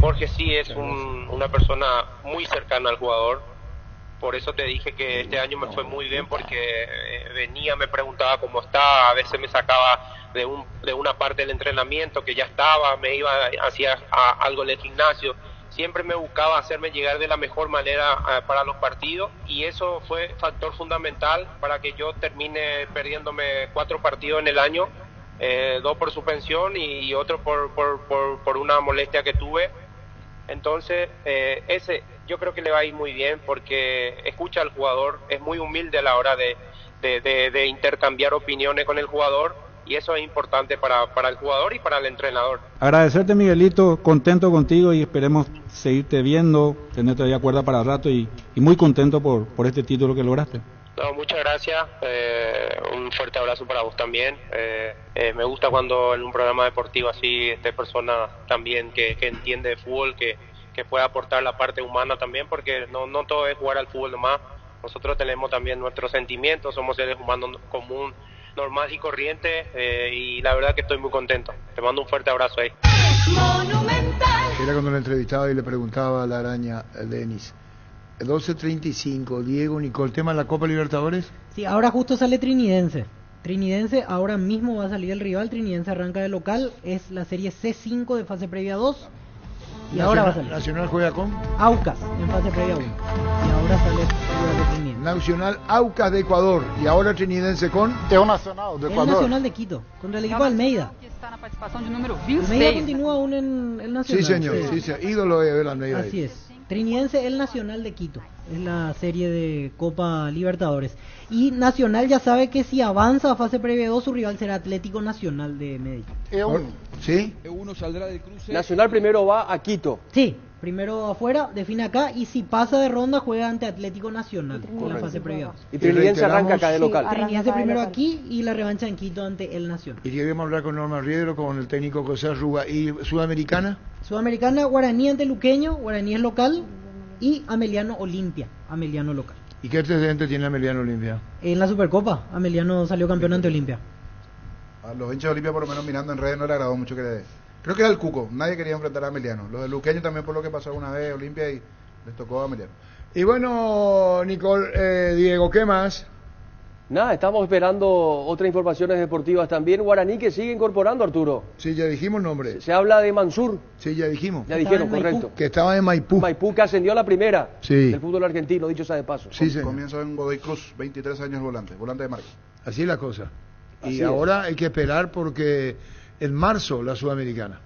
Jorge sí es una persona muy cercana al jugador. Por eso te dije que este año me fue muy bien, porque venía, me preguntaba cómo estaba, a veces me sacaba de una parte del entrenamiento que ya estaba, me iba, hacía algo en el gimnasio. Siempre me buscaba hacerme llegar de la mejor manera para los partidos, y eso fue factor fundamental para que yo termine perdiéndome 4 partidos en el año, 2 por suspensión y otro por una molestia que tuve. Entonces, yo creo que le va a ir muy bien, porque escucha al jugador, es muy humilde a la hora de intercambiar opiniones con el jugador, y eso es importante para el jugador y para el entrenador. Agradecerte, Miguelito, contento contigo y esperemos seguirte viendo, tener todavía cuerda para rato y muy contento por este título que lograste. No, muchas gracias, un fuerte abrazo para vos también. Me gusta cuando en un programa deportivo así esté persona también que entiende de fútbol, que pueda aportar la parte humana también, porque no todo es jugar al fútbol nomás. Nosotros tenemos también nuestros sentimientos, somos seres humanos común, normal y corriente, y la verdad que estoy muy contento. Te mando un fuerte abrazo ahí. Era cuando lo entrevistaba y le preguntaba a la araña, Denis. 12:35, Diego, Nicole, ¿tema de la Copa Libertadores? Sí, ahora justo sale Trinidense. Trinidense, ahora mismo va a salir el rival. Trinidense arranca de local, es la serie C5 de fase previa 2. Y ahora va a salir. ¿Nacional juega con? Aucas, en fase previa 1. Y ahora sale el rival de Trinidense. Nacional Aucas de Ecuador. Y ahora Trinidense con? Es un Nacional de Ecuador. El Nacional de Quito, contra el equipo de Almeida. Almeida continúa aún en el Nacional. Sí, señor, sí, ídolo de ver Almeida. Así es. Trinidense, el Nacional de Quito, es la serie de Copa Libertadores. Y Nacional ya sabe que si avanza a fase previa 2, su rival será Atlético Nacional de Medellín. ¿Sí? Uno saldrá del cruce. Nacional primero va a Quito. Sí, primero afuera, define acá, y si pasa de ronda juega ante Atlético Nacional en la fase previa 2. Y Trinidense arranca acá de local. Trinidense primero aquí y la revancha en Quito ante el Nacional. Y queremos hablar con Norma Riedro, con el técnico José Arruga. ¿Y Sudamericana? Sudamericana, Guaraní ante Luqueño, Guaraní es local, y Ameliano Olimpia, Ameliano local. ¿Y qué antecedente tiene Ameliano Olimpia? En la Supercopa, Ameliano salió campeón ante Olimpia. A los hinchas de Olimpia, por lo menos mirando en redes, no le agradó mucho creo que era el Cuco, nadie quería enfrentar a Ameliano. Los de Luqueño también, por lo que pasó alguna vez Olimpia, y les tocó a Ameliano. Y bueno, Nicole, Diego, ¿qué más? Nada, estamos esperando otras informaciones deportivas también. Guaraní que sigue incorporando, Arturo. Sí, ya dijimos el nombre. Se habla de Mansur. Sí, ya dijimos. Ya dijeron, correcto. Que estaba en Maipú. Maipú, que ascendió a la primera del fútbol argentino, dicho sea de paso. Sí, señor. Comienzo en Godoy Cruz, 23 años volante de marca. Así es la cosa. Así y ahora hay que esperar porque en marzo la Sudamericana.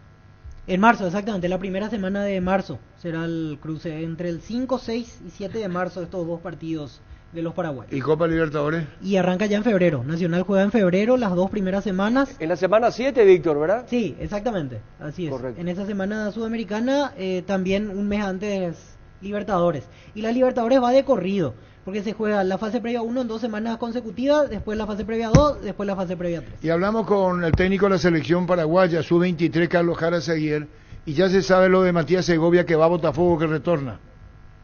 En marzo, exactamente, la primera semana de marzo será el cruce entre el 5, 6 y 7 de marzo, estos dos partidos de los paraguayos. ¿Y Copa Libertadores? Y arranca ya en febrero. Nacional juega en febrero, las 2 primeras semanas. En la semana 7, Víctor, ¿verdad? Sí, exactamente, así es. Correcto. En esa semana sudamericana, también un mes antes Libertadores. Y la Libertadores va de corrido, porque se juega la fase previa 1 en 2 semanas consecutivas, después la fase previa 2, después la fase previa 3. Y hablamos con el técnico de la selección paraguaya, sub-23, Carlos Jara Seguier, y ya se sabe lo de Matías Segovia, que va a Botafogo, que retorna.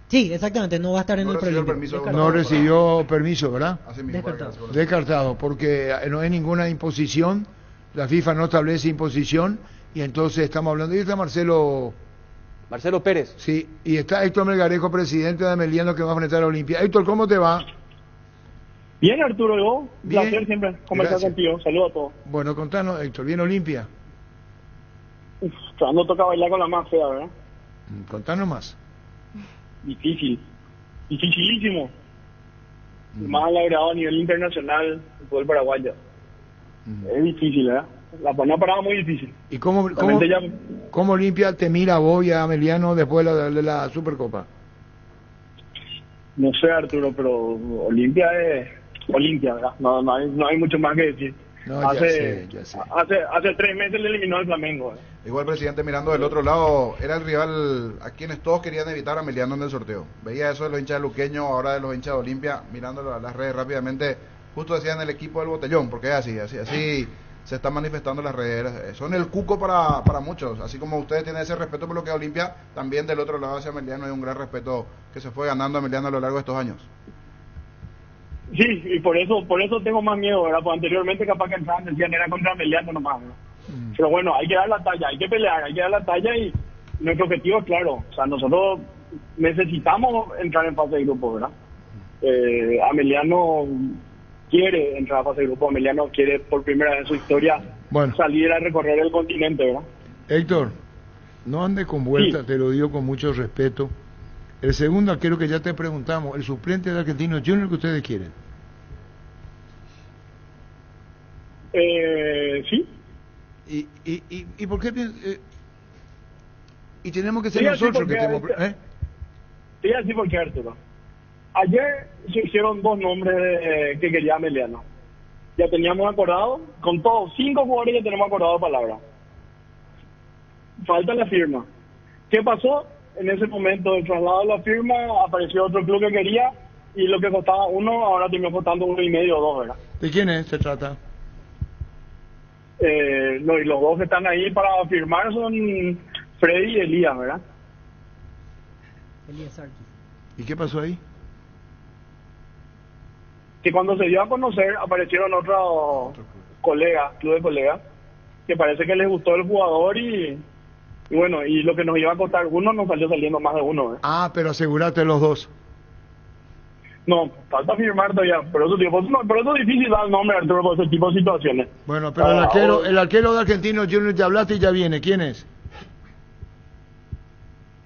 Sí, exactamente, no va a estar en el preolímpico. No recibió permiso, ¿verdad? Descartado. Descartado, porque no hay ninguna imposición, la FIFA no establece imposición, y entonces estamos hablando, y está Marcelo Pérez. Sí, y está Héctor Melgarejo, presidente de Ameliano, que va a enfrentar a Olimpia. Héctor, ¿cómo te va? Bien, Arturo, yo. Un Bien. placer siempre conversar contigo. Saludos a todos. Bueno, contanos, Héctor, ¿bien Olimpia? No toca bailar con la más fea, ¿verdad? Contanos más. Dificilísimo. Más alegrado a nivel internacional el fútbol paraguayo. Es difícil, ¿verdad? Una parada muy difícil. ¿Y cómo Olimpia te mira a vos y a Ameliano después de la Supercopa? No sé, Arturo, pero Olimpia es Olimpia, ¿verdad? No hay mucho más que decir. No, hace, ya sé. Hace 3 meses le eliminó al Flamengo. Igual, presidente, mirando del otro lado, era el rival a quienes todos querían evitar a Emiliano en el sorteo. Veía eso de los hinchas de Luqueño, ahora de los hinchas de Olimpia, mirándolo a las redes rápidamente, justo decían el equipo del Botellón, porque es así se están manifestando las redes. Son el cuco para muchos, así como ustedes tienen ese respeto por lo que es Olimpia, también del otro lado hacia Emiliano hay un gran respeto que se fue ganando a Emiliano a lo largo de estos años. Sí, y por eso tengo más miedo, ¿verdad? Pues anteriormente capaz que entraban, decían era contra Emiliano nomás, ¿no? Pero bueno, hay que dar la talla, hay que pelear, hay que dar la talla y nuestro objetivo es claro. O sea, nosotros necesitamos entrar en fase de grupo, ¿verdad? Emiliano quiere entrar a fase de grupo, Emiliano quiere por primera vez en su historia salir a recorrer el continente, ¿verdad? Héctor, no ande con vueltas, te lo digo con mucho respeto. El segundo arquero que ya te preguntamos, el suplente de Argentinos Juniors que ustedes quieren. Sí. ¿Y por qué y tenemos que ser nosotros que tenemos... Sí, así porque Arturo. Ayer se hicieron 2 nombres que quería Emiliano. Ya teníamos acordado, con todos 5 jugadores ya tenemos acordado palabra. Falta la firma. ¿Qué pasó? En ese momento del traslado de la firma apareció otro club que quería y lo que costaba 1 ahora terminó costando 1,5 o 2, ¿verdad? ¿De quién se trata? No, y los 2 que están ahí para firmar son Freddy y Elías, ¿verdad? Elías Arquis. ¿Y qué pasó ahí? Que cuando se dio a conocer aparecieron otros colegas, club de colegas, que parece que les gustó el jugador y bueno, y lo que nos iba a costar 1 nos salió saliendo más de 1, ¿eh? Ah, pero asegúrate los 2. No, falta firmar todavía, por eso es difícil dar el nombre, Arturo, por ese tipo de situaciones. Bueno, pero el arquero de Argentinos Juniors ya hablaste y ya viene, ¿quién es?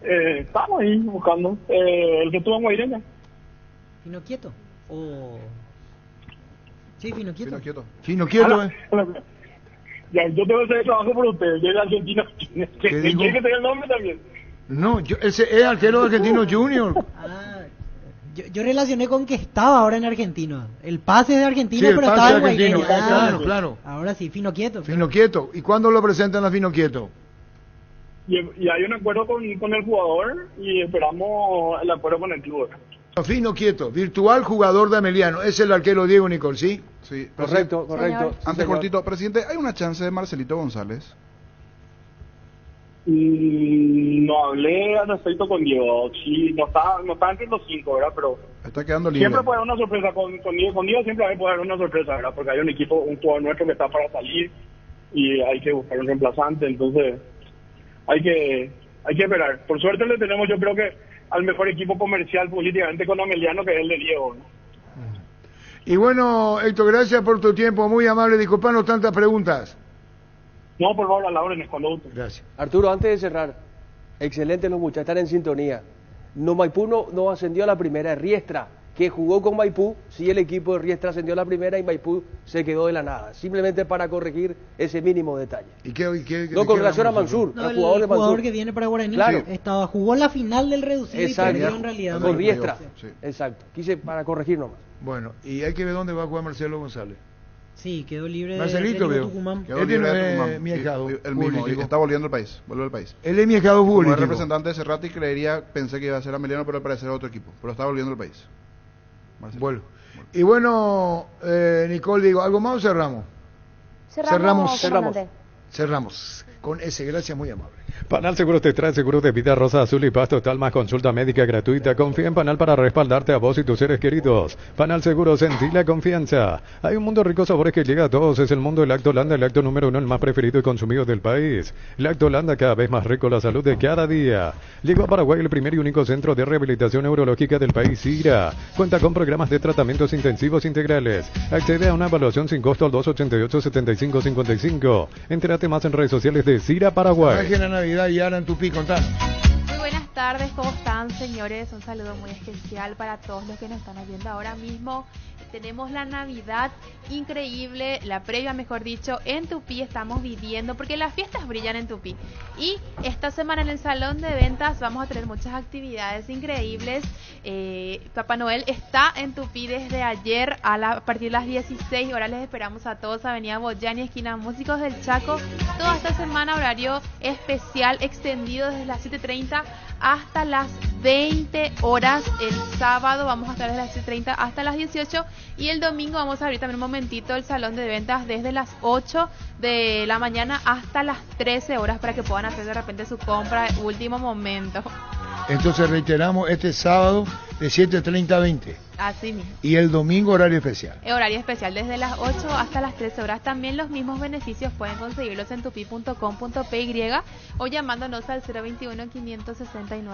Estamos ahí buscando, el que estuvo en Guaireña. ¿Fino Quieto? Sí, Fino Quieto. Fino Quieto, Ya, yo tengo ese trabajo por ustedes, yo el argentino. ¿Quiere que te dé el nombre también? No, ese es arquero de Argentinos Juniors. Yo relacioné con que estaba ahora en Argentino. El pase de Argentino, sí, pero estaba en Guaireña. Claro. Ahora sí, Fino Quieto. Fino Quieto. ¿Y cuándo lo presentan a Fino Quieto? Y hay un acuerdo con el jugador y esperamos el acuerdo con el club. Fino Quieto, virtual jugador de Emiliano. Es el arquero Diego Nicol, ¿sí? Sí, correcto. Antes cortito, presidente, ¿hay una chance de Marcelito González? No hablé al respecto con Diego. Sí, no está entre los 5, ¿verdad? Pero está quedando libre. Siempre puede haber una sorpresa con Diego. Con Diego siempre puede haber una sorpresa, ¿verdad? Porque hay un jugador nuestro que está para salir y hay que buscar un reemplazante. Entonces, hay que esperar. Por suerte le tenemos, yo creo que al mejor equipo comercial políticamente con Emiliano, que es el de Diego, ¿no? Y bueno, Héctor, gracias por tu tiempo, muy amable, disculpanos tantas preguntas. No, por favor, a las órdenes, cuando guste. Gracias. Arturo, antes de cerrar, excelentes los muchachos, están en sintonía. Maipú no ascendió a la primera, Riestra, que jugó con Maipú, sí el equipo de Riestra ascendió a la primera y Maipú se quedó de la nada, simplemente para corregir ese mínimo detalle. ¿Y qué no, con relación a Mansur, el jugador que viene para Guaraní, claro. Jugó la final del reducido exacto. Y perdió en realidad. Con Riestra, sí. Exacto, quise para corregir nomás. Bueno, y hay que ver dónde va a jugar Marcelo González. Sí, quedó libre Marcelito, de Tucumán. Él es mi ahijado. El mismo, está volviendo al país, vuelve al país. Él es mi ahijado futbolístico. Como representante de Cerrati pensé que iba a ser Emiliano, pero al parecer otro equipo. Pero está volviendo al país. Bueno. Y bueno, Nicole, digo, ¿algo más o cerramos? Cerramos. Con ese, gracias, muy amable. Panal Seguros te trae seguros de vida, rosa, azul y paz total, más consulta médica gratuita. Confía en Panal para respaldarte a vos y tus seres queridos. Panal Seguros, sentí la confianza. Hay un mundo rico sabores que llega a todos. Es el mundo del Lactolanda, el lácteo número 1, el más preferido y consumido del país. Lactolanda, cada vez más rico, la salud de cada día. Llegó a Paraguay el primer y único centro de rehabilitación neurológica del país, CIRA. Cuenta con programas de tratamientos intensivos integrales. Accede a una evaluación sin costo al 288-7555. Entérate más en redes sociales de CIRA Paraguay. La Navidad y ahora en Tupí, contanos. Muy buenas buenas tardes, ¿cómo están, señores? Un saludo muy especial para todos los que nos están viendo ahora mismo. Tenemos la Navidad increíble, la previa, mejor dicho, en Tupí estamos viviendo, porque las fiestas brillan en Tupí. Y esta semana en el salón de ventas vamos a tener muchas actividades increíbles. Papá Noel está en Tupí desde ayer a partir de las 16 horas. Les esperamos a todos, Avenida Boyani, esquina Músicos del Chaco. Toda esta semana horario especial extendido desde las 7:30 hasta las 20 horas. El sábado vamos a estar desde las 7:30 hasta las 18 y el domingo vamos a abrir también un momentito el salón de ventas desde las 8 de la mañana hasta las 13 horas para que puedan hacer de repente su compra de último momento. Entonces reiteramos, este sábado de 7:30 a 20. Así mismo. Y el domingo horario especial. Horario especial desde las 8 hasta las 13 horas. También los mismos beneficios pueden conseguirlos en tupi.com.py o llamándonos al 021-569-9000.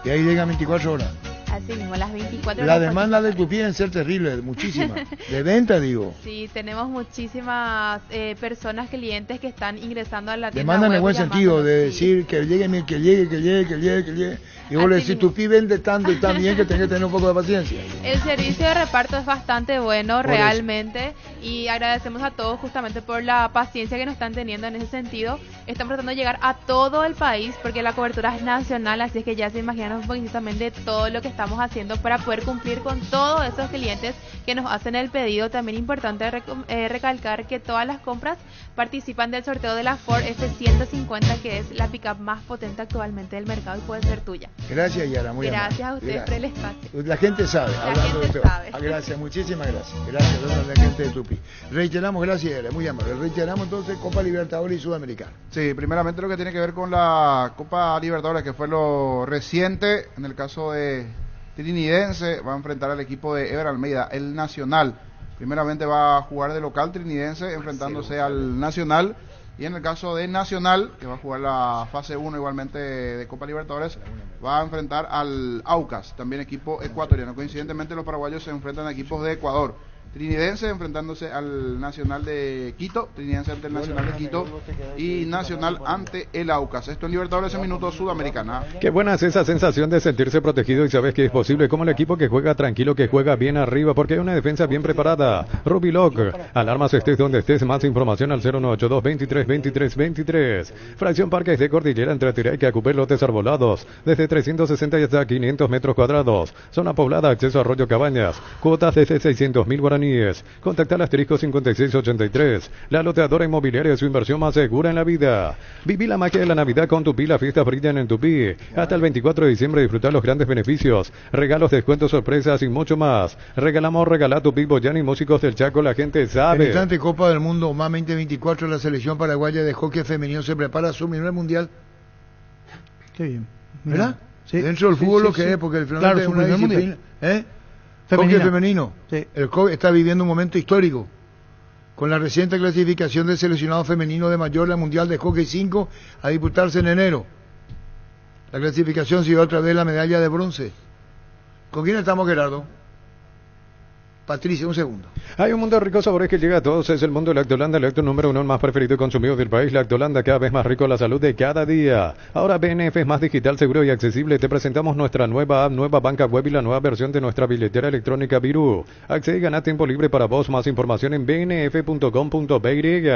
Y ahí llegan 24 horas. Así mismo, las 24 La horas. demanda de Tupí debe ser terrible, muchísima. De venta, digo. Sí, tenemos muchísimas personas, clientes que están ingresando a la tienda Demandan web. en buen sentido, de decir que llegue, que llegue. Y vos le decís, Tupí vende tanto y tan bien que tenés que tener un poco de paciencia. El servicio de reparto es bastante bueno, por realmente, y agradecemos a todos justamente por la paciencia que nos están teniendo en ese sentido. Estamos tratando de llegar a todo el país porque la cobertura es nacional, así es que ya se imaginan un poquito también de todo lo que estamos haciendo para poder cumplir con todos esos clientes que nos hacen el pedido. También importante recalcar que todas las compras participan del sorteo de la Ford F-150, que es la pickup más potente actualmente del mercado y puede ser tuya. Gracias, Yara, muy amable. Gracias a ustedes por el espacio. La gente sabe. Gracias, muchísimas gracias. Gracias a la gente de Tupí. Reiteramos, gracias, Yara, muy amable. Reiteramos entonces Copa Libertadores y Sudamericana. Sí, primeramente lo que tiene que ver con la Copa Libertadores, que fue lo reciente, en el caso de Trinidense, va a enfrentar al equipo de Ever Almeida, el Nacional. Primeramente va a jugar de local Trinidense, enfrentándose al Nacional. Y en el caso de Nacional, que va a jugar la fase 1 igualmente de Copa Libertadores, va a enfrentar al Aucas, también equipo ecuatoriano. Coincidentemente los paraguayos se enfrentan a equipos de Ecuador. Trinidense enfrentándose al Nacional de Quito, Trinidense ante el Nacional de Quito y Nacional ante el Aucas. Esto en Libertadores en minutos Sudamericana. Qué buena es esa sensación de sentirse protegido y sabes que es posible, como el equipo que juega tranquilo, que juega bien arriba, porque hay una defensa bien preparada. Rubiloc, alarmas estés donde estés, más información al 0982-23-23-23. Fracción Parques de Cordillera entre Tiraica, Cupé, Lotes Arbolados, desde 360 y hasta 500 metros cuadrados. Zona poblada, acceso a Arroyo Cabañas, cuotas desde 600.000 guaraníes. Contacta al asterisco 5683. La loteadora inmobiliaria es su inversión más segura en la vida. Viví la magia de la Navidad con Tupí. Las fiestas brillan en Tupí. Hasta el 24 de diciembre disfrutar los grandes beneficios, regalos, descuentos, sorpresas y mucho más. Regala Tupí, Boyani, Músicos del Chaco. La gente sabe. Interesante Copa del Mundo más 2024. La selección paraguaya de hockey femenino se prepara a su primer mundial. Qué bien. ¿Verdad? Sí. Dentro del fútbol lo que es, porque el claro, es una disciplina. Hockey femenino. Sí. El hockey está viviendo un momento histórico. Con la reciente clasificación del seleccionado femenino de mayor, la Mundial de Hockey 5, a disputarse en enero. La clasificación siguió otra vez la medalla de bronce. ¿Con quién estamos, Gerardo? Patricia, un segundo. Hay un mundo de ricos sabores que llega a todos, es el mundo de Lactolanda, el lácteo número 1 más preferido y consumido del país. Lactolanda, cada vez más rico, la salud de cada día. Ahora BNF es más digital, seguro y accesible. Te presentamos nuestra nueva app, nueva banca web y la nueva versión de nuestra billetera electrónica Virú. Accede y gana tiempo libre para vos. Más información en bnf.com.py.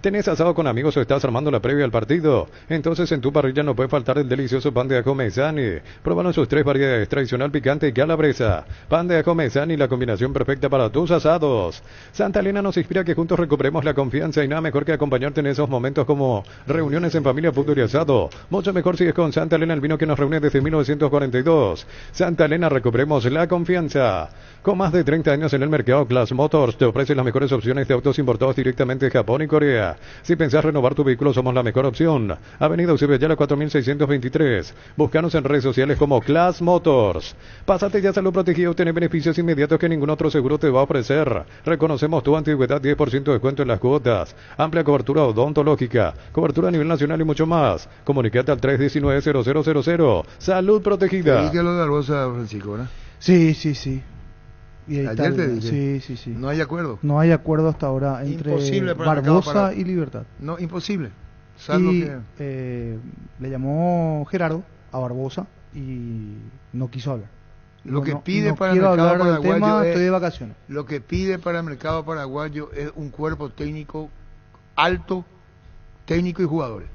¿Tenés asado con amigos o estás armando la previa al partido? Entonces en tu parrilla no puede faltar el delicioso pan de ajo Mesani. Pruébalo en sus 3 variedades, tradicional, picante y calabresa. Pan de ajo Mesani, la combinación perfecta para tus asados. Santa Elena nos inspira a que juntos recuperemos la confianza y nada mejor que acompañarte en esos momentos como reuniones en familia, fútbol y asado. Mucho mejor si es con Santa Elena, el vino que nos reúne desde 1942. Santa Elena, recuperemos la confianza. Con más de 30 años en el mercado, Class Motors te ofrece las mejores opciones de autos importados directamente de Japón y Corea. Si pensás renovar tu vehículo, somos la mejor opción. Avenida Eusebio Ayala 4623. Búscanos en redes sociales como Class Motors. Pásate ya a Salud Protegida y obtener beneficios inmediatos que ningún otro seguro te va a ofrecer. Reconocemos tu antigüedad, 10% de descuento en las cuotas. Amplia cobertura odontológica, cobertura a nivel nacional y mucho más. Comunicate al 319-0000. Salud Protegida. ¿Y qué lo de Barbosa, Francisco, verdad? Sí. Y ayer te dije. Sí. No hay acuerdo. No hay acuerdo hasta ahora entre Barbosa y Libertad. No, imposible. Le llamó Gerardo a Barbosa y no quiso hablar. Lo que No pide no para el quiero mercado hablar del paraguayo tema, es, estoy de vacaciones. Lo que pide para el mercado paraguayo es un cuerpo técnico alto, técnico y jugadores.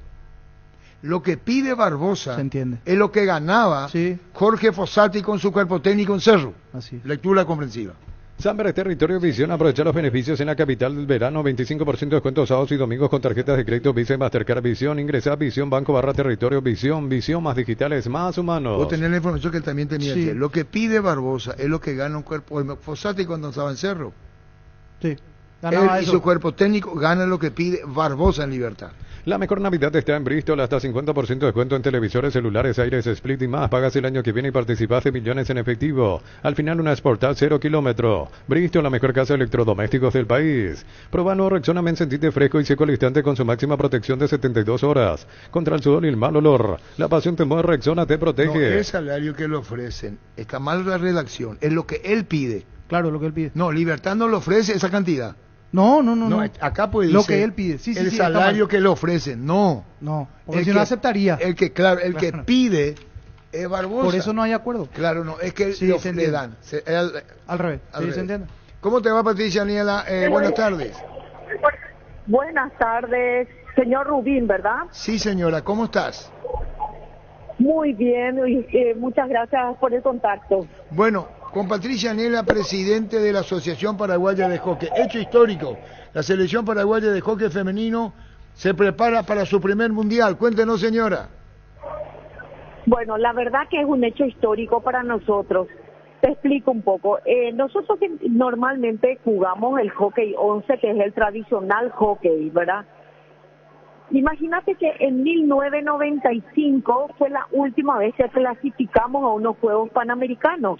Lo que pide Barbosa es lo que ganaba Jorge Fossati con su cuerpo técnico en Cerro. Así. Lectura comprensiva. Samber Territorio Visión, aprovecha los beneficios en la capital del verano, 25% de descuento sábados y domingos con tarjetas de crédito Visa y Mastercard Visión, ingresa a Visión Banco / Territorio Visión, Visión más digitales, más humanos. Vos tenés la información que él también tenía ayer. Lo que pide Barbosa es lo que gana un cuerpo, Fossati cuando estaba en Cerro. Sí. Él y su cuerpo técnico ganan lo que pide Barbosa en Libertad. La mejor Navidad está en Bristol, hasta 50% de descuento en televisores, celulares, aires, split y más. Pagas el año que viene y participas de millones en efectivo. Al final una Sportage 0 kilómetro. Bristol, la mejor casa de electrodomésticos del país. Proba nuevo Rexona Men, sentite fresco y seco al instante con su máxima protección de 72 horas. Contra el sudor y el mal olor. La pasión te mueve, Rexona te protege. No, el salario que le ofrecen, está mal la redacción, es lo que él pide. Claro, lo que él pide. No, Libertad no le ofrece esa cantidad. No. Acá pues lo dice que él pide. Sí, el salario que le ofrecen, no. No, porque si no aceptaría. El que pide es Barbosa. Por eso no hay acuerdo. Claro, no, es que le dan. Al revés, ¿se entiende? ¿Cómo te va, Patricia Aniela? Buenas tardes. Buenas tardes, señor Rubín, ¿verdad? Sí, señora, ¿cómo estás? Muy bien, muchas gracias por el contacto. Bueno, con Patricia Aniela, presidente de la Asociación Paraguaya de Hockey. Hecho histórico, la selección paraguaya de hockey femenino se prepara para su primer mundial. Cuéntenos, señora. Bueno, la verdad que es un hecho histórico para nosotros. Te explico un poco. Nosotros normalmente jugamos el hockey 11, que es el tradicional hockey, ¿verdad? Imagínate que en 1995 fue la última vez que clasificamos a unos Juegos Panamericanos.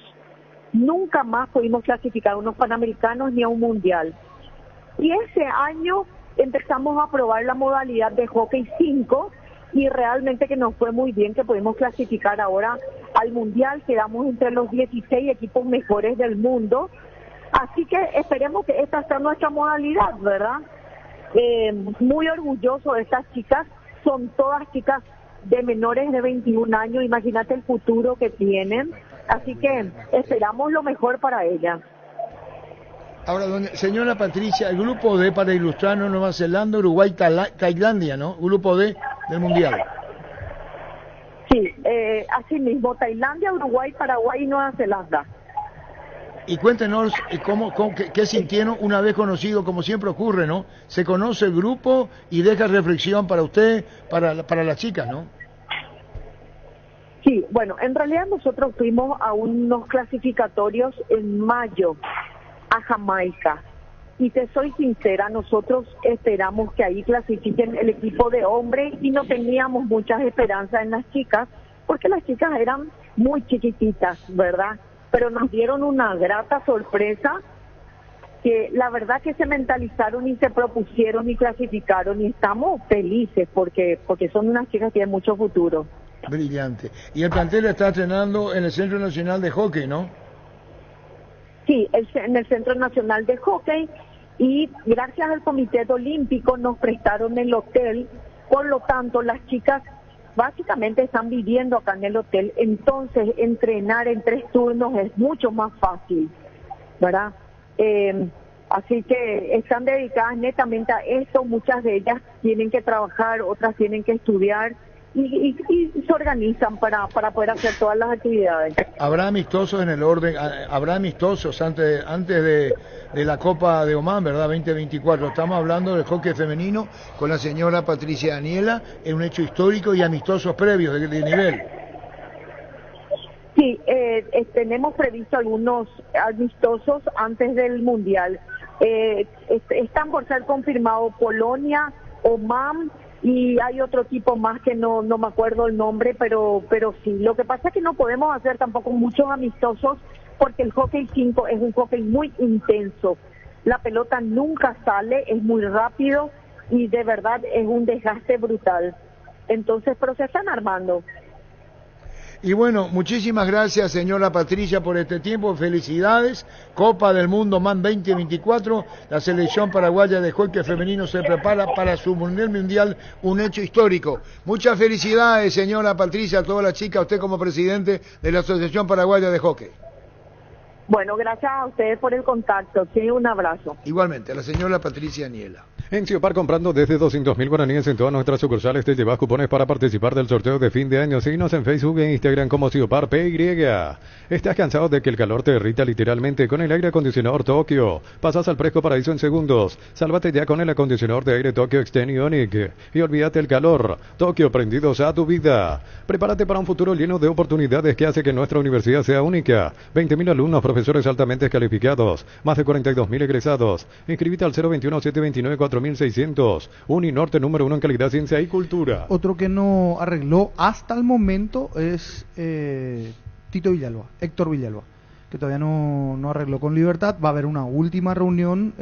Nunca más pudimos clasificar a unos Panamericanos ni a un Mundial. Y ese año empezamos a probar la modalidad de hockey 5 y realmente que nos fue muy bien que pudimos clasificar ahora al Mundial. Quedamos entre los 16 equipos mejores del mundo. Así que esperemos que esta sea nuestra modalidad, ¿verdad? Muy orgulloso de estas chicas. Son todas chicas de menores de 21 años. Imagínate el futuro que tienen. Así que esperamos lo mejor para ella. Ahora, señora Patricia, el grupo D, para ilustrarnos, Nueva Zelanda, Uruguay, Tailandia, ¿no? Grupo D del Mundial. Sí, así mismo, Tailandia, Uruguay, Paraguay y Nueva Zelanda. Y cuéntenos qué sintieron una vez conocido, como siempre ocurre, ¿no? Se conoce el grupo y deja reflexión para usted, para las chicas, ¿no? Sí, bueno, en realidad nosotros fuimos a unos clasificatorios en mayo a Jamaica. Y te soy sincera, nosotros esperamos que ahí clasifiquen el equipo de hombres y no teníamos muchas esperanzas en las chicas, porque las chicas eran muy chiquititas, ¿verdad? Pero nos dieron una grata sorpresa, que la verdad que se mentalizaron y se propusieron y clasificaron, y estamos felices porque son unas chicas que tienen mucho futuro. Brillante. Y el plantel está entrenando en el Centro Nacional de Hockey, ¿no? Sí, en el Centro Nacional de Hockey, y gracias al Comité Olímpico nos prestaron el hotel, por lo tanto las chicas básicamente están viviendo acá en el hotel, entonces entrenar en 3 turnos es mucho más fácil, ¿verdad? Así que están dedicadas netamente a esto, muchas de ellas tienen que trabajar, otras tienen que estudiar, y se organizan para poder hacer todas las actividades. ¿Habrá amistosos en el orden? ¿Habrá amistosos antes de la Copa de Oman, verdad? 2024. Estamos hablando del hockey femenino con la señora Patricia Aniela, en un hecho histórico, y amistosos previos de nivel. Sí, tenemos previsto algunos amistosos antes del Mundial. Están por ser confirmados Polonia, Oman, y hay otro equipo más que no me acuerdo el nombre, pero sí. Lo que pasa es que no podemos hacer tampoco muchos amistosos porque el hockey 5 es un hockey muy intenso. La pelota nunca sale, es muy rápido y de verdad es un desgaste brutal. Entonces, pero se están armando. Y bueno, muchísimas gracias, señora Patricia, por este tiempo. Felicidades. Copa del Mundo MAN 2024. La selección paraguaya de hockey femenino se prepara para su mundial, un hecho histórico. Muchas felicidades, señora Patricia, a todas las chicas, a usted como presidente de la Asociación Paraguaya de Hockey. Bueno, gracias a ustedes por el contacto. Sí, un abrazo. Igualmente, a la señora Patricia Aniela. En Ciopar, comprando desde 200.000 guaraníes en todas nuestras sucursales, te llevas cupones para participar del sorteo de fin de año. Síguenos en Facebook e Instagram como Ciopar PY. ¿Estás cansado de que el calor te derrita literalmente con el aire acondicionador Tokio? Pasas al fresco paraíso en segundos. Sálvate ya con el acondicionador de aire Tokio Extend Ionic. Y olvídate el calor. Tokio, prendidos a tu vida. Prepárate para un futuro lleno de oportunidades que hace que nuestra universidad sea única. 20.000 alumnos, profesores altamente calificados. Más de 42.000 egresados. Inscríbete al 021-729-4600. Uninorte, número 1 en calidad, ciencia y cultura. Otro que no arregló hasta el momento es Tito Villalba, Héctor Villalba, que todavía no arregló con Libertad. Va a haber una última reunión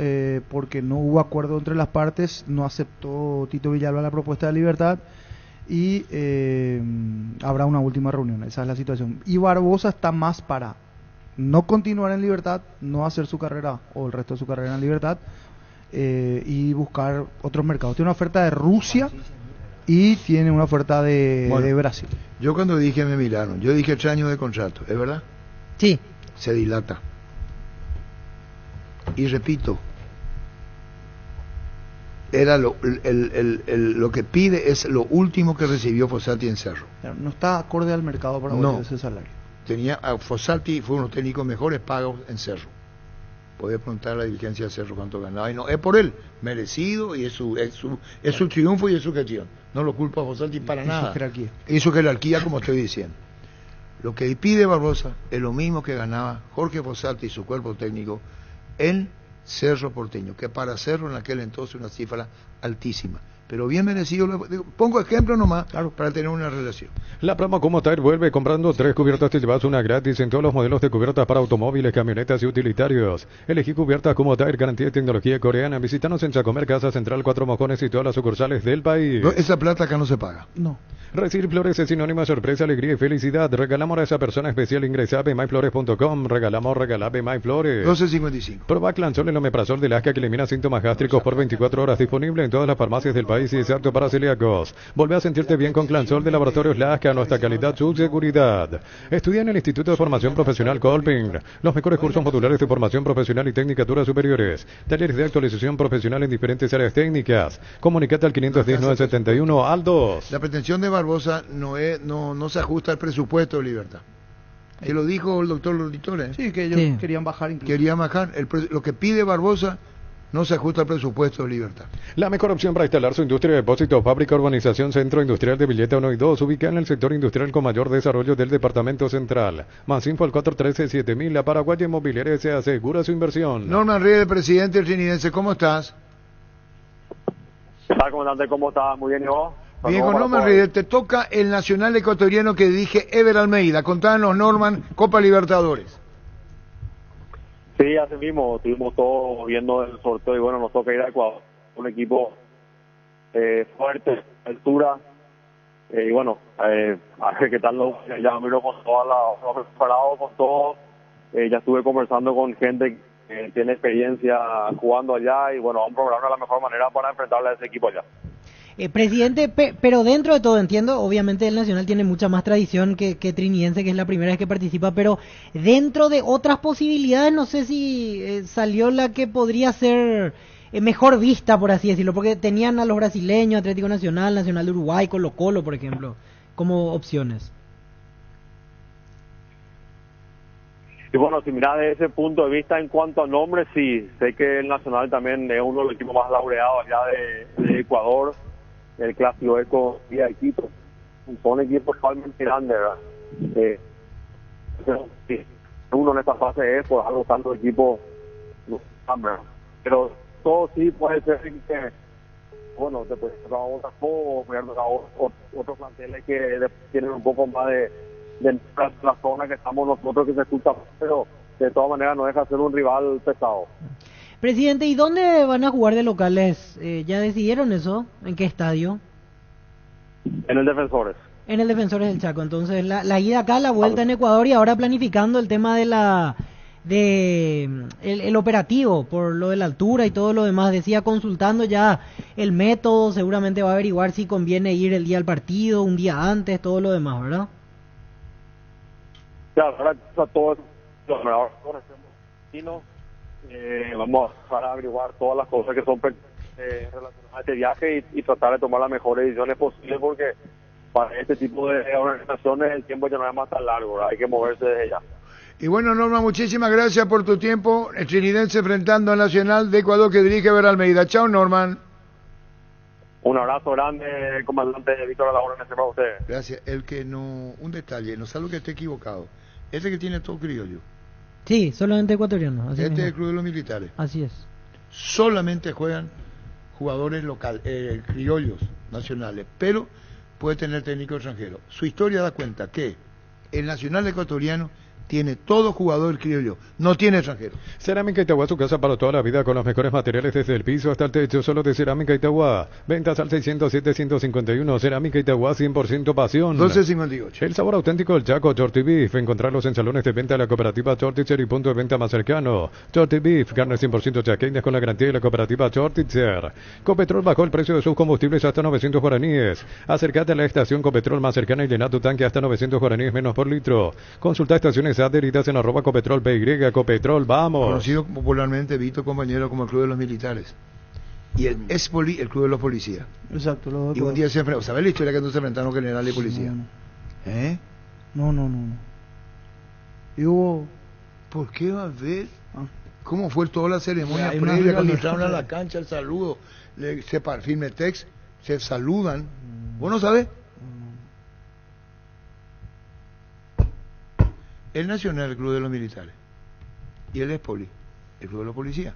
porque no hubo acuerdo entre las partes. No aceptó Tito Villalba la propuesta de Libertad y habrá una última reunión. Esa es la situación. Y Barbosa está más para no continuar en Libertad, no hacer su carrera o el resto de su carrera en Libertad, y buscar otros mercados. Tiene una oferta de Rusia y tiene una oferta de Brasil. Yo cuando dije me miraron, yo dije 3 años de contrato, ¿es verdad? Sí. Se dilata. Y repito, era lo que pide es lo último que recibió Fossati en Cerro. No está acorde al mercado para ese salario. Fossati fue uno de los técnicos mejores pagos en Cerro. Podés preguntar a la dirigencia de Cerro cuánto ganaba, y no, es por él, merecido, y es su triunfo y es su gestión. No lo culpo a Fossati para nada. Su jerarquía. Y su jerarquía, como estoy diciendo. Lo que pide Barbosa es lo mismo que ganaba Jorge Fossati y su cuerpo técnico en Cerro Porteño, que para Cerro en aquel entonces una cifra altísima. Pero bien merecido, pongo ejemplo nomás, para tener una relación. La promo Como Tire vuelve. Comprando 3 cubiertas te llevas una gratis en todos los modelos de cubiertas para automóviles, camionetas y utilitarios. Elegí cubiertas Como Tire, garantía y tecnología coreana. Visítanos en Chacomer, Casa Central, 4 Mojones y todas las sucursales del país. No, esa plata acá no se paga. No. Recibir flores es sinónimo de sorpresa, alegría y felicidad. Regalamos a esa persona especial. Ingresa a bmyflores.com. Regalamos BMyFlores. 12.55. Proba Clansol, el omeprazol de Lasca que elimina síntomas gástricos por 24 horas. Disponible en todas las farmacias del país y es apto para celíacos. Volvé a sentirte bien con Clansol de Laboratorios Lasca. Nuestra calidad, su seguridad. Estudia en el Instituto de Formación Profesional Colping. Los mejores cursos modulares de formación profesional y tecnicaturas superiores. Talleres de actualización profesional en diferentes áreas técnicas. Comunicate al 510-971 al 2. La pretensión de Barbosa no se ajusta al presupuesto de Libertad. Que lo dijo el doctor Loditore. Sí, que ellos querían bajar incluso. Querían bajar. Lo que pide Barbosa no se ajusta al presupuesto de Libertad. La mejor opción para instalar su industria de depósito, fábrica, urbanización, centro industrial de Villeta 1 y 2, ubicada en el sector industrial con mayor desarrollo del departamento central. Más info al 413-7000. La Paraguaya Inmobiliaria se asegura su inversión. Norman Riedel, presidente trinidense, ¿cómo estás? ¿Qué tal, comandante? ¿Cómo estás? Muy bien, ¿y vos? Bien, con Norman Riedel, te toca el nacional ecuatoriano que dije Ever Almeida. Contanos, Norman, Copa Libertadores. Sí, así mismo, estuvimos todos viendo el sorteo y bueno, nos toca ir a Ecuador. Un equipo fuerte, altura, y bueno, a ver qué tal, ya miro con toda la preparado con todo. Ya estuve conversando con gente que tiene experiencia jugando allá y bueno, vamos a programar la mejor manera para enfrentarle a ese equipo allá. Presidente, pero dentro de todo, entiendo, obviamente el Nacional tiene mucha más tradición que Trinidense, que es la primera vez que participa, pero dentro de otras posibilidades, no sé si salió la que podría ser mejor vista, por así decirlo, porque tenían a los brasileños, Atlético Nacional, Nacional de Uruguay, Colo-Colo, por ejemplo, como opciones. Y bueno, si mirás desde ese punto de vista en cuanto a nombres, sí, sé que el Nacional también es uno de los equipos más laureados allá de Ecuador. El clásico Eco y Quito son equipos totalmente grandes, ¿verdad? Sí, uno en esta fase es por algo tanto equipo, pero todo sí puede ser que, bueno, te puedes tocar otras otros planteles que tienen un poco más de la zona que estamos nosotros, que se escucha, pero de todas maneras no deja de ser un rival pesado. Presidente, ¿y dónde van a jugar de locales? ¿Ya decidieron eso? ¿En qué estadio? En el Defensores. En el Defensores del Chaco. Entonces, la ida acá, la vuelta en Ecuador y ahora planificando el tema el operativo por lo de la altura y todo lo demás. Decía, consultando ya el método, seguramente va a averiguar si conviene ir el día al partido, un día antes, todo lo demás, ¿verdad? Claro, ahora todo vamos a averiguar todas las cosas que son relacionadas a este viaje y tratar de tomar las mejores decisiones posibles, porque para este tipo de organizaciones el tiempo ya no es más tan largo, ¿verdad? Hay que moverse desde ya. Y bueno, Norma, muchísimas gracias por tu tiempo. El Trinidense enfrentando al Nacional de Ecuador que dirige Ver Almeida. Chao, Norman. Un abrazo grande, comandante Víctor Alahora, para ustedes. Gracias. Un detalle, no salvo que esté equivocado. Ese que tiene todo criollo. Sí, solamente ecuatoriano. Así Este mismo. es el Club de los Militares. Así es. Solamente juegan jugadores locales, criollos nacionales, pero puede tener técnico extranjero. Su historia da cuenta que el Nacional ecuatoriano tiene todo jugador criollo, no tiene extranjero. Cerámica Itagua, su casa para toda la vida con los mejores materiales desde el piso hasta el techo, solo de Cerámica Itagua. Ventas al 607-151, Cerámica Itagua, 100% pasión. 12.58. El sabor auténtico del Chaco, Shorty Beef, encontrarlos en salones de venta de la cooperativa Shortitzer y punto de venta más cercano. Shorty Beef, carne 100% chaqueñas con la garantía de la cooperativa Shortitzer. Copetrol bajó el precio de sus combustibles hasta 900 guaraníes. Acércate a la estación Copetrol más cercana y llena tu tanque hasta 900 guaraníes menos por litro. Consulta estaciones adheridas en @Copetrol PY, Copetrol, vamos. Conocido popularmente, Vito, compañero, como el Club de los Militares. Y el Espoli, el Club de los Policías. Exacto. Y un día se enfrentaron, ¿sabes la historia que no se enfrentaron general y policía? No. Y hubo... ¿Por qué va a haber? ¿Cómo fue toda la ceremonia previa cuando entraron a la cancha, el saludo? Filmetex, se saludan. ¿Vos no sabés? El Nacional, el Club de los Militares, y el Espoli, el Club de los Policías.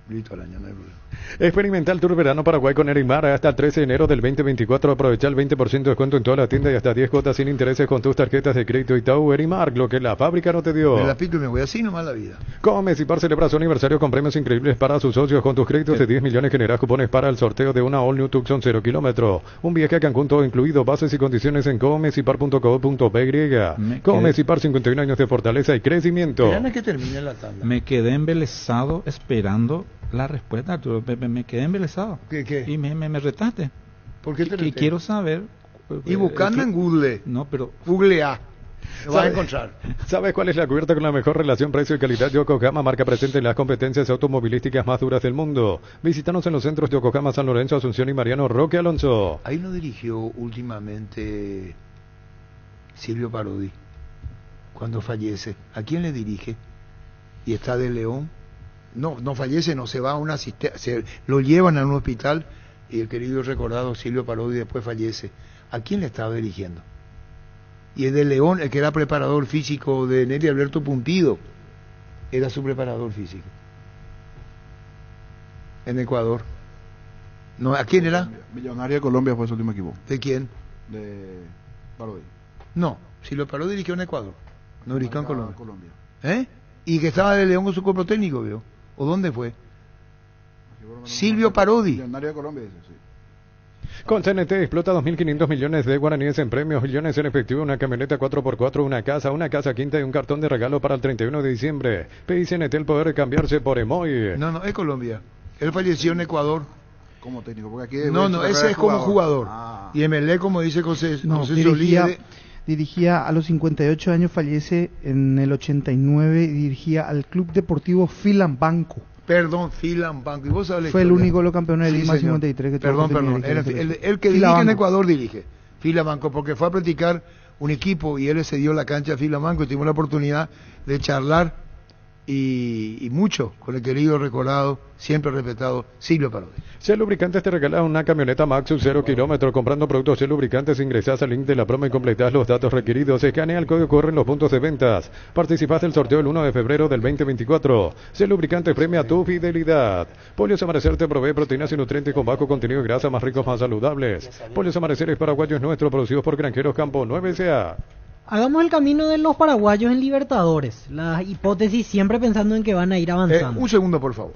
Listo, al año, no hay problema. Experimenta el Tour Verano Paraguay con Neymar hasta el 13 de enero del 2024. Aprovecha el 20% de descuento en toda la tienda y hasta 10 cuotas sin intereses con tus tarjetas de crédito Itaú Neymar, lo que la fábrica no te dio. Me la pico y me voy así nomás la vida. Comecipar celebra su aniversario con premios increíbles para sus socios. Con tus créditos de 10 millones generas cupones para el sorteo de una All New Tucson 0 kilómetro. Un viaje a Cancún todo incluido. Bases y condiciones en comecipar.co.py. Comecipar, 51 años de fortaleza y crecimiento. Que termine la tanda. Me quedé embelesado esperando la respuesta, Arturo. Me quedé embelesado. ¿Qué? Y me retaste. ¿Por qué te reté? Quiero saber. Y buscando en Google. No, pero... Googlea. Lo vas a encontrar. ¿Sabes cuál es la cubierta con la mejor relación precio y calidad? Yokohama, marca presente en las competencias automovilísticas más duras del mundo. Visítanos en los centros de Yokohama, San Lorenzo, Asunción y Mariano Roque Alonso. Ahí lo dirigió últimamente Silvio Parodi. Cuando fallece. ¿A quién le dirige? Y está de León. No fallece, no se va a una asistencia, lo llevan a un hospital y el querido y recordado Silvio Parodi después fallece. ¿A quién le estaba dirigiendo? Y es de León, el que era preparador físico de Neri Alberto Pumpido, era su preparador físico. En Ecuador. No, ¿a quién era? Millonaria de Colombia fue su último equipo. ¿De quién? De Parodi. No, Silvio Parodi dirigió en Ecuador, no dirigió en Colombia. Colombia. Y que estaba de León con su cuerpo técnico, ¿vio? ¿O dónde fue? Silvio Parodi. Millonaria de Colombia, dice, sí. Con CNT explota 2.500 millones de guaraníes en premios, millones en efectivo, una camioneta 4x4, una casa quinta y un cartón de regalo para el 31 de diciembre. Pedí CNT el poder de cambiarse por Emoy. No, es Colombia. Él falleció en Ecuador. Como técnico, porque aquí... ese es como jugador. Y Emelé, como dice José Solís... Dirigía a los 58 años, fallece en el 89 y dirigía al Club Deportivo Filambanco. Perdón, Filambanco. ¿Y vos sabés? Fue el único campeón de Lima 53 que tuvo. Perdón. El que dirige en Ecuador dirige Filambanco, porque fue a practicar un equipo y él le cedió la cancha a Filambanco y tuvimos la oportunidad de charlar y mucho con el querido, recordado, siempre respetado Silvio Parodi. Shell Lubricantes te regala una camioneta Maxus 0 kilómetro. Comprando productos Shell Lubricantes, ingresás al link de la promo y completás los datos requeridos. Escanea el código, corre en los puntos de ventas. Participás del sorteo el 1 de febrero del 2024. Shell Lubricantes premia tu fidelidad. Pollos Amanecer te provee proteínas y nutrientes con bajo contenido de grasa, más ricos, más saludables. Pollos Amaneceres paraguayos nuestros, producidos por Granjeros Campo 9SA. Hagamos el camino de los paraguayos en Libertadores. Las hipótesis siempre pensando en que van a ir avanzando. Un segundo, por favor.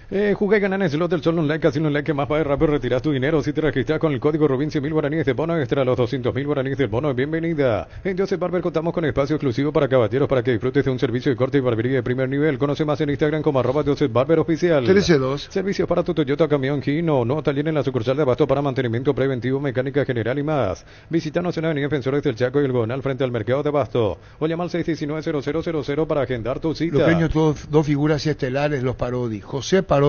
Jugué y ganá en el slot del Sol Online, Casino Online, que más pague rápido retiras tu dinero. Si te registras con el código Rubín, 100.000 guaraníes de bono extra, los 200.000 guaraníes del bono. Bienvenida. En Joseph Barber contamos con espacio exclusivo para caballeros para que disfrutes de un servicio de corte y barbería de primer nivel. Conoce más en Instagram como @JosephBarberOficial. 13-2. Servicios para tu Toyota, camión, Kino, no taller en la sucursal de Abasto para mantenimiento preventivo, mecánica general y más. Visítanos en Avenida Defensores del Chaco y el Gonal frente al mercado de Abasto. O llama al 619-0000 para agendar tu cita. Los pequeños, dos figuras estelares, los Parodi. José Parodi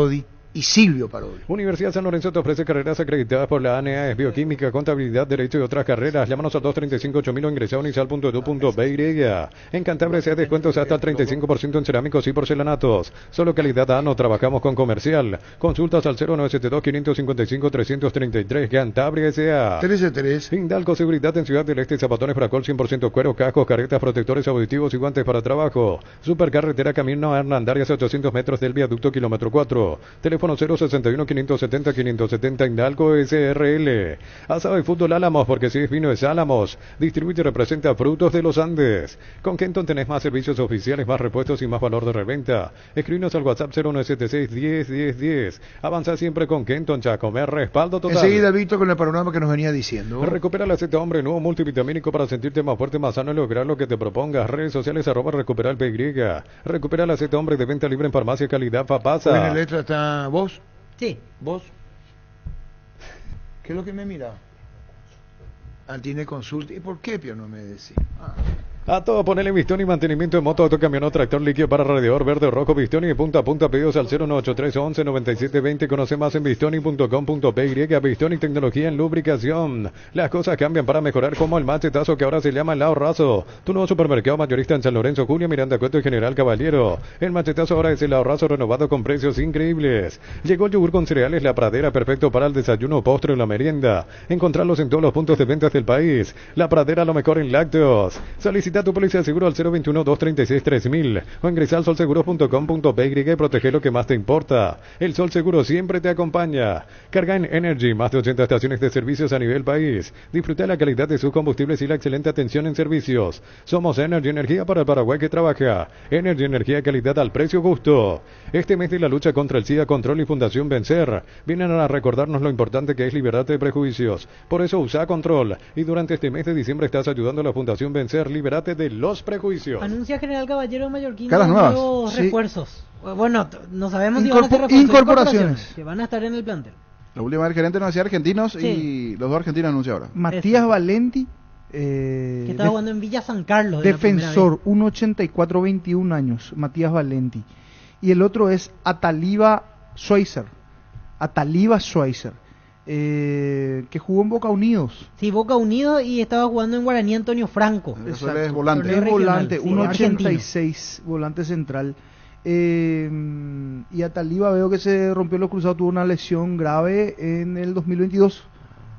y Silvio Parodi. Universidad San Lorenzo te ofrece carreras acreditadas por la ANEA, bioquímica, contabilidad, derecho y otras carreras. Llámanos al 235-8000 o ingresa a unisal.edu.by. En Cantabria se da descuentos hasta el 35% en cerámicos y porcelanatos. Solo calidad A, no trabajamos con comercial. Consultas al 0972-555-333. Cantabria S.A. 13-3. Indalco Seguridad en Ciudad del Este, zapatones para col 100% cuero, cascos, carretas, protectores auditivos y guantes para trabajo. Supercarretera Camino a Hernandarias a 800 metros del viaducto kilómetro 4. Teléfono 061-570-570 Indalco SRL. Asado y fútbol Álamos, porque si es vino es Álamos. Distribuye y representa Frutos de los Andes. Con Kenton tenés más servicios oficiales, más repuestos y más valor de reventa. Escribinos al WhatsApp 0976-10-10-10. Avanza siempre con Kenton, Chacomer, respaldo total. Enseguida, Víctor, con el panorama que nos venía diciendo. Recupera la Z Hombre, nuevo multivitamínico para sentirte más fuerte, más sano y lograr lo que te propongas. Redes sociales @recuperar PY. Recupera la Z Hombre de venta libre en farmacia calidad Papasa. En la letra está vos. Sí. ¿Vos? ¿Qué es lo que me mira? Tiene consulta. ¿Y por qué, Pio, no me decís? A todo ponele Bistoni, mantenimiento de moto, autocamión, tractor líquido para radiador verde o rojo, Bistoni de punta a punta, pedidos al 0983 11 97 20. Conoce más en bistoni.com.py. Bistoni, tecnología en lubricación. Las cosas cambian para mejorar, como el machetazo que ahora se llama el ahorrazo. Tu nuevo supermercado mayorista en San Lorenzo, Julia, Miranda, Cueto y General Caballero. El machetazo ahora es el ahorrazo renovado con precios increíbles. Llegó el yogur con cereales La Pradera, perfecto para el desayuno, postre o la merienda. Encontrarlos en todos los puntos de ventas del país. La Pradera, lo mejor en lácteos. Solicita tu póliza de seguro al 021-236-3000 o ingresa al solseguros.com.py y protege lo que más te importa. El Sol Seguro siempre te acompaña. Carga en Energy, más de 80 estaciones de servicios a nivel país. Disfruta la calidad de sus combustibles y la excelente atención en servicios. Somos Energy, energía para el Paraguay que trabaja. Energy, energía, calidad al precio justo. Este mes de la lucha contra el SIDA, Control y Fundación Vencer vienen a recordarnos lo importante que es liberarte de prejuicios. Por eso usa Control y durante este mes de diciembre estás ayudando a la Fundación Vencer. Liberate de los prejuicios. Anuncia General Caballero de Mallorquín caras nuevas, nuevos sí. refuerzos. Bueno, no sabemos si van a ser refuerzos. Incorporaciones Que van a estar en el plantel. La última vez gerente nos decía argentinos Sí. y los dos argentinos anuncia ahora. Matías Valenti, Que estaba jugando en Villa San Carlos. de la defensor, 1.84, 21 años, Matías Valenti. Y el otro es Ataliba Schweizer. Que jugó en Boca Unidos. Sí, Boca Unidos, y estaba jugando en Guaraní Antonio Franco. Eso es volante. Es volante, Sí, 1.86, volante central. Y Ataliba veo que se rompió los cruzados, tuvo una lesión grave en el 2022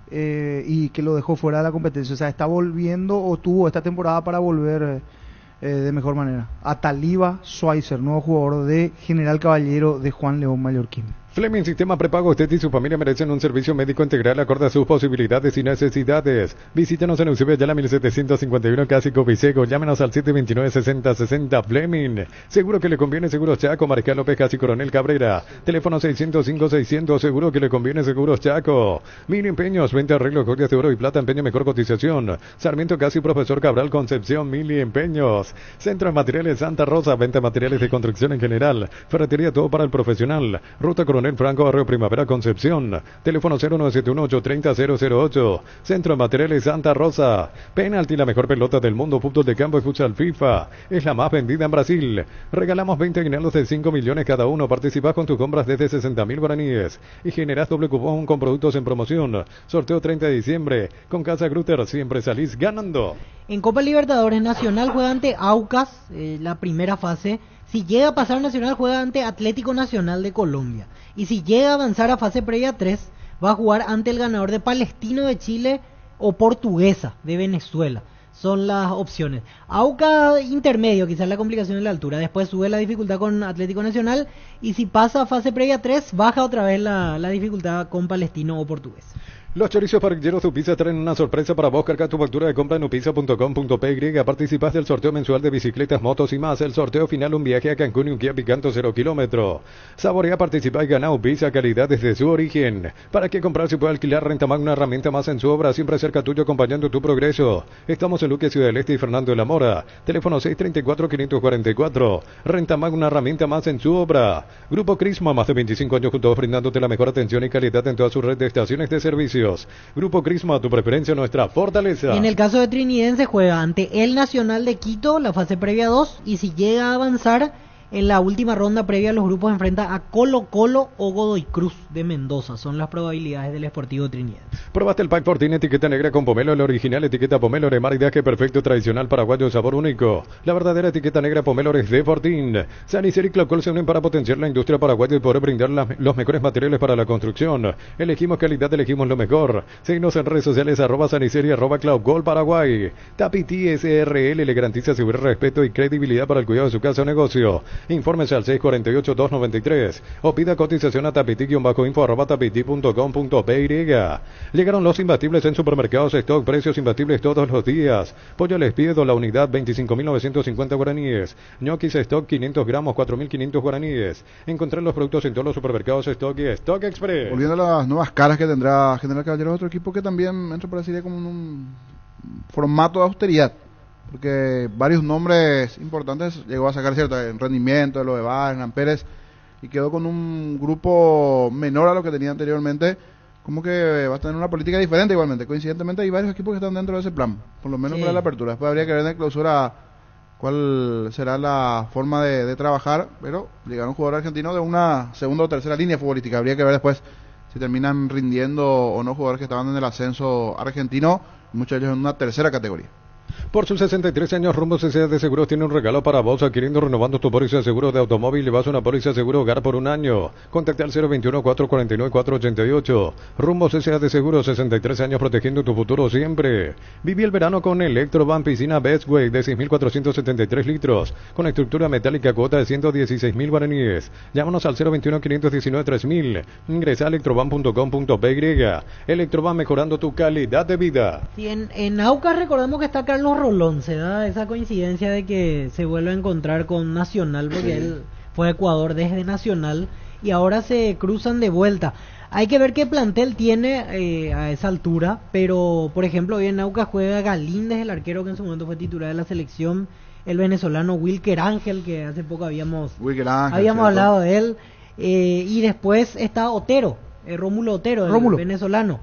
y que lo dejó fuera de la competencia. O sea, está volviendo o tuvo esta temporada para volver de mejor manera. Ataliba Schweizer, nuevo jugador de General Caballero de Juan León Mallorquín. Fleming Sistema Prepago, usted y su familia merecen un servicio médico integral acorde a sus posibilidades y necesidades. Visítenos en Eusebio Ayala 1751, Casi Copiseco. Llámenos al 729-6060 Fleming. Seguro que le conviene Seguros Chaco, Mariscal López, Casi Coronel Cabrera. Teléfono 605-600, seguro que le conviene Seguros Chaco. Mini Empeños, venta arreglos, joyas de oro y plata, empeño mejor cotización. Sarmiento Casi Profesor Cabral Concepción, Mini Empeños. Centro de Materiales Santa Rosa, venta de materiales de construcción en general. Ferretería, todo para el profesional. Ruta Coronel Franco, Barrio Primavera, Concepción. Teléfono 0971-830-008. Centro de Materiales Santa Rosa. Penalty, la mejor pelota del mundo. Fútbol de campo y futsal FIFA. Es la más vendida en Brasil. Regalamos 20 aguinaldos de 5 millones cada uno. Participás con tus compras desde 60.000 guaraníes. Y generás doble cupón con productos en promoción. Sorteo 30 de diciembre. Con Casa Grutter siempre salís ganando. En Copa Libertadores, Nacional juega ante Aucas, la primera fase. Si llega a pasar, Nacional juega ante Atlético Nacional de Colombia. Y si llega a avanzar a fase previa 3, va a jugar ante el ganador de Palestino de Chile o Portuguesa de Venezuela. Son las opciones. Aucas intermedio, quizás la complicación de la altura. Después sube la dificultad con Atlético Nacional. Y si pasa a fase previa 3, baja otra vez la dificultad con Palestino o Portuguesa. Los chorizos parrilleros Upisa traen una sorpresa para vos. Carga tu factura de compra en upisa.com.py. Participas del sorteo mensual de bicicletas, motos y más. El sorteo final, un viaje a Cancún y un Kia Picanto 0 kilómetro. Saborea, participa y gana Upisa, calidad desde su origen. ¿Para qué comprar si puede alquilar? Rentamag, una herramienta más en su obra, siempre cerca tuyo, acompañando tu progreso. Estamos en Luque, Ciudad del Este y Fernando de la Mora. Teléfono 634-544. Rentamag, una herramienta más en su obra. Grupo Crisma, más de 25 años juntos, brindándote la mejor atención y calidad en toda su red de estaciones de servicio. Grupo Crisma, tu preferencia, nuestra fortaleza. En el caso de Trinidense juega ante el Nacional de Quito, la fase previa 2, y si llega a avanzar en la última ronda previa a los grupos enfrenta a Colo Colo o Godoy Cruz de Mendoza. Son las probabilidades del Sportivo Trinidense. Probaste el Pack Fortín, etiqueta negra con pomelo, el original, etiqueta pomelo de maridaje perfecto, tradicional, paraguayo, sabor único. La verdadera etiqueta negra pomelo es de Fortín. Sanicer y Clocol se unen para potenciar la industria paraguaya y poder brindar los mejores materiales para la construcción. Elegimos calidad, elegimos lo mejor. Síguenos en redes sociales, @Sanicer y @Clocol Paraguay. Tapiti SRL le garantiza seguridad, respeto y credibilidad para el cuidado de su casa o negocio. Infórmese al 648-293 o pida cotización a tapiti-info@tapiti.com.py. Llegaron los imbatibles en supermercados Stock, precios imbatibles todos los días. Pollo al espiedo, la unidad 25.950 guaraníes. Ñoquis Stock 500 gramos, 4.500 guaraníes. Encontré los productos en todos los supermercados Stock y Stock Express. Volviendo a las nuevas caras que tendrá General Caballero, otro equipo que también entra por así como en un formato de austeridad, porque varios nombres importantes llegó a sacar cierto en rendimiento, de lo de Hernán Pérez, y quedó con un grupo menor a lo que tenía anteriormente. Como que va a tener una política diferente igualmente. Coincidentemente hay varios equipos que están dentro de ese plan, por lo menos para la apertura. Después habría que ver en la clausura cuál será la forma de trabajar, pero llegar un jugador argentino de una segunda o tercera línea futbolística. Habría que ver después si terminan rindiendo o no jugadores que estaban en el ascenso argentino, muchos de ellos en una tercera categoría. Por sus 63 años, Rumbo CCA de Seguros tiene un regalo para vos. Adquiriendo, renovando tu póliza de seguro de automóvil, le vas a una póliza de seguro hogar por un año. Contacta al 021-449-488. Rumbo CCA de Seguros, 63 años protegiendo tu futuro siempre. Viví el verano con Electrovan Piscina Bestway de 6.473 litros, con estructura metálica, cuota de 116.000 guaraníes. Llámanos al 021-519-3000. Ingresa a electrovan.com.py. Electrovan, mejorando tu calidad de vida. Sí, en Aucas recordamos que está Carlos Rolón. Se da esa coincidencia de que se vuelve a encontrar con Nacional, porque él fue a Ecuador desde Nacional y ahora se cruzan de vuelta. Hay que ver qué plantel tiene a esa altura, pero por ejemplo hoy en Aucas juega Galíndez, el arquero que en su momento fue titular de la selección, el venezolano Wilker Ángel, que hace poco habíamos hablado de él, y después está Otero, Rómulo Otero, el venezolano,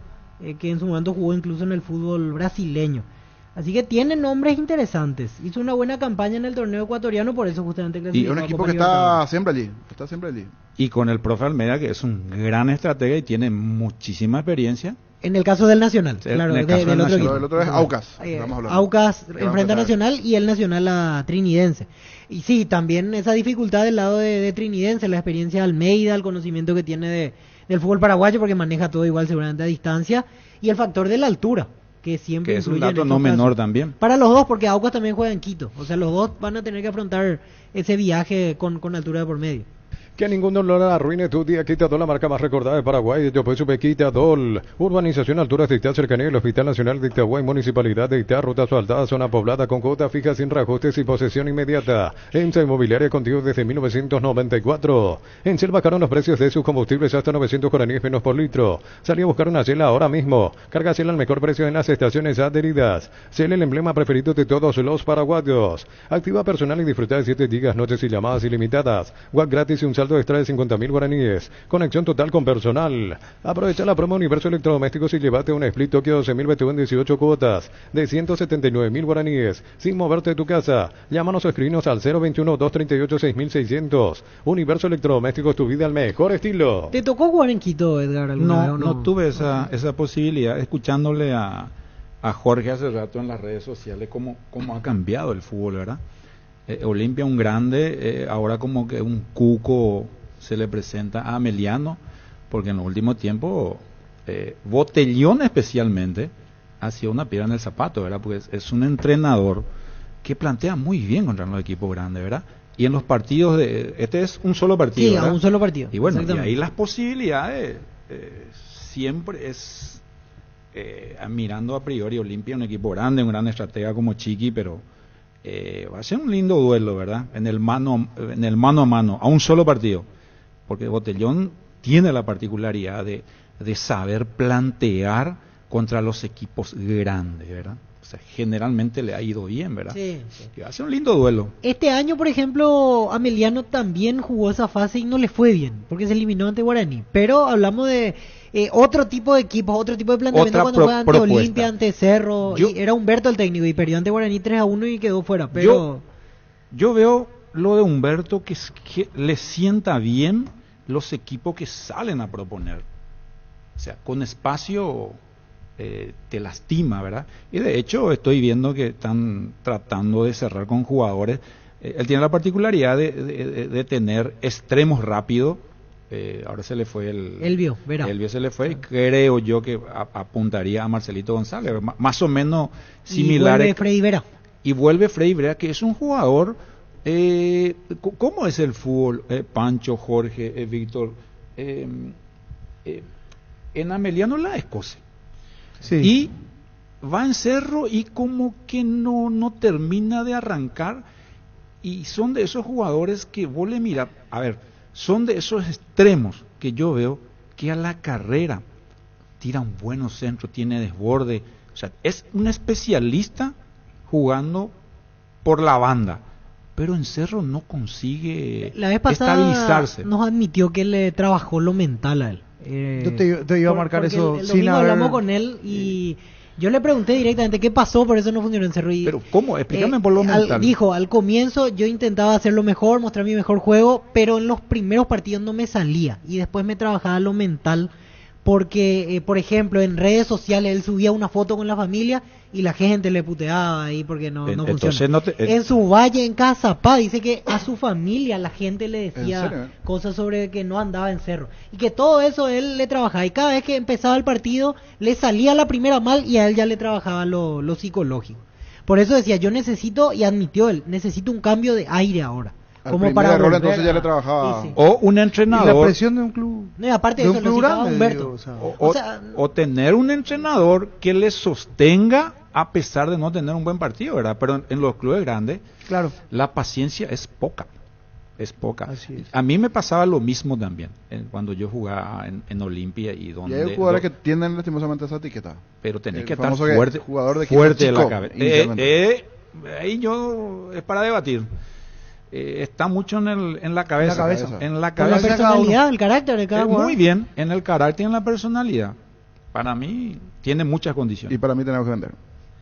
que en su momento jugó incluso en el fútbol brasileño. Así que tiene nombres interesantes. Hizo una buena campaña en el torneo ecuatoriano, por eso justamente clasificó. Y un equipo que está siempre allí. Y con el profe Almeida, que es un gran estratega y tiene muchísima experiencia. En el caso del Nacional, claro, del otro equipo. El otro es Aucas. Aucas enfrenta a Nacional y el Nacional a Trinidense. Y sí, también esa dificultad del lado de Trinidense, la experiencia de Almeida, el conocimiento que tiene del fútbol paraguayo, porque maneja todo igual seguramente a distancia, y el factor de la altura, que siempre es un dato no menor también para los dos, porque Aucas también juega en Quito, o sea, los dos van a tener que afrontar ese viaje con altura de por medio. Que ningún dolor arruine tu día. Quitadol, la marca más recordada de Paraguay. Yo pues supe Quitadol. Urbanización, alturas de Itá, cercanía del Hospital Nacional de Itaguay, Municipalidad de Itá, ruta asfaltada, zona poblada con cuota fija sin reajustes y posesión inmediata. EMSA Inmobiliaria contigo desde 1994. En Shell bajaron los precios de sus combustibles hasta 900 guaraníes menos por litro. Salí a buscar una Shell ahora mismo. Carga Shell al mejor precio en las estaciones adheridas. Shell, el emblema preferido de todos los paraguayos. Activa personal y disfruta de 7 gigas, noches y llamadas ilimitadas. WhatsApp gratis y un saldo extra de 50.000 guaraníes. Conexión total con personal. Aprovecha la promo Universo Electrodomésticos y llévate un Split Tokio 12.000 BTU en 18 cuotas de 179.000 guaraníes sin moverte de tu casa. Llámanos o escribinos al 021-238-6600. Universo Electrodomésticos, tu vida al mejor estilo. ¿Te tocó jugar en Quito, Edgar? No tuve esa posibilidad, escuchándole a Jorge hace rato en las redes sociales cómo ha cambiado el fútbol, ¿verdad? Olimpia, un grande, ahora como que un cuco se le presenta a Meliano, porque en los últimos tiempos Botellón especialmente ha sido una piedra en el zapato, ¿verdad? Porque es un entrenador que plantea muy bien contra los equipos grandes, ¿verdad? Y en los partidos este es un solo partido, sí, ¿verdad? Un solo partido. Y bueno, y ahí las posibilidades siempre mirando a priori Olimpia, un equipo grande, un gran estratega como Chiqui, pero va a ser un lindo duelo, ¿verdad? En el mano a mano, a un solo partido, porque Botellón tiene la particularidad de saber plantear contra los equipos grandes, ¿verdad? O sea, generalmente le ha ido bien, ¿verdad? Sí. Que va a ser un lindo duelo. Este año, por ejemplo, Ameliano también jugó esa fase y no le fue bien, porque se eliminó ante Guaraní. Pero hablamos de otro tipo de equipos, otro tipo de planteamiento cuando juega ante Olimpia, ante Cerro. Y era Humberto el técnico y perdió ante Guaraní 3-1 y quedó fuera. Pero yo veo lo de Humberto que le sienta bien los equipos que salen a proponer. O sea, con espacio te lastima, ¿verdad? Y de hecho estoy viendo que están tratando de cerrar con jugadores. Él tiene la particularidad de tener extremos rápidos. Ahora se le fue Elvio se le fue, y creo yo que apuntaría a Marcelito González, más o menos similar. Y vuelve Freddy Vera, que es un jugador. ¿Cómo es el fútbol, Pancho, Jorge, Víctor? En Ameliano la escoce. Sí. Y va en Cerro y como que no termina de arrancar, y son de esos jugadores que vos le mirás, a ver, son de esos extremos que yo veo que a la carrera tira un buen centro, tiene desborde, o sea, es un especialista jugando por la banda, pero en Cerro no consigue la vez pasada estabilizarse. Nos admitió que le trabajó lo mental a él. Yo te iba a marcar eso. El domingo hablamos con él y yo le pregunté directamente qué pasó, por eso no funcionó en Cerro. Pero ¿cómo? Explícame por lo mental. Dijo, al comienzo yo intentaba hacerlo mejor, mostrar mi mejor juego, pero en los primeros partidos no me salía. Y después me trabajaba lo mental, porque, por ejemplo, en redes sociales él subía una foto con la familia y la gente le puteaba ahí porque no funciona. En su valle, en Cazapá, dice que a su familia la gente le decía cosas sobre que no andaba en Cerro. Y que todo eso él le trabajaba. Y cada vez que empezaba el partido, le salía la primera mal y a él ya le trabajaba lo psicológico. Por eso decía, yo necesito, y admitió él, necesito un cambio de aire ahora. Como para error, entonces ya le trabajaba. Sí. O un entrenador. Y la presión de un club. No, y aparte de eso, lo citaba Humberto. O tener un entrenador que le sostenga a pesar de no tener un buen partido, ¿verdad? Pero en los clubes grandes, claro, la paciencia es poca. Es poca. Así es. A mí me pasaba lo mismo también cuando yo jugaba en Olimpia y donde. Y hay jugadores que tienden lastimosamente esa etiqueta. Pero tenés que estar fuerte, fuerte de la cabeza. Ahí yo es para debatir. Está mucho en la cabeza. En la cabeza. La personalidad, el carácter de cada jugador. Muy bien, en el carácter y en la personalidad. Para mí tiene muchas condiciones. Y para mí tenemos que vender.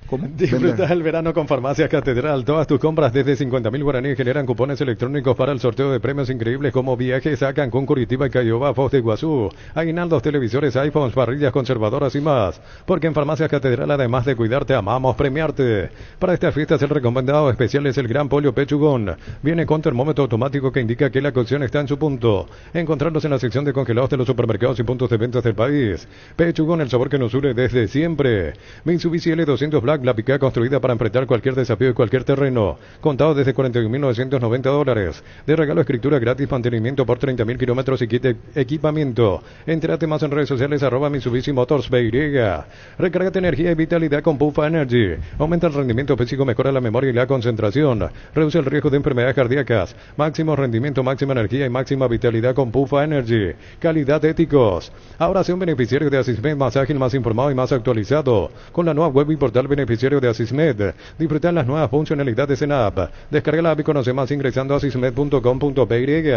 ¿Cómo? Disfruta el verano con Farmacias Catedral. Todas tus compras desde 50.000 guaraníes generan cupones electrónicos para el sorteo de premios increíbles como viajes a Cancún, Curitiba y Cayobá, Foz de Iguazú, aguinaldos, televisores, iPhones, parrillas conservadoras y más. Porque en Farmacias Catedral, además de cuidarte, amamos premiarte. Para estas fiestas el recomendado especial es el Gran Pollo Pechugón. Viene con termómetro automático que indica que la cocción está en su punto. Encontrarlos en la sección de congelados de los supermercados y puntos de ventas del país. Pechugón, el sabor que nos une desde siempre. Mitsubishi L200 Black, la picada construida para enfrentar cualquier desafío y cualquier terreno. Contado desde $41.990. De regalo, escritura gratis, mantenimiento por 30.000 kilómetros y kit equipamiento. Entrate más en redes sociales @Mitsubishi Motors BY. Recárgate energía y vitalidad con Pufa Energy. Aumenta el rendimiento físico, mejora la memoria y la concentración. Reduce el riesgo de enfermedades cardíacas. Máximo rendimiento, máxima energía y máxima vitalidad con Pufa Energy. Calidad éticos. Ahora sea un beneficiario de Asismed más ágil, más informado y más actualizado. Con la nueva web y portal beneficiario de Asismed. Disfrutar las nuevas funcionalidades en app. Descarga la app y conoce más ingresando a asismed.com.py.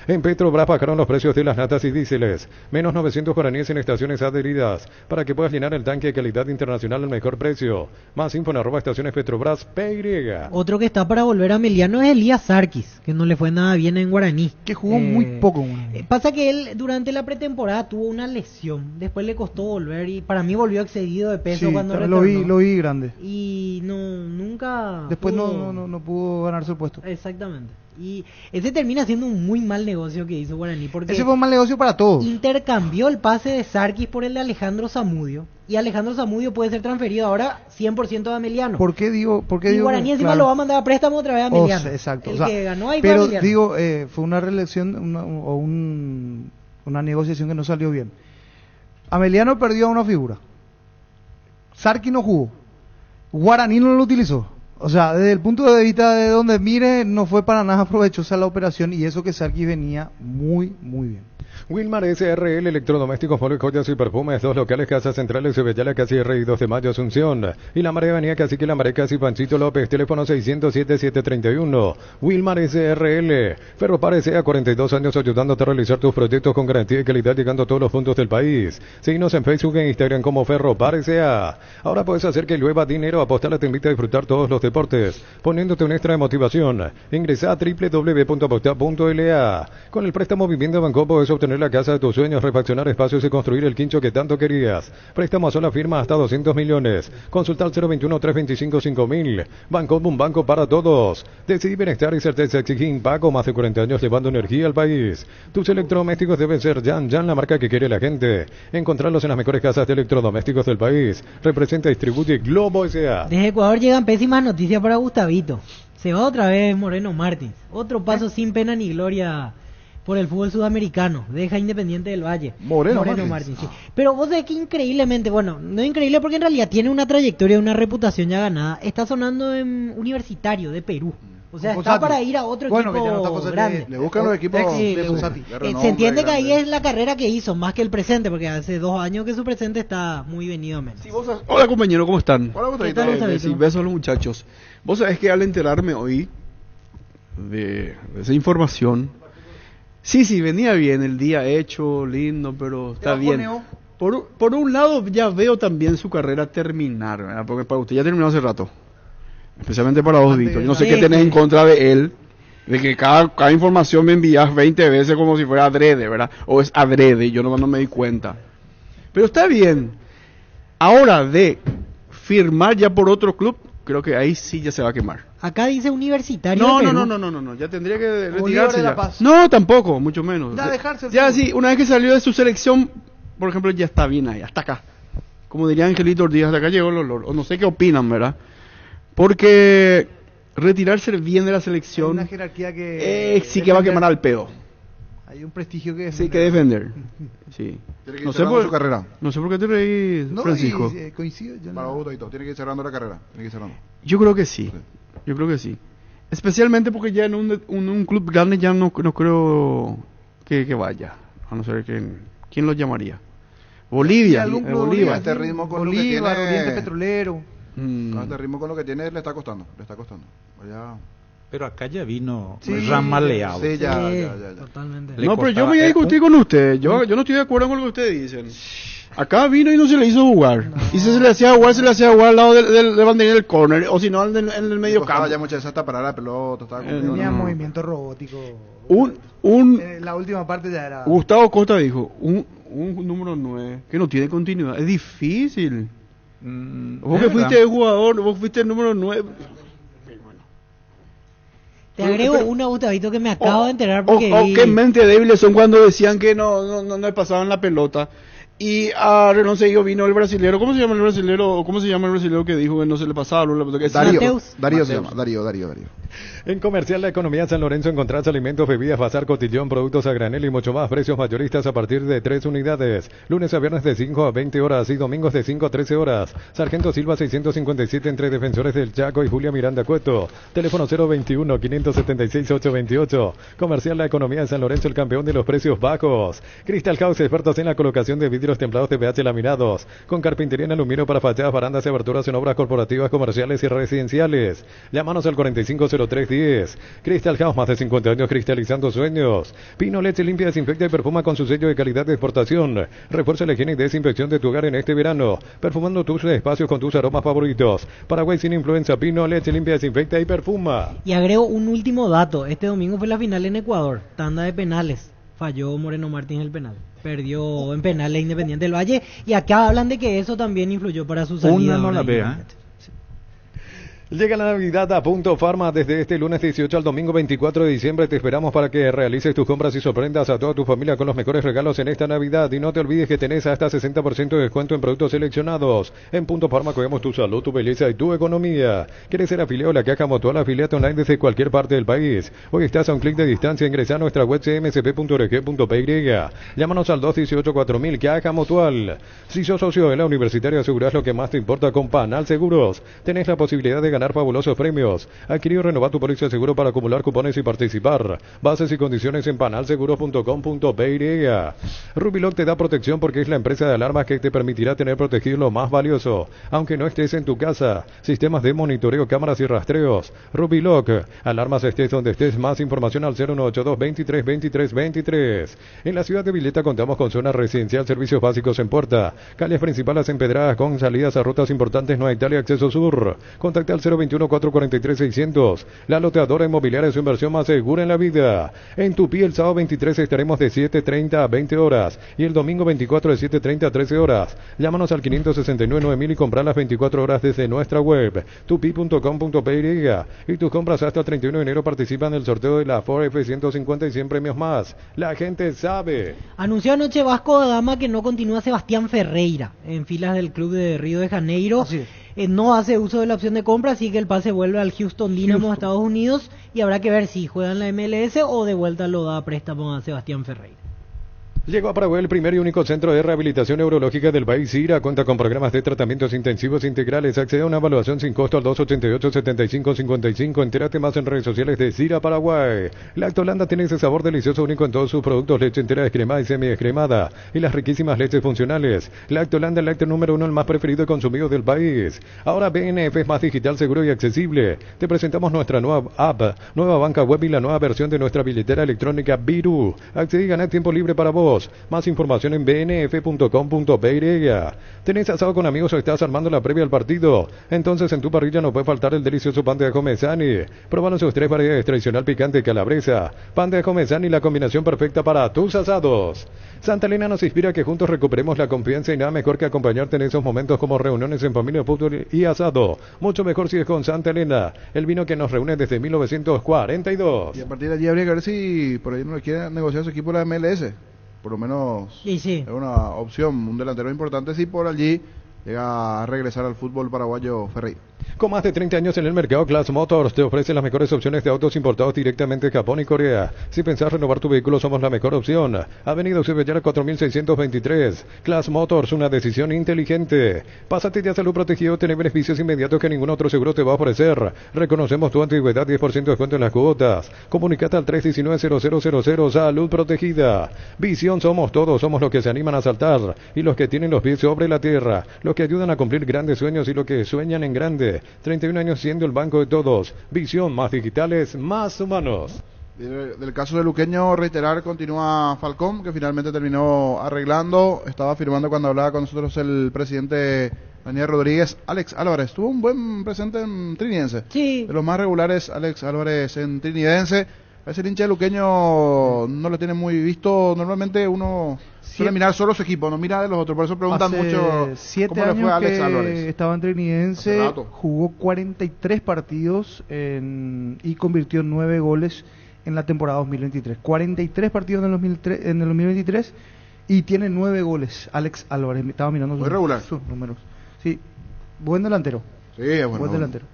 En Petrobras bajaron los precios de las natas y diésel. Menos 900 guaraníes en estaciones adheridas para que puedas llenar el tanque de calidad internacional al mejor precio. Más info en estaciones Petrobras PY. Otro que está para volver a Ameliano es Elías Sarkis, que no le fue nada bien en Guaraní. Que jugó muy poco. Pasa que él durante la pretemporada tuvo una lesión. Después le costó volver y para mí volvió excedido de peso cuando retornó. Lo vi grande. Y nunca después no pudo ganar su puesto. Exactamente. Y ese termina siendo un muy mal negocio que hizo Guaraní, porque ese fue un mal negocio para todos. Intercambió el pase de Sarkis por el de Alejandro Zamudio, y Alejandro Zamudio puede ser transferido ahora 100% a Ameliano. ¿Por qué digo? Y Guaraní encima lo va a mandar a préstamo otra vez a Ameliano. Exacto. El que ganó ahí pero fue digo, fue una reelección una negociación que no salió bien. Ameliano perdió a una figura. Sarki no jugó, Guaraní no lo utilizó. O sea, desde el punto de vista de donde mire, no fue para nada provechosa la operación, y eso que Sarki venía muy, muy bien. Wilmar SRL, electrodomésticos, muebles, joyas y perfumes, 2 locales, Casas Centrales, Ubellala, Casi R y 2 de Mayo, Asunción. Y La Marea, Avenida Cacique, La Marea, Casi Panchito López, teléfono 607-731. Wilmar SRL, Ferropar S.A., 42 años ayudándote a realizar tus proyectos con garantía y calidad, llegando a todos los puntos del país. Síguenos en Facebook e Instagram como Ferropar S.A. Ahora puedes hacer que llueva dinero. Apostar te invita a disfrutar todos los deportes, poniéndote un extra de motivación. Ingresa a www.apostar.la. Con el préstamo Vivienda Banco puedes obtener la casa de tus sueños, refaccionar espacios y construir el quincho que tanto querías. Préstamo a sola firma hasta 200 millones. Consulta al 021-325-5000. Banco, un banco para todos. Decidí bienestar y certeza, exigí Impago, más de 40 años llevando energía al país. Tus electrodomésticos deben ser Yan, la marca que quiere la gente. Encontrarlos en las mejores casas de electrodomésticos del país. Representa y distribuye Globo S.A. Desde Ecuador llegan pésimas noticias para Gustavito. Se va otra vez Moreno Martins. Otro paso sin pena ni gloria por el fútbol sudamericano. Deja Independiente del Valle. Moreno Martins, sí. Pero vos sabés que increíblemente, bueno, no increíble porque en realidad tiene una trayectoria, una reputación ya ganada. Está sonando en Universitario de Perú. O sea, está para ir a otro equipo que ya no está grande. Le buscan los equipos de Fusati. Se entiende que ahí es la carrera que hizo, más que el presente, porque hace 2 años que su presente está muy venido a menos. Sí, hola compañero, ¿cómo están? Hola, Gustavito. Sí, besos a los muchachos. Vos sabés que al enterarme hoy de esa información, sí, venía bien, el día hecho, lindo, pero está bien. Por un lado ya veo también su carrera terminar, ¿verdad? Porque para usted ya terminó hace rato. Especialmente para vos, Víctor. Yo no sé qué tenés en contra de él, de que cada información me envías 20 veces como si fuera adrede, ¿verdad? O es adrede, yo no me di cuenta. Pero está bien. Ahora de firmar ya por otro club, creo que ahí sí ya se va a quemar. Acá dice Universitario. No, ya tendría que retirarse ya. No, tampoco, mucho menos. Ya sí, una vez que salió de su selección, por ejemplo, ya está bien ahí, hasta acá. Como diría Angelito Ortiz, hasta acá llegó el olor. O no sé qué opinan, ¿verdad? Porque retirarse bien de la selección, una jerarquía que sí que va a quemar al pedo. Hay un prestigio que defender. Sí, que defender. Sí. No sé por su carrera. No sé por qué te reís, Francisco. Coincido. Para vos, Tito, tiene que ir cerrando la carrera. Yo creo que sí. Yo creo que sí. Especialmente porque ya en un club grande ya no creo que vaya. A no ser que quién lo llamaría. Bolivia. Bolívar. Este ritmo con Bolívar, Oriente Petrolero. Este ritmo con lo que tiene le está costando. Allá. Pero acá ya vino ramaleado. Sí, ya. Totalmente. No, pero yo voy a discutir con usted. Yo no estoy de acuerdo con lo que ustedes dicen. Acá vino y no se le hizo jugar. Y si se le hacía jugar al lado del banderín del córner. O si no, en el medio campo. Ya muchas veces hasta parar la pelota. Tenía movimiento robótico. La última parte ya era. Gustavo Costa dijo: un número 9 que no tiene continuidad. Es difícil. Vos que fuiste el jugador, vos fuiste el número 9. Te agrego una, Gustavito, que me acabo de enterar porque qué mente débiles son cuando decían que no le pasaban la pelota. Y a Renón Seguido vino el brasilero. ¿Cómo se llama el brasilero? ¿Cómo se llama el brasilero que dijo que no se le pasaba la pelota? Darío se llama. Darío. En Comercial La Economía San Lorenzo encontrás alimentos, bebidas, bazar, cotillón, productos a granel y mucho más. Precios mayoristas a partir de 3 unidades. Lunes a viernes de 5 a 20 horas y domingos de 5 a 13 horas. Sargento Silva 657 entre Defensores del Chaco y Julia Miranda Cueto. Teléfono 021-576-828. Comercial La Economía San Lorenzo, el campeón de los precios bajos. Crystal House, expertos en la colocación de vidrios templados de pH laminados. Con carpintería en aluminio para fachadas, barandas y aberturas en obras corporativas, comerciales y residenciales. Llámanos al 450310. Crystal House, más de 50 años cristalizando sueños. Pino Leche limpia, desinfecta y perfuma con su sello de calidad de exportación. Refuerza la higiene y desinfección de tu hogar en este verano, perfumando tus espacios con tus aromas favoritos. Paraguay sin influenza. Pino Leche limpia, desinfecta y perfuma. Y agrego un último dato. Este domingo fue la final en Ecuador, tanda de penales. Falló Moreno Martins el penal. Perdió en penales Independiente del Valle. Y acá hablan de que eso también influyó para su salida. Una no la vea. Llega la Navidad a Punto Farma desde este lunes 18 al domingo 24 de diciembre. Te esperamos para que realices tus compras y sorprendas a toda tu familia con los mejores regalos en esta Navidad. Y no te olvides que tenés hasta 60% de descuento en productos seleccionados. En Punto Farma cuidamos tu salud, tu belleza y tu economía. ¿Quieres ser afiliado a la Caja Mutual, afiliate online desde cualquier parte del país? Hoy estás a un clic de distancia. Ingresa a nuestra web cmsp.org.py. Llámanos al 218-4000 Caja Mutual. Si sos socio de la Universitaria, asegurás lo que más te importa con Panal Seguros. Tenés la posibilidad de ganar fabulosos premios. Adquirir o renovar tu póliza de seguro para acumular cupones y participar. Bases y condiciones en panalseguros.com.py. Rubiloc te da protección porque es la empresa de alarmas que te permitirá tener protegido lo más valioso, aunque no estés en tu casa. Sistemas de monitoreo, cámaras y rastreos. Rubiloc, alarmas estés donde estés. Más información al 0182 23 23 23. En la ciudad de Villeta contamos con zona residencial, servicios básicos en puerta, calles principales empedradas con salidas a rutas importantes. No hay Italia Acceso Sur. Contacte al 021-443-600. La loteadora inmobiliaria es su inversión más segura en la vida. En Tupí el sábado 23 estaremos de 7:30 a 20 horas y el domingo 24 de 7:30 a 13 horas. Llámanos al 569-9000 y comprar las 24 horas desde nuestra web tupi.com.py y tus compras hasta el 31 de enero participan en el sorteo de la Ford F-150 y 100 premios más. La gente sabe. Anunció anoche Vasco da Gama que no continúa Sebastián Ferreira en filas del club de Río de Janeiro. No hace uso de la opción de compra, así que el pase vuelve al Houston Dynamo de Estados Unidos y habrá que ver si juega en la MLS o de vuelta lo da a préstamo a Sebastián Ferreira. Llegó a Paraguay el primer y único centro de rehabilitación neurológica del país. CIRA cuenta con programas de tratamientos intensivos integrales. Accede a una evaluación sin costo al 288-7555. Entérate más en redes sociales de CIRA Paraguay. Lactolanda tiene ese sabor delicioso único en todos sus productos. Leche entera descremada y semi-descremada. Y las riquísimas leches funcionales. Lactolanda, el lácteo número 1, el más preferido y consumido del país. Ahora BNF es más digital, seguro y accesible. Te presentamos nuestra nueva app, nueva banca web y la nueva versión de nuestra billetera electrónica Viru. Accede y gana tiempo libre para vos. Más información en bnf.com.py. ¿Tenés asado con amigos o estás armando la previa al partido? Entonces en tu parrilla no puede faltar el delicioso pan de ajo Mezzani. Probaron sus 3 variedades: tradicional, picante y calabresa. Pan de ajo Mezzani, la combinación perfecta para tus asados. Santa Elena nos inspira a que juntos recuperemos la confianza y nada mejor que acompañarte en esos momentos como reuniones en familia, fútbol y asado. Mucho mejor si es con Santa Elena, el vino que nos reúne desde 1942. Y a partir de allí habría que ver si por ahí no le quiere negociar su equipo la MLS. Por lo menos es una opción, un delantero importante si por allí llega a regresar al fútbol paraguayo Ferreira. Con más de 30 años en el mercado, Class Motors te ofrece las mejores opciones de autos importados directamente de Japón y Corea. Si pensás renovar tu vehículo, somos la mejor opción. Avenida Eusebio 4623. Class Motors, una decisión inteligente. Pásate ya Salud Protegido, tiene beneficios inmediatos que ningún otro seguro te va a ofrecer. Reconocemos tu antigüedad, 10% de descuento en las cuotas. Comunicate al 319-0000. Salud Protegida. Visión, somos todos, somos los que se animan a saltar y los que tienen los pies sobre la tierra, los que ayudan a cumplir grandes sueños y los que sueñan en grande. 31 años siendo el banco de todos. Visión, más digitales, más humanos. Del caso de Luqueño, reiterar, continúa Falcón, que finalmente terminó arreglando. Estaba firmando cuando hablaba con nosotros el presidente Daniel Rodríguez. Alex Álvarez tuvo un buen presente en Trinidense. Sí. De los más regulares, Alex Álvarez en Trinidense. A ese hincha de Luqueño no lo tiene muy visto. Normalmente uno suele mirar solo su equipo, no mira de los otros. Por eso preguntan mucho 7 cómo le fue a Alex Álvarez. Estaba en Trinidense, jugó 43 partidos y convirtió 9 goles en la temporada 2023. 43 partidos en el 2023 y tiene 9 goles. Alex Álvarez, estaba mirando sus números. Sí, buen delantero. Sí, es buen delantero.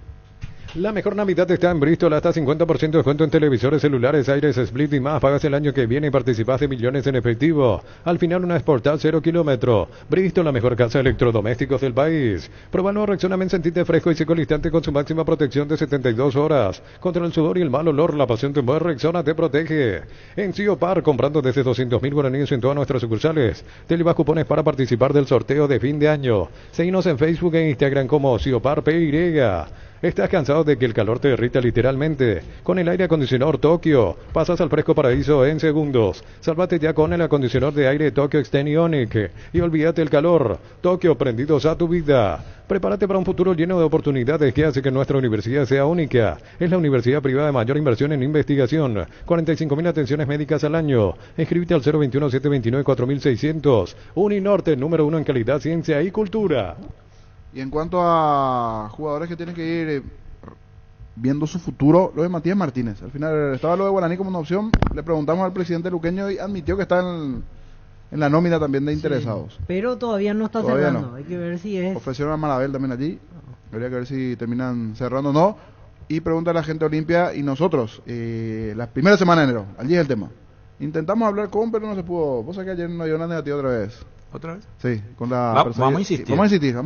La mejor Navidad está en Bristol, hasta 50% de descuento en televisores, celulares, aires, split y más. Pagas el año que viene y participas de millones en efectivo. Al final una Sportage 0 kilómetro. Bristol, la mejor casa de electrodomésticos del país. Prueba el nuevo Rexona Men, sentite fresco y seco al instante con su máxima protección de 72 horas. Contra el sudor y el mal olor, la pasión te mueve, Rexona te protege. En Ciopar, comprando desde 200.000 guaraníes en todas nuestras sucursales. Te llevas cupones para participar del sorteo de fin de año. Seguinos en Facebook e Instagram como Ciopar PY. ¿Estás cansado de que el calor te derrita literalmente? Con el aire acondicionador Tokio, pasas al fresco paraíso en segundos. Sálvate ya con el acondicionador de aire Tokio Extend Ionic y olvídate el calor. Tokio, prendidos a tu vida. Prepárate para un futuro lleno de oportunidades que hace que nuestra universidad sea única. Es la universidad privada de mayor inversión en investigación. 45.000 atenciones médicas al año. Escríbete al 021-729-4600. Uninorte, número 1 en calidad, ciencia y cultura. Y en cuanto a jugadores que tienen que ir viendo su futuro lo de Matías Martínez. Al final estaba lo de Guaraní como una opción, le preguntamos al presidente luqueño y admitió que está en la nómina también de interesados. Sí, pero todavía no está cerrando, hay que ver si es... Ofrecieron a Marabel también allí, habría que ver si terminan cerrando o no. Y pregunta a la gente Olimpia y nosotros, la primera semana de enero, allí es el tema. Intentamos hablar pero no se pudo. Vos sabés que ayer no dio una negativa otra vez. ¿Otra vez? Sí, con la vamos a insistir.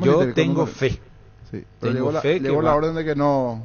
Yo tengo fe. Sí, pero llegó la orden de que no,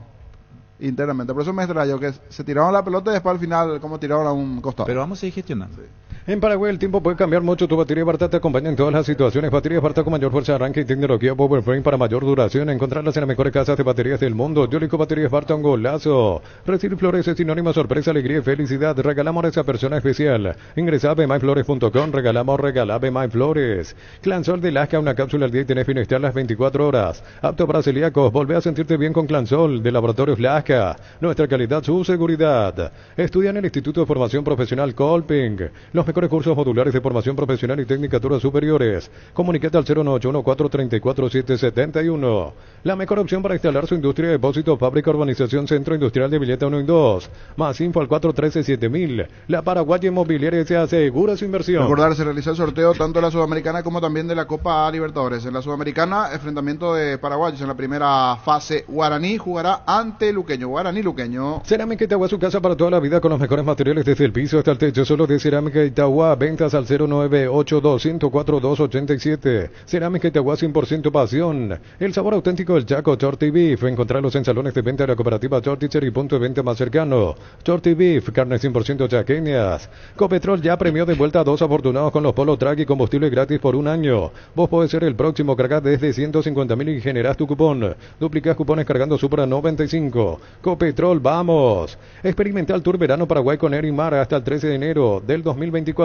internamente. Por eso me extrañó que se tiraron la pelota y después al final como tiraron a un costado. Pero vamos a seguir gestionando. Sí. En Paraguay el tiempo puede cambiar mucho. Tu batería Barta te acompaña en todas las situaciones. Batería Barta con mayor fuerza de arranque y tecnología Power Frame para mayor duración. Encontrarlas en las mejores casas de baterías del mundo. Yolico Baterías Barta, un golazo. Recibir flores es sinónimo de sorpresa, alegría y felicidad. Regalamos a esa persona especial. Ingresa a bemyflores.com. Regala BeMyFlores. Clansol de Lasca, una cápsula al día y tenés bienestar las 24 horas. Apto para celíacos. Volvé a sentirte bien con Clansol de Laboratorios Lasca. Nuestra calidad, su seguridad. Estudia en el Instituto de Formación Profesional Colping. Los mejores cursos modulares de formación profesional y tecnicaturas superiores. Comunicate al 091-434-771. La mejor opción para instalar su industria, depósito, fábrica, urbanización, centro industrial de Villeta 1 y 2. Más info al 413-7000. La Paraguaya Inmobiliaria se asegura su inversión. Recordar, se realiza el sorteo tanto de la Sudamericana como también de la Copa Libertadores. En la Sudamericana, enfrentamiento de paraguayos en la primera fase. Guaraní jugará ante Luqueño. Guaraní Luqueño. Cerámica Itagua, su casa para toda la vida con los mejores materiales desde el piso hasta el techo. Solo de Cerámica Itagua. Ventas al 098-204-287. Cerámica Itagua, 100% pasión. El sabor auténtico del Chaco. Shorty Beef. Encontrarlos en salones de venta de la cooperativa Shorty y punto de venta más cercano. Shorty Beef, carnes 100% chaqueñas. Copetrol ya premió de vuelta a 2 afortunados con los Polo Track y combustible gratis por 1 año. Vos podés ser el próximo. Cargás desde 150.000 y generás tu cupón. Duplicás cupones cargando Supra 95. Copetrol, vamos. Experimental Tour Verano Paraguay con Erimar hasta el 13 de enero del 2024.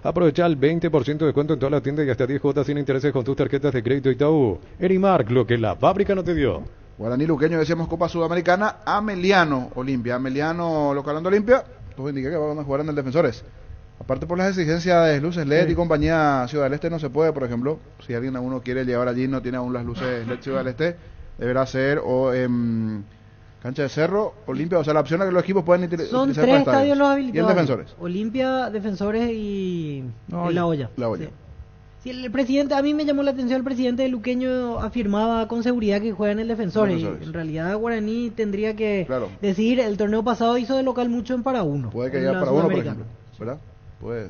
Aprovecha el 20% de descuento en toda la tienda y hasta 10 cuotas sin intereses con tus tarjetas de crédito Itaú. Erimark, lo que la fábrica no te dio. Guaraní Luqueño, decíamos Copa Sudamericana. Ameliano Olimpia. Ameliano local Olimpia. Todo indica que van a jugar en el Defensores. Aparte por las exigencias de luces LED y compañía Ciudad del Este no se puede, por ejemplo. Si alguien a uno quiere llevar allí no tiene aún las luces LED Ciudad del Este, deberá ser o Cancha de Cerro, Olimpia, o sea, la opción a que los equipos pueden utilizar. Son 3 estadios los habilitados. Y el Defensores. Olimpia, Defensores y La Olla. La Olla. Sí. Sí, el presidente, a mí me llamó la atención, el presidente de Luqueño afirmaba con seguridad que juega en el Defensores. En realidad Guaraní tendría que decidir, el torneo pasado hizo de local mucho en para uno. Puede que haya para uno, por ejemplo, ¿verdad?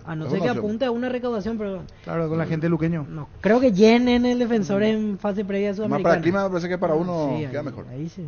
A no ser que apunte a una recaudación, pero... Claro, con la gente de Luqueño. No, creo que llenen el Defensor en fase previa sudamericana. Más para el clima me parece que para uno queda mejor. Ahí sí.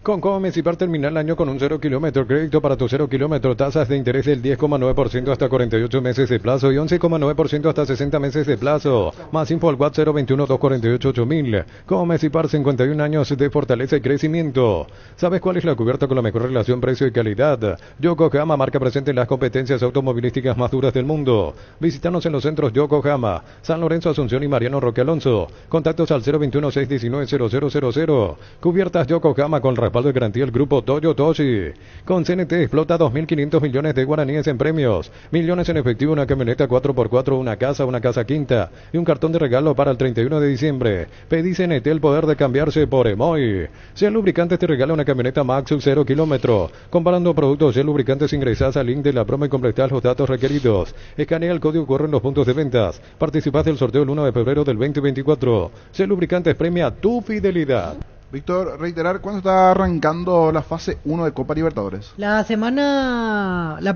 Con Comecipar termina el año con un 0 kilómetro. Crédito para tu 0 kilómetro. Tasas de interés del 10,9% hasta 48 meses de plazo y 11,9% hasta 60 meses de plazo. Más info al WhatsApp 021-248-8000. Comecipar, 51 años de fortaleza y crecimiento. ¿Sabes cuál es la cubierta con la mejor relación precio y calidad? Yokohama, marca presente en las competencias automovilísticas más duras del mundo. Visítanos en los centros Yokohama, San Lorenzo, Asunción y Mariano Roque Alonso. Contactos al 021-619-0000. Cubiertas Yokohama con respaldo de garantía el grupo Toyo Toshi. Con CNT explota 2.500 millones de guaraníes en premios, millones en efectivo, una camioneta 4x4, una casa quinta y un cartón de regalo para el 31 de diciembre. Pedí CNT el poder de cambiarse por Emoy. Shell Lubricantes te regala una camioneta Maxus 0 kilómetro. Comparando productos Shell Lubricantes, ingresás al link de la promo y completás los datos requeridos. Escanea el código, corre en los puntos de ventas. Participás del sorteo el 1 de febrero del 2024. Shell Lubricantes premia tu fidelidad. Víctor, reiterar, ¿cuándo está arrancando la fase 1 de Copa Libertadores? La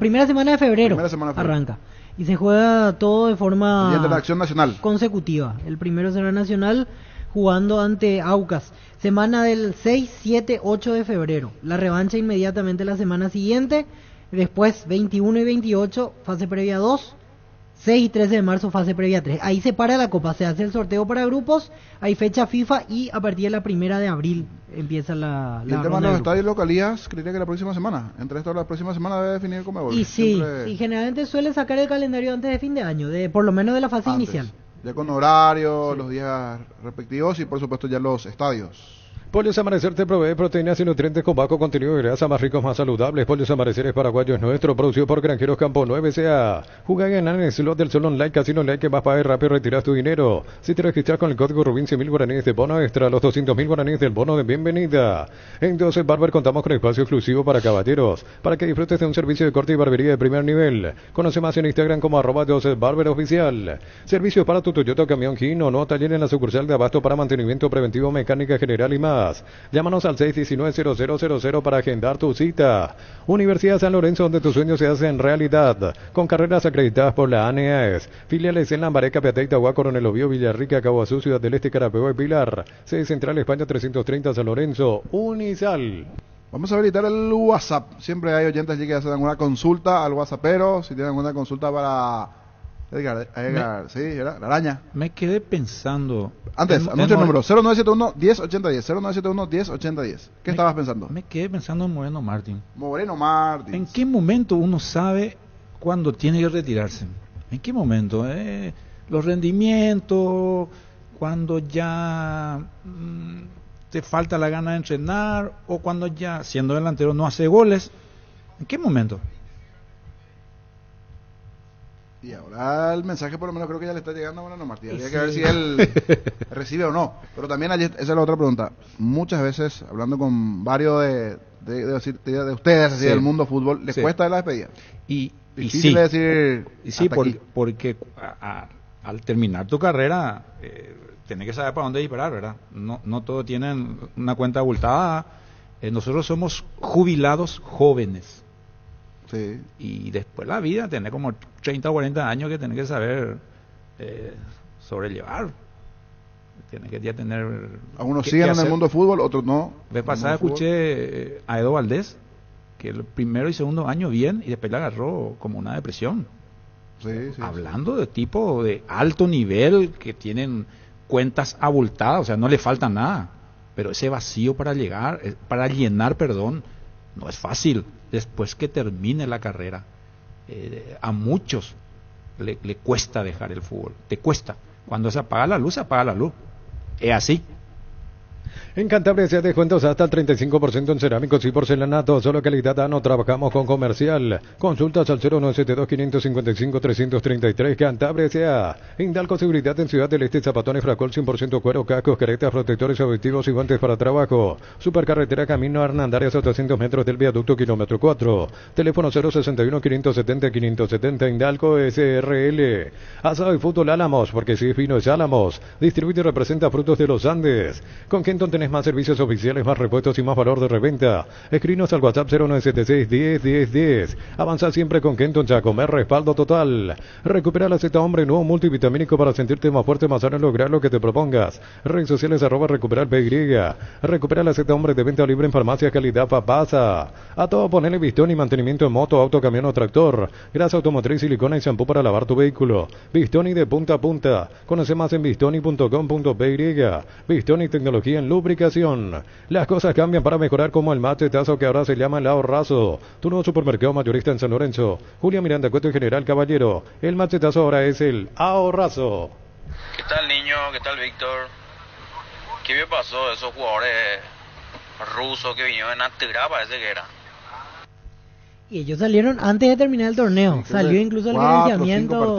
primera semana de febrero arranca. Y se juega todo de forma de la acción nacional consecutiva. El primero será Nacional jugando ante Aucas. Semana del 6, 7, 8 de febrero. La revancha inmediatamente la semana siguiente. Después 21 y 28, fase previa 2. 6 y 13 de marzo, fase previa 3. Ahí se para la Copa, se hace el sorteo para grupos, hay fecha FIFA y a partir de la 1 de abril empieza la y el tema de los estadios localías, creería que la próxima semana, entre esto la próxima semana debe definir cómo va. Y sí, y generalmente suele sacar el calendario antes de fin de año, por lo menos de la fase inicial. Ya con horario, los días respectivos y por supuesto ya los estadios. Pollos Amanecer te provee proteínas y nutrientes con bajo contenido de grasa, más ricos, más saludables. Pollos Amaneceres Paraguayos nuestro, producido por Granjeros Campo 9 SA. Juega y ganar en el slot del Sol Online, Casino Online, que vas a pagar rápido y retiras tu dinero. Si te registras con el código Rubín, 100.000 guaraníes de bono extra, los 200.000 guaraníes del bono de bienvenida. En Joseph Barber contamos con espacio exclusivo para caballeros, para que disfrutes de un servicio de corte y barbería de primer nivel. Conoce más en Instagram como @JosephBarberOficial. Servicios para tu Toyota Camión Gino, no taller en la sucursal de Abasto para mantenimiento preventivo, mecánica general y más. Llámanos al 619-0000 para agendar tu cita. Universidad San Lorenzo, donde tus sueños se hacen realidad, con carreras acreditadas por la ANEAES. Filiales en Lambaré, Capiatá, Itagua, Coronel Obío, Villarrica, Caguazú, Ciudad del Este, Carapeó y Pilar. Sede Central España 330 San Lorenzo, Unisal. Vamos a habilitar el WhatsApp. Siempre hay oyentes allí que hacen alguna consulta al WhatsAppero. Si tienen alguna consulta para Edgar, sí, era la araña. Me quedé pensando. Antes, anuncia el número: 0971-108010. 0971-108010. ¿Qué estabas pensando? Me quedé pensando en Moreno Martín. Moreno Martín. ¿En qué momento uno sabe cuándo tiene que retirarse? ¿En qué momento? Los rendimientos, cuando ya te falta la gana de entrenar, o cuando ya, siendo delantero, no hace goles. ¿En qué momento? Y ahora el mensaje por lo menos creo que ya le está llegando a Moreno Martín. Habría que ver si él recibe o no. Pero también esa es la otra pregunta. Muchas veces, hablando con varios de ustedes, así del mundo fútbol, les cuesta la despedida. Y difícil decir. Y sí, porque al terminar tu carrera, tenés que saber para dónde disparar, ¿verdad? No todos tienen una cuenta abultada. Nosotros somos jubilados jóvenes. Sí. Y después la vida, tener como 30 o 40 años que tenés que saber sobrellevar. Tienes que ya tener... Algunos siguen en el mundo del fútbol, otros no. Vez pasada escuché a Edo Valdés, que el primero y segundo año bien, y después le agarró como una depresión. Hablando de tipo de alto nivel, que tienen cuentas abultadas, o sea, no le falta nada. Pero ese vacío para llenar, no es fácil. Después que termine la carrera, a muchos le cuesta dejar el fútbol, te cuesta. Cuando se apaga la luz, es así. En Cantabria se descuentos hasta el 35% en cerámicos y porcelanatos. Solo calidad no trabajamos con comercial. Consultas al 0972-555-333. Cantabria S.A. Indalco Seguridad en Ciudad del Este. Zapatones Fracol 100% cuero, cascos, caretas, protectores objetivos y guantes para trabajo. Supercarretera Camino Hernandarias a 800 metros del viaducto kilómetro 4. Teléfono 061-570-570. Indalco SRL. Asado y fútbol Álamos, porque si es fino es Álamos. Distribuye y representa Frutos de los Andes. Con Kenton tenés más servicios oficiales, más repuestos y más valor de reventa. Escrinos al WhatsApp 0976-10-10-10. Avanza siempre con Kenton Chacomer, respaldo total. Recupera la Z Hombre nuevo multivitamínico para sentirte más fuerte, más sano y lograr lo que te propongas. Redes sociales @recuperar PY. Recupera la Z Hombre de venta libre en farmacia calidad Papasa. A todo ponerle Bistón y mantenimiento en moto, auto, camión o tractor. Grasa automotriz, silicona y shampoo para lavar tu vehículo. Bistoni de punta a punta. Conoce más en bistoni.com.py. Bistoni tecnología en lubricación. Las cosas cambian para mejorar, como el machetazo, que ahora se llama el ahorrazo. Tu nuevo supermercado mayorista en San Lorenzo. Julia Miranda, Cueto y General Caballero. El machetazo ahora es el ahorrazo. ¿Qué tal, niño? ¿Qué tal, Víctor? ¿Qué bien pasó de esos jugadores rusos que vinieron en Antigua, parece que era? Y ellos salieron antes de terminar el torneo. Salió incluso el licenciamiento.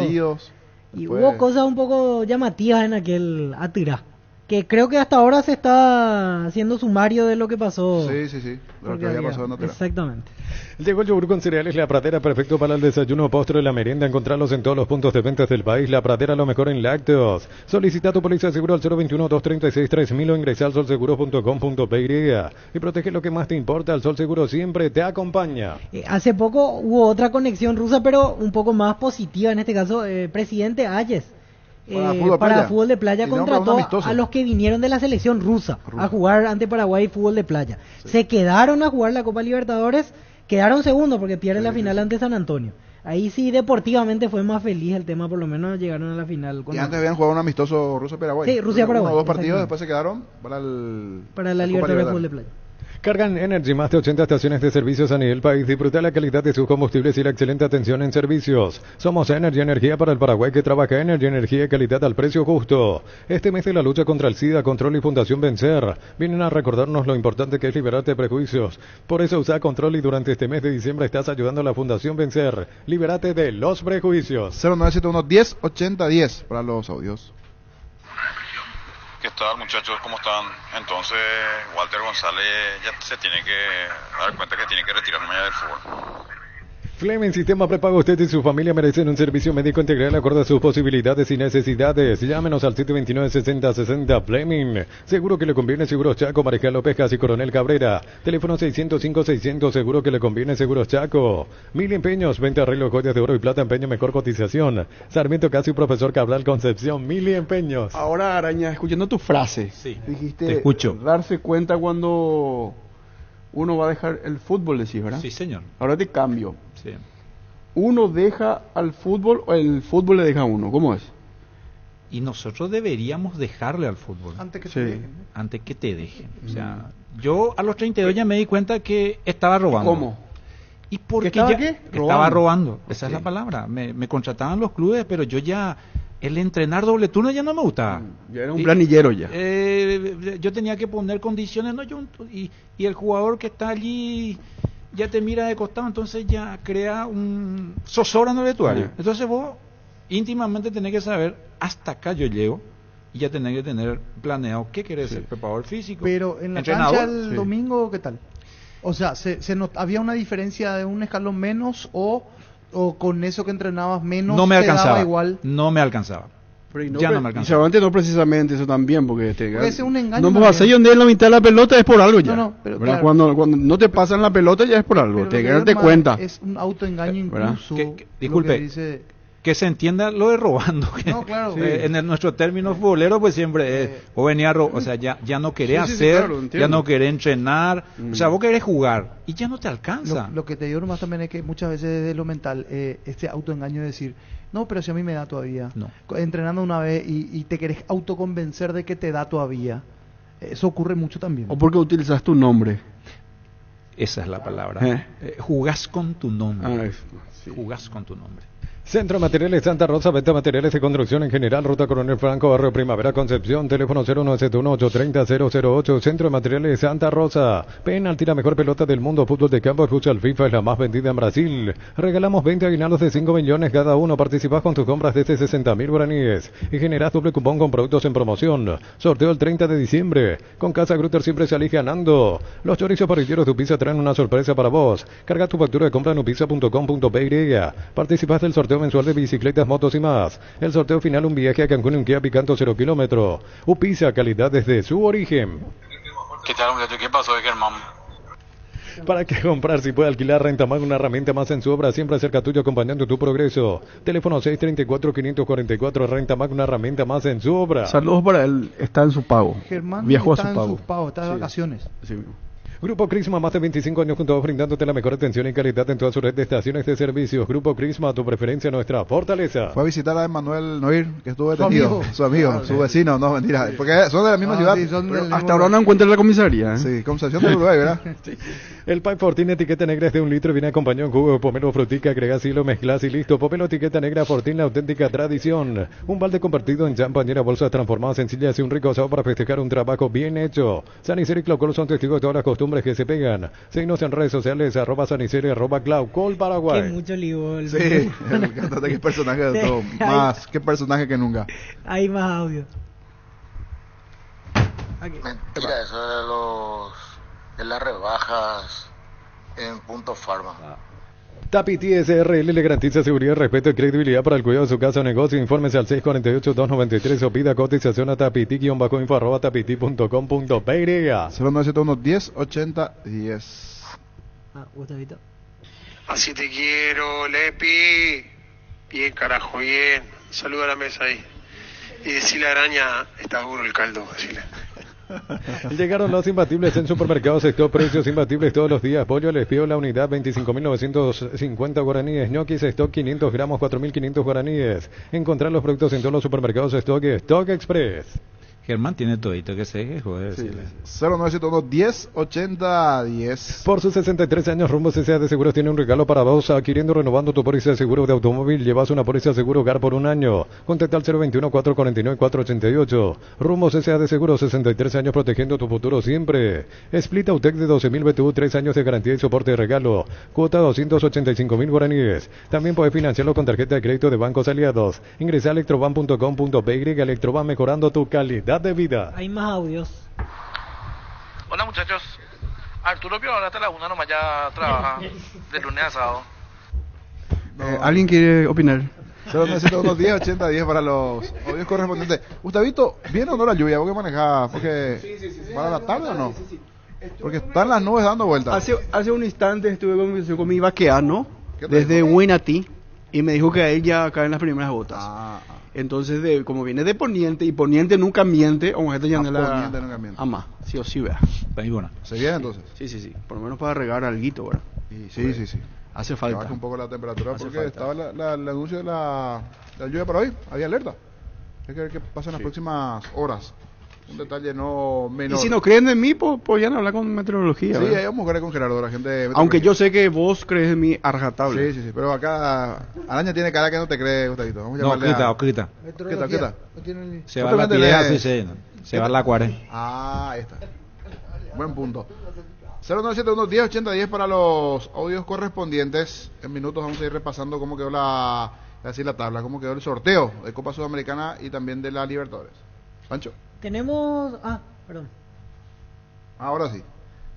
Y hubo cosas un poco llamativas en aquel Atira, que creo que hasta ahora se está haciendo sumario de lo que pasó. Sí, de lo que había pasado en Atira. Exactamente. Llegó el yogur con cereales La Pradera, perfecto para el desayuno, postre y la merienda. Encontrarlos en todos los puntos de ventas del país. La Pradera, lo mejor en lácteos. Solicita tu póliza de seguro al 021-236-3000 o ingresa al solseguro.com.py y protege lo que más te importa. El Sol Seguro siempre te acompaña. Hace poco hubo otra conexión rusa, pero un poco más positiva. En este caso, presidente Ayes, para fútbol de playa, contrató a los que vinieron de la selección rusa a jugar ante Paraguay fútbol de playa. Se quedaron a jugar la Copa Libertadores. Quedaron segundos porque pierden la final ante San Antonio. Ahí sí deportivamente fue más feliz el tema, por lo menos llegaron a la final. Y antes habían jugado un amistoso Rusia-Paraguay. Sí, Rusia-Paraguay. 1 o 2 partidos, después se quedaron para la Libertadores de fútbol de playa. Cargan Energy, más de 80 estaciones de servicios a nivel país. Disfruta la calidad de sus combustibles y la excelente atención en servicios. Somos Energy, energía para el Paraguay que trabaja. Energy, energía y calidad al precio justo. Este mes de la lucha contra el SIDA, Control y Fundación Vencer vienen a recordarnos lo importante que es liberarte de prejuicios. Por eso usa Control y durante este mes de diciembre estás ayudando a la Fundación Vencer. Libérate de los prejuicios. 0971 10 80 10 para los audios. ¿Qué tal, muchachos? ¿Cómo están? Entonces, Walter González ya se tiene que dar cuenta que tiene que retirarme ya del fútbol. Fleming Sistema Prepago. Usted y su familia merecen un servicio médico integral acorde a sus posibilidades y necesidades. Llámenos al 729-6060 Fleming. Seguro que le conviene Seguros Chaco, Marejal López y Coronel Cabrera. Teléfono 605-600. Seguro que le conviene Seguros Chaco. Mil Empeños. Venta arreglos, joyas de oro y plata. Empeño mejor cotización. Sarmiento Casi, Profesor Cabral Concepción. Mil Empeños. Ahora, Araña, escuchando tu frase. Sí. Dijiste, te escucho. Darse cuenta cuando uno va a dejar el fútbol, decís, ¿verdad? Sí, señor. Ahora te cambio. Sí. ¿Uno deja al fútbol o el fútbol le deja a uno? ¿Cómo es? Y nosotros deberíamos dejarle al fútbol. Antes que Sí. te dejen. Antes que te dejen. O sea, yo a los 32 ya me di cuenta que estaba robando. ¿Cómo? ¿Y por ¿Que qué estaba ya qué? estaba robando? Esa Ok. es la palabra. Me contrataban los clubes, pero yo ya el entrenar doble turno ya no me gustaba. Ya era un planillero ya. Yo tenía que poner condiciones, no y el jugador que está allí ya te mira de costado, entonces ya crea un zozobra en el vestuario. Entonces vos íntimamente tenés que saber hasta acá yo llego y ya tenés que tener planeado qué querés ser, preparador físico, Pero en la entrenador. cancha el domingo, ¿qué tal? O sea, ¿había una diferencia de un escalón menos o con eso que entrenabas menos no me te alcanzaba, daba igual? no me alcanzaba. Pero Ya no me Y alcanzaba. seguramente no precisamente eso también, porque Porque ese es un engaño no también. vas a ir donde en la mitad de la pelota es por algo ya. No, pero ¿verdad? claro. Cuando no te pasan la pelota ya es por algo, Pero te lo que darte es más cuenta. Es un autoengaño ¿verdad? incluso. Disculpe, lo que dice- que se entienda lo de robando. que, No, claro. nuestro término futbolero pues siempre es, o venía a o sea, ya no querés Sí, sí, sí, hacer, claro, entiendo. ya no querés entrenar, o sea, vos querés jugar y ya no te alcanza. Lo que te digo nomás también es que muchas veces desde lo mental, este autoengaño de decir, no, pero si a mí me da todavía. No. Entrenando una vez y te querés autoconvencer de que te da todavía. Eso ocurre mucho también. O porque utilizas tu nombre. Esa es la palabra. Jugás con tu nombre. Ah, Jugás con tu nombre. Centro Materiales Santa Rosa, venta materiales de construcción en general, Ruta Coronel Franco, Barrio Primavera, Concepción, teléfono 0971-830-008, Centro de Materiales Santa Rosa. Penalti, la mejor pelota del mundo, fútbol de campo, el futsal FIFA es la más vendida en Brasil. Regalamos 20 aguinaldos de 5 millones cada uno, participás con tus compras desde 60.000 guaraníes y generás doble cupón con productos en promoción. Sorteo el 30 de diciembre. Con Casa Grutter siempre salís ganando. Los chorizos parrilleros de Upisa traen una sorpresa para vos. Carga tu factura de compra en upisa.com.py. Participás del sorteo mensual de bicicletas, motos y más. El sorteo final, un viaje a Cancún en Kia Picanto 0 kilómetro. Upisa, calidad desde su origen. ¿Qué tal, muchachos? ¿Qué pasó, Germán? ¿Para qué comprar si puede alquilar Rentamag, una herramienta más en su obra, siempre cerca tuyo acompañando tu progreso? Teléfono 634-544, Rentamag, una herramienta más en su obra. Saludos para él, está en su pago. Germán Viajó a está su en pago. sus pagos, está de vacaciones. Sí. Grupo Crisma, más de 25 años juntos brindándote la mejor atención y calidad en toda su red de estaciones de servicios. Grupo Crisma, tu preferencia, nuestra fortaleza. Fue a visitar a Emanuel Noir, que estuvo Su detenido. amigo. Su amigo, su vecino, no, mentira. Porque son de la misma ciudad. Sí, son del mismo Hasta ahora no encuentra la comisaría. Sí, Concepción de Uruguay, ¿verdad? El Pipe Fortín, etiqueta negra es de 1 litro, viene acompañado en jugo de pomelo, frutica, agregás hilo, mezclas y listo. Pomelo, etiqueta negra, Fortín, la auténtica tradición. Un balde compartido en champañera, bolsas transformadas sencillas y un rico asado para festejar un trabajo bien hecho. Sanicero y Claucol son testigos de todas las costumbres que se pegan. Seguinos en redes sociales, @Sanicero y @Claucol Paraguay. Qué mucho lío. Sí, el cantante, qué personaje de todo. Más, qué personaje que nunca. Hay más audio. Mentira, eso de las rebajas en Punto Farma. Tapiti SRL le garantiza seguridad, respeto y credibilidad para el cuidado de su casa o negocio. Infórmese al 648-293 o pida cotización a tapiti-info@tapiti.com.py. 0971 10 80 10. Gustavito. Así te quiero, Lepi. Bien, carajo, bien. Saluda a la mesa ahí. Y decirle a Araña, está duro el caldo, decirle. Llegaron los imbatibles en supermercados, stock, precios imbatibles todos los días. Pollo les pido la unidad 25.950 guaraníes. Ñoquis stock 500 gramos 4.500 guaraníes. Encontrar los productos en todos los supermercados stock y Stock Express. Germán tiene todito que se joder. Sí. 0971-1080-10. Por sus 63 años, Rumbo CCA de Seguros tiene un regalo para vos. Adquiriendo, renovando tu póliza de seguro de automóvil, llevas una póliza de seguro hogar por un año. Contacta al 021-449-488. Rumbo CCA de Seguros, 63 años protegiendo tu futuro siempre. Split Autec de 12.000 BTU, 3 años de garantía y soporte de regalo. Cuota 285.000 guaraníes. También puedes financiarlo con tarjeta de crédito de bancos aliados. Ingresa a electroban.com.py. Electroban, mejorando tu calidad de vida. Hay más audios. Hola muchachos, Arturo Piola hasta la 1 nomás ya trabaja de lunes a sábado. ¿Alguien quiere opinar? 0971-1080-10 para los audios correspondientes. Gustavito, ¿viene o no la lluvia? ¿Vos qué manejás? Porque ¿para la tarde o no? Porque están las nubes dando vueltas. Hace un instante estuve con mi vaqueano desde Winati y me dijo que a él ya caen las primeras gotas. Entonces, como viene de poniente, y poniente nunca miente, o esta poniente nunca miente. Ama, sí o sí, vea. Ahí bueno. ¿Se viene entonces? Sí. Por lo menos para regar alguito, ¿verdad? Sí. Hace falta. Baja un poco la temperatura Hace porque falta. estaba el anuncio de la lluvia para hoy. Había alerta. Hay que ver qué pasa en las próximas horas. Un detalle no menor. Y si no creen en mí, pues ya no hablar con meteorología. Sí, ¿verdad? ahí vamos a ver con Gerardo, la gente de Aunque yo sé que vos crees en mí a rajatabla. Sí, pero acá Araña tiene cara que no te cree, Gustavito. Vamos a No, llamarle quita. ¿Qué? Se va la piedra, sí, se va la 40. Ahí está. Buen punto. 0971-1080-10 para los audios correspondientes. En minutos vamos a ir repasando cómo quedó la tabla, cómo quedó el sorteo de Copa Sudamericana y también de la Libertadores. Pancho. Tenemos... perdón. Ahora sí.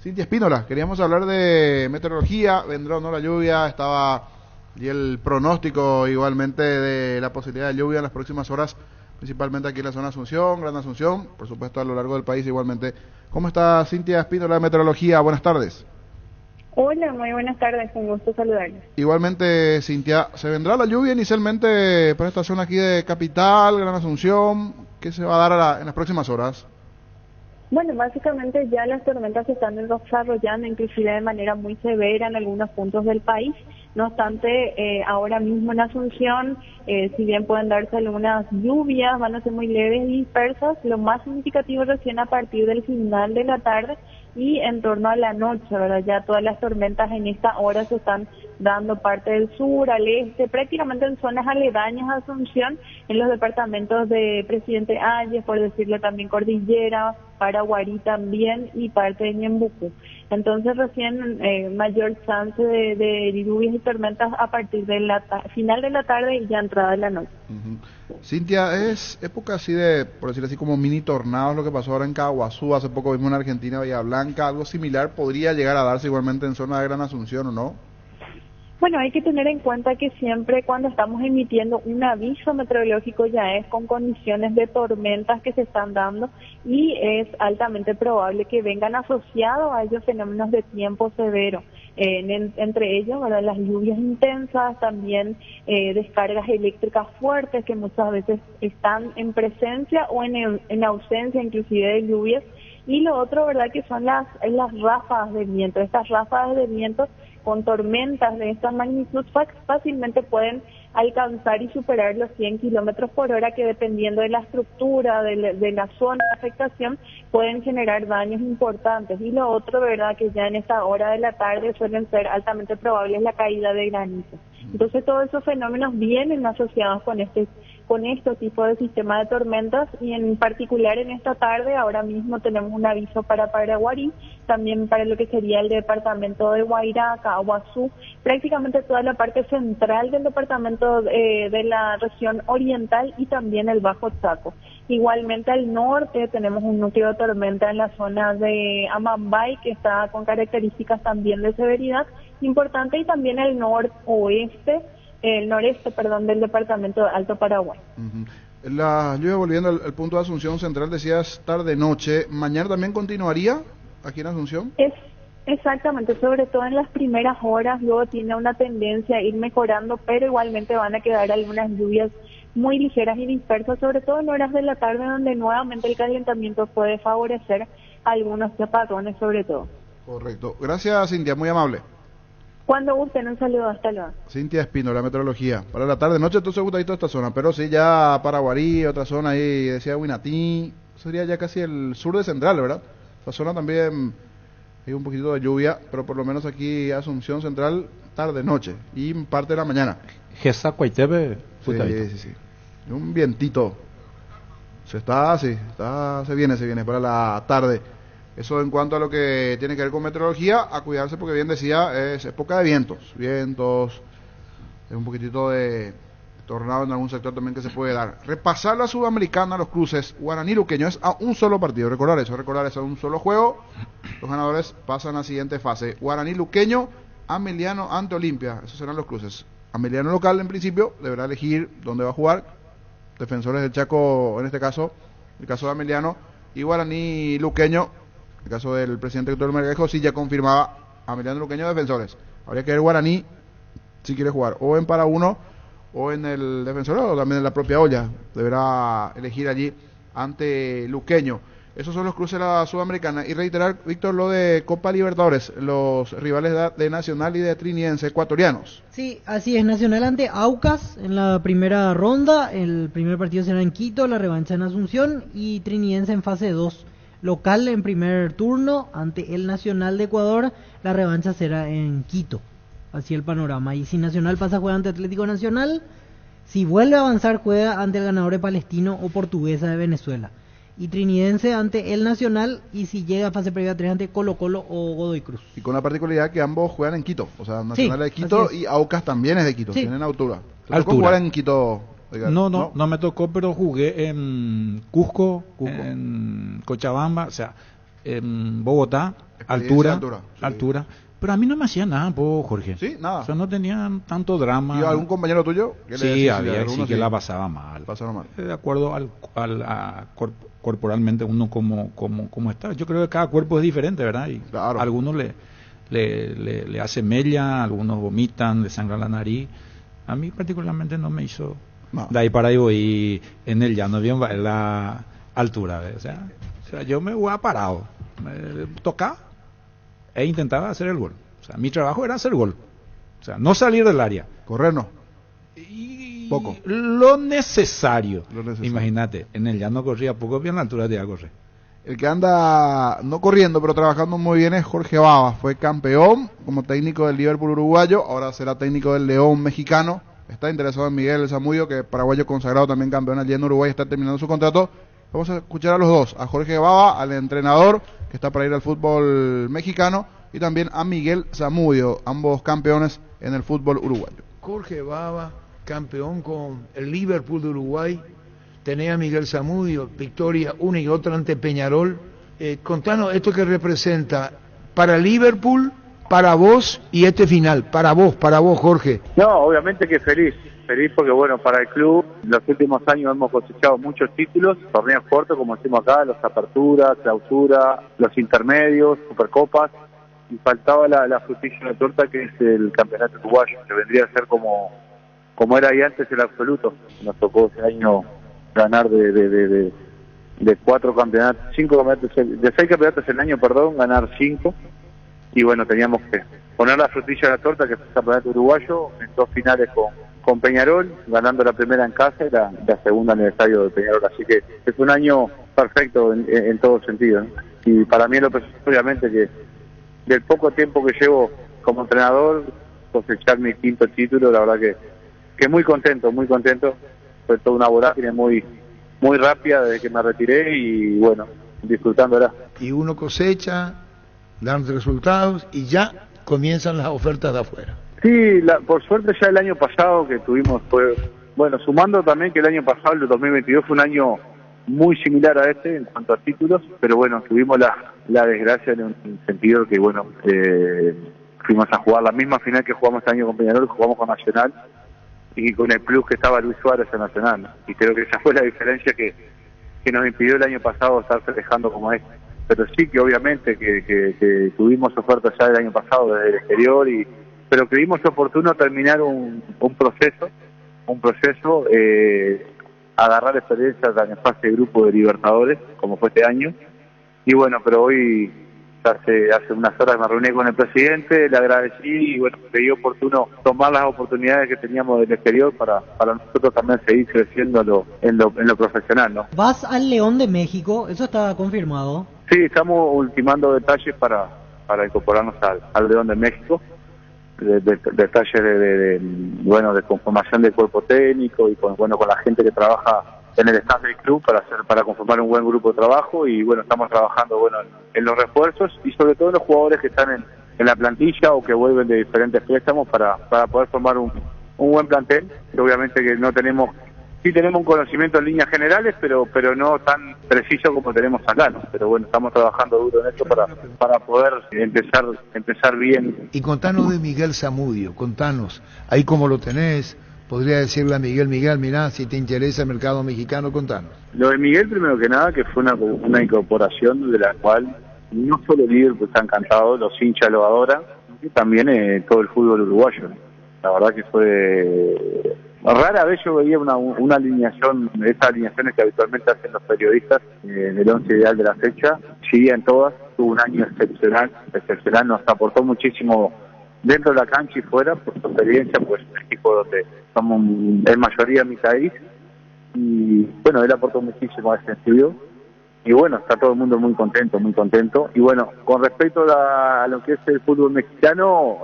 Cintia Espínola, queríamos hablar de meteorología, vendrá o no la lluvia, estaba y el pronóstico igualmente de la posibilidad de lluvia en las próximas horas, principalmente aquí en la zona Asunción, Gran Asunción, por supuesto a lo largo del país igualmente. ¿Cómo está Cintia Espínola de Meteorología? Buenas tardes. Hola, muy buenas tardes, un gusto saludarles. Igualmente, Cintia, ¿se vendrá la lluvia inicialmente para esta zona aquí de Capital, Gran Asunción? ¿Qué se va a dar en las próximas horas? Bueno, básicamente ya las tormentas se están desarrollando, inclusive de manera muy severa en algunos puntos del país. No obstante, ahora mismo en Asunción, si bien pueden darse algunas lluvias, van a ser muy leves y dispersas. Lo más significativo recién a partir del final de la tarde y en torno a la noche, ¿verdad? Ya todas las tormentas en esta hora se están dando parte del sur, al este, prácticamente en zonas aledañas a Asunción, en los departamentos de Presidente Ayes, por decirlo también Cordillera, Paraguarí también y parte de Ñembucú. Entonces recién mayor chance de lluvias y tormentas a partir de la final de la tarde y ya entrada de la noche. Cintia, es época así de, por decirlo así, como mini tornados, lo que pasó ahora en Caguazú, hace poco vimos en Argentina, Bahía Blanca, algo similar podría llegar a darse igualmente en zona de Gran Asunción, ¿o no? Bueno, hay que tener en cuenta que siempre cuando estamos emitiendo un aviso meteorológico ya es con condiciones de tormentas que se están dando y es altamente probable que vengan asociados a ellos fenómenos de tiempo severo. Entre ellos, ¿verdad? Las lluvias intensas, también descargas eléctricas fuertes que muchas veces están en presencia o en ausencia inclusive de lluvias. Y lo otro, ¿verdad?, que son las ráfagas de viento. Estas ráfagas de viento con tormentas de esta magnitud fácilmente pueden alcanzar y superar los 100 kilómetros por hora, que dependiendo de la estructura, de la zona de afectación, pueden generar daños importantes. Y lo otro, ¿verdad?, que ya en esta hora de la tarde suelen ser altamente probables la caída de granizo. Entonces todos esos fenómenos vienen asociados con este tipo de sistema de tormentas y en particular en esta tarde ahora mismo tenemos un aviso para Paraguarí, también para lo que sería el departamento de Guairá, Caguazú, prácticamente toda la parte central del departamento de la región oriental y también el Bajo Chaco. Igualmente al norte tenemos un núcleo de tormenta en la zona de Amambay que está con características también de severidad importante y también el noreste del departamento de Alto Paraguay. La lluvia, volviendo al punto de Asunción Central, decías tarde-noche, ¿mañana también continuaría aquí en Asunción? Exactamente, sobre todo en las primeras horas, luego tiene una tendencia a ir mejorando, pero igualmente van a quedar algunas lluvias muy ligeras y dispersas, sobre todo en horas de la tarde, donde nuevamente el calentamiento puede favorecer algunos chaparrones sobre todo. Correcto. Gracias, Cintia, muy amable. Cuando gusten, un saludo, hasta luego. Cintia Espínola, meteorología. Para la tarde, noche, entonces gustadito esta zona, pero sí ya Paraguarí, otra zona ahí, decía Winatí, sería ya casi el sur de Central, ¿verdad? La zona también hay un poquito de lluvia, pero por lo menos aquí Asunción Central, tarde-noche y parte de la mañana. Gesa Cuaitebe, sí. Un vientito. Se viene para la tarde. Eso en cuanto a lo que tiene que ver con meteorología, a cuidarse porque bien decía, es época de vientos, es un poquitito de tornado en algún sector también que se puede dar. Repasar la Sudamericana, los cruces, Guaraní Luqueño es a un solo partido, recordar eso, a un solo juego, los ganadores pasan a la siguiente fase. Guaraní Luqueño, Ameliano ante Olimpia, esos serán los cruces. Ameliano local en principio, deberá elegir dónde va a jugar, Defensores del Chaco en este caso, el caso de Ameliano, y Guaraní Luqueño, el caso del presidente Héctor Melgarejo, sí ya confirmaba Ameliano Luqueño Defensores. Habría que ver Guaraní si quiere jugar o en para uno o en el Defensor o también en la propia olla. Deberá elegir allí ante Luqueño. Esos son los cruces de la Sudamericana. Y reiterar, Víctor, lo de Copa Libertadores, los rivales de Nacional y de Triniense ecuatorianos. Sí, así es, Nacional ante Aucas en la primera ronda, el primer partido será en Quito, la revancha en Asunción, y Triniense en fase 2. Local en primer turno ante el Nacional de Ecuador, la revancha será en Quito. Así el panorama. Y si Nacional pasa, juega ante Atlético Nacional. Si vuelve a avanzar, juega ante el ganador de Palestino o Portuguesa de Venezuela. Y Trinidense ante el Nacional. Y si llega a fase previa 3 ante Colo Colo o Godoy Cruz. Y con la particularidad que ambos juegan en Quito. O sea, Nacional es de Quito y Aucas también es de Quito. Sí. Tienen altura. ¿Te tocó jugar en Quito? No me tocó, pero jugué en Cusco. En Cochabamba, o sea, en Bogotá, altura. Pero a mí no me hacía nada, Jorge. Sí, nada. O sea, no tenían tanto drama. ¿Y algún compañero tuyo? Sí, había que la pasaba mal. De acuerdo corporalmente uno como está. Yo creo que cada cuerpo es diferente, ¿verdad? Y claro. Algunos le hace mella, algunos vomitan, le sangra la nariz. A mí particularmente no me hizo. No. De ahí para ahí voy en el llano, bien en la altura, ¿ves? O sea, yo me voy parado, me tocaba e intentaba hacer el gol. O sea, mi trabajo era hacer gol. O sea, no salir del área. Correr no. Poco. Lo necesario. Imagínate, en el llano corría poco, bien en la altura te iba a correr. El que anda no corriendo pero trabajando muy bien es Jorge Baba. Fue campeón como técnico del Liverpool uruguayo, ahora será técnico del León mexicano. Está interesado en Miguel Zamudio, que es paraguayo consagrado, también campeón allí en Uruguay, está terminando su contrato. Vamos a escuchar a los dos, a Jorge Baba, al entrenador que está para ir al fútbol mexicano, y también a Miguel Zamudio, ambos campeones en el fútbol uruguayo. Jorge Baba, campeón con el Liverpool de Uruguay, tenés a Miguel Zamudio, victoria una y otra ante Peñarol. Contanos esto que representa para Liverpool, para vos y este final, para vos Jorge. No, obviamente que feliz porque bueno, para el club en los últimos años hemos cosechado muchos títulos, torneos cortos como decimos acá, las aperturas, clausura, los intermedios, supercopas, y faltaba la frutilla de la torta que es el campeonato uruguayo, que vendría a ser como era ahí antes el absoluto. Nos tocó ese año ganar de 4 campeonatos, 5 campeonatos, de 6 campeonatos el año, ganar 5. Y bueno, teníamos que poner la frutilla de la torta, que fue el campeonato uruguayo, en 2 finales con Peñarol, ganando la primera en casa y la segunda en el estadio de Peñarol. Así que es un año perfecto en todo sentido, ¿no? Y para mí, obviamente, que del poco tiempo que llevo como entrenador, cosechar mi 5º título, la verdad que muy contento. Fue toda una vorágine muy rápida desde que me retiré y bueno, disfrutándola. Y uno cosecha, dan resultados y ya comienzan las ofertas de afuera. Sí, por suerte ya el año pasado que tuvimos sumando también que el año pasado, el 2022, fue un año muy similar a este en cuanto a títulos, pero bueno, tuvimos la desgracia en un sentido que bueno, fuimos a jugar la misma final que jugamos este año con Peñarol, jugamos con Nacional y con el plus que estaba Luis Suárez en Nacional, ¿no? Y creo que esa fue la diferencia que nos impidió el año pasado estar festejando como este. Pero sí que obviamente que tuvimos ofertas ya el año pasado desde el exterior, pero creímos oportuno terminar un proceso, agarrar experiencia en fase de grupo de Libertadores, como fue este año, y bueno, pero hoy hace unas horas me reuní con el presidente, le agradecí y bueno, creí oportuno tomar las oportunidades que teníamos del exterior para nosotros también seguir creciendo en lo profesional, ¿no? ¿Vas al León de México? ¿Eso está confirmado? Sí, estamos ultimando detalles para incorporarnos al León de México, detalles de conformación del cuerpo técnico y con la gente que trabaja en el staff del club para conformar un buen grupo de trabajo y bueno, estamos trabajando en los refuerzos y sobre todo en los jugadores que están en la plantilla o que vuelven de diferentes préstamos para poder formar un buen plantel, que obviamente que no tenemos. Sí tenemos un conocimiento en líneas generales, pero no tan preciso como tenemos acá, ¿no? Pero bueno, estamos trabajando duro en esto para poder empezar bien. Y contanos de Miguel Zamudio, contanos, ahí cómo lo tenés, podría decirle a Miguel, mirá, si te interesa el mercado mexicano, contanos. Lo de Miguel, primero que nada, que fue una incorporación de la cual no solo el Liverpool está encantado, los hinchas lo adoran, y también todo el fútbol uruguayo, ¿no? La verdad que fue... Rara vez yo veía una alineación, esas alineaciones que habitualmente hacen los periodistas del 11 ideal de la fecha, seguían todas, tuvo un año excepcional, nos aportó muchísimo dentro de la cancha y fuera, por su experiencia, pues un equipo donde somos en mayoría mitadís, y bueno, él aportó muchísimo a ese sentido, y bueno, está todo el mundo muy contento, y bueno, con respecto a lo que es el fútbol mexicano,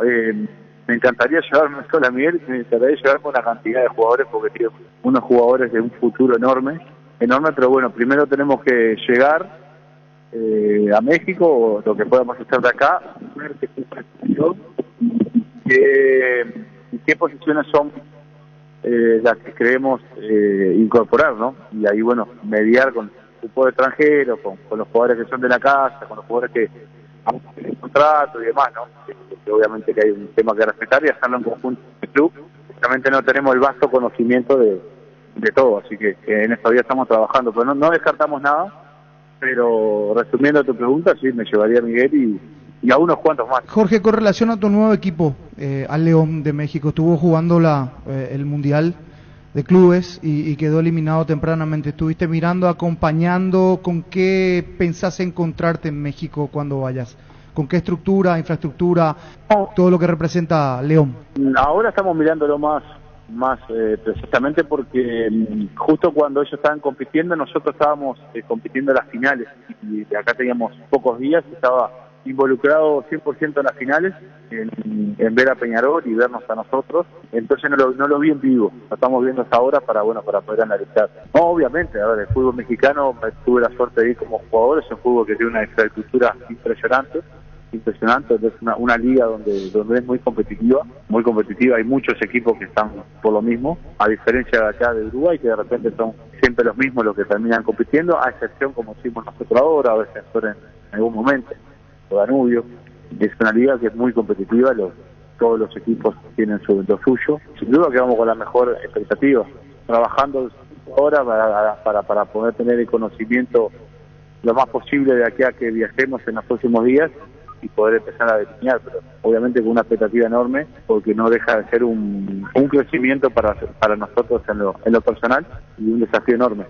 me encantaría llevarme solo a Miguel, me encantaría llevarme una cantidad de jugadores porque tiene unos jugadores de un futuro enorme, pero bueno, primero tenemos que llegar a México, lo que podamos hacer de acá, ver qué posiciones son las que queremos incorporar, ¿no? Y ahí, bueno, mediar con grupos extranjeros, con los jugadores que son de la casa, con los jugadores que el contrato y demás, ¿no? Que obviamente que hay un tema que respetar y hacerlo en conjunto con el club. Realmente no tenemos el vasto conocimiento de todo, así que en estos días estamos trabajando, pero no descartamos nada, pero resumiendo tu pregunta, sí, me llevaría a Miguel y a unos cuantos más. Jorge, con relación a tu nuevo equipo, al León de México, estuvo jugando el Mundial de Clubes y quedó eliminado tempranamente. ¿Estuviste mirando, acompañando? ¿Con qué pensás encontrarte en México cuando vayas? ¿Con qué estructura, infraestructura, todo lo que representa León? Ahora estamos mirándolo más precisamente porque justo cuando ellos estaban compitiendo, nosotros estábamos compitiendo en las finales y de acá teníamos pocos días, estaba involucrado 100% en las finales, en ver a Peñarol y vernos a nosotros, entonces no lo vi en vivo, lo estamos viendo hasta ahora para poder analizar. No, obviamente, a ver, el fútbol mexicano, tuve la suerte de ir como jugador, es un fútbol que tiene una infraestructura impresionante, es una liga donde es muy competitiva, hay muchos equipos que están por lo mismo, a diferencia de acá de Uruguay, que de repente son siempre los mismos los que terminan compitiendo, a excepción como hicimos nosotros ahora, a veces en algún momento. Danubio, es una liga que es muy competitiva, todos los equipos tienen lo suyo, sin duda que vamos con la mejor expectativa, trabajando ahora para poder tener el conocimiento lo más posible de aquí a que viajemos en los próximos días y poder empezar a delinear, pero obviamente con una expectativa enorme, porque no deja de ser un crecimiento para nosotros en lo personal y un desafío enorme.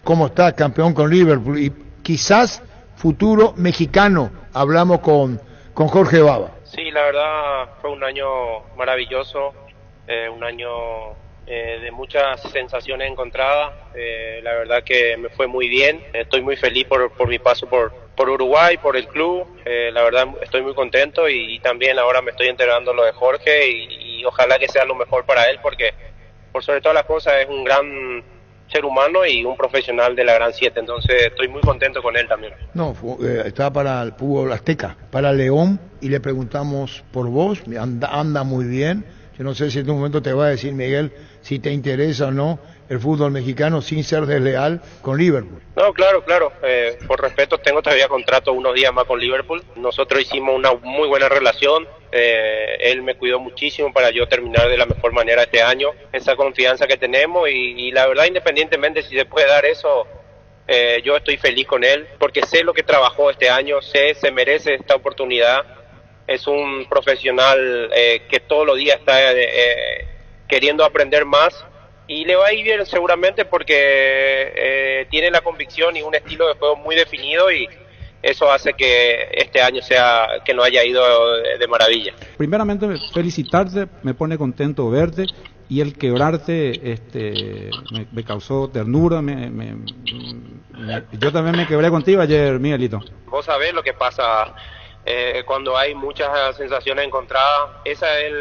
¿Cómo está, campeón con Liverpool? Y quizás futuro mexicano. Hablamos con Jorge Baba. Sí, la verdad fue un año maravilloso, un año de muchas sensaciones encontradas. La verdad que me fue muy bien. Estoy muy feliz por mi paso por Uruguay, por el club. La verdad estoy muy contento y también ahora me estoy enterando lo de Jorge y ojalá que sea lo mejor para él porque por sobre todas las cosas es un gran ser humano y un profesional de la Gran 7, entonces estoy muy contento con él también. No, estaba para el fútbol azteca, para León, y le preguntamos por vos, anda muy bien, yo no sé si en un momento te va a decir Miguel si te interesa o no el fútbol mexicano sin ser desleal con Liverpool. No, claro, por respeto tengo todavía contrato unos días más con Liverpool, nosotros hicimos una muy buena relación, él me cuidó muchísimo para yo terminar de la mejor manera este año, esa confianza que tenemos y la verdad independientemente si se puede dar eso, yo estoy feliz con él porque sé lo que trabajó este año, se merece esta oportunidad, es un profesional que todos los días está queriendo aprender más y le va a ir bien seguramente porque tiene la convicción y un estilo de juego muy definido y eso hace que este año que nos haya ido de maravilla. Primeramente, felicitarte, me pone contento verte, y el quebrarte me causó ternura, yo también me quebré contigo ayer, Miguelito. Vos sabés lo que pasa cuando hay muchas sensaciones encontradas, esa es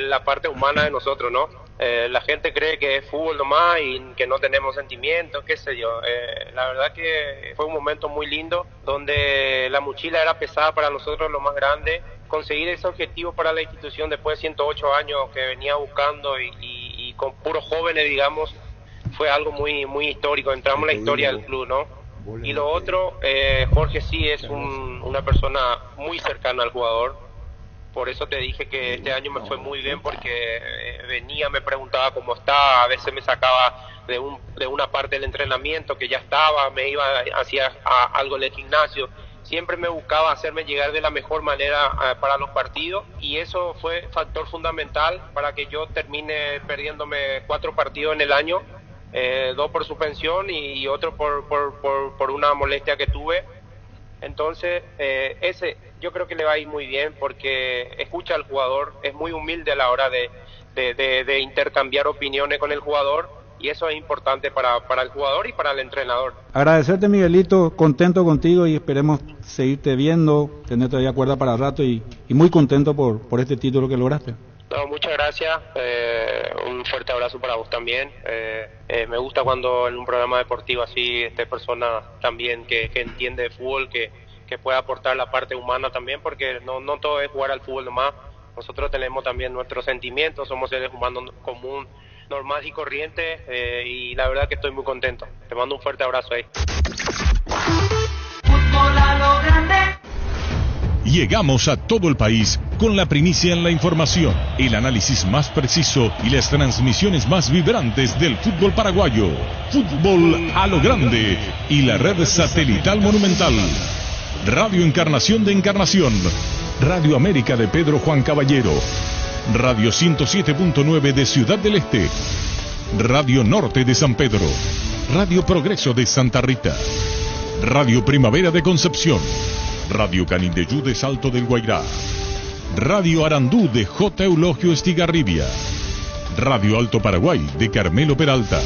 la parte humana de nosotros, ¿no? La gente cree que es fútbol nomás y que no tenemos sentimientos, qué sé yo. La verdad que fue un momento muy lindo, donde la mochila era pesada para nosotros, lo más grande. Conseguir ese objetivo para la institución después de 108 años que venía buscando y con puros jóvenes, digamos, fue algo muy muy histórico. Entramos en la historia del club, ¿no? Y lo otro, Jorge sí es una persona muy cercana al jugador. Por eso te dije que este año me fue muy bien, porque venía, me preguntaba cómo estaba, a veces me sacaba de una parte del entrenamiento que ya estaba, me iba, hacía algo en el gimnasio. Siempre me buscaba hacerme llegar de la mejor manera para los partidos, y eso fue factor fundamental para que yo termine perdiéndome 4 partidos en el año, 2 por suspensión y otro por una molestia que tuve. Entonces, yo creo que le va a ir muy bien, porque escucha al jugador, es muy humilde a la hora de intercambiar opiniones con el jugador, y eso es importante para el jugador y para el entrenador. Agradecerte, Miguelito, contento contigo y esperemos seguirte viendo, tener todavía cuerda para rato y muy contento por este título que lograste. No, muchas gracias, un fuerte abrazo para vos también. Me gusta cuando en un programa deportivo así persona también que entiende de fútbol, que pueda aportar la parte humana también, porque no todo es jugar al fútbol nomás. Nosotros tenemos también nuestros sentimientos, somos seres humanos común, normal y corriente, y la verdad que estoy muy contento. Te mando un fuerte abrazo ahí. Llegamos a todo el país con la primicia en la información, el análisis más preciso y las transmisiones más vibrantes del fútbol paraguayo. Fútbol a lo grande y la red satelital Monumental. Radio Encarnación de Encarnación, Radio América de Pedro Juan Caballero, Radio 107.9 de Ciudad del Este, Radio Norte de San Pedro, Radio Progreso de Santa Rita, Radio Primavera de Concepción, Radio Canindeyú de Salto del Guairá, Radio Arandú de J. Eulogio Estigarribia, Radio Alto Paraguay de Carmelo Peralta,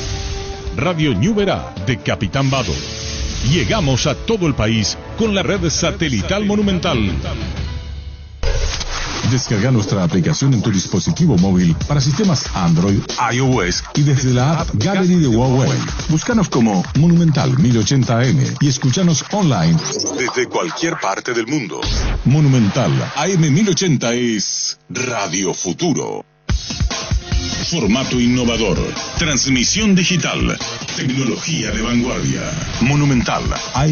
Radio Ñuberá de Capitán Vado. Llegamos a todo el país con la red satelital Monumental. Descarga nuestra aplicación en tu dispositivo móvil para sistemas Android, iOS y desde la app Gallery de Huawei. Búscanos como Monumental 1080M y escúchanos online desde cualquier parte del mundo. Monumental AM 1080 es Radio Futuro. Formato innovador, transmisión digital, tecnología de vanguardia. Monumental AM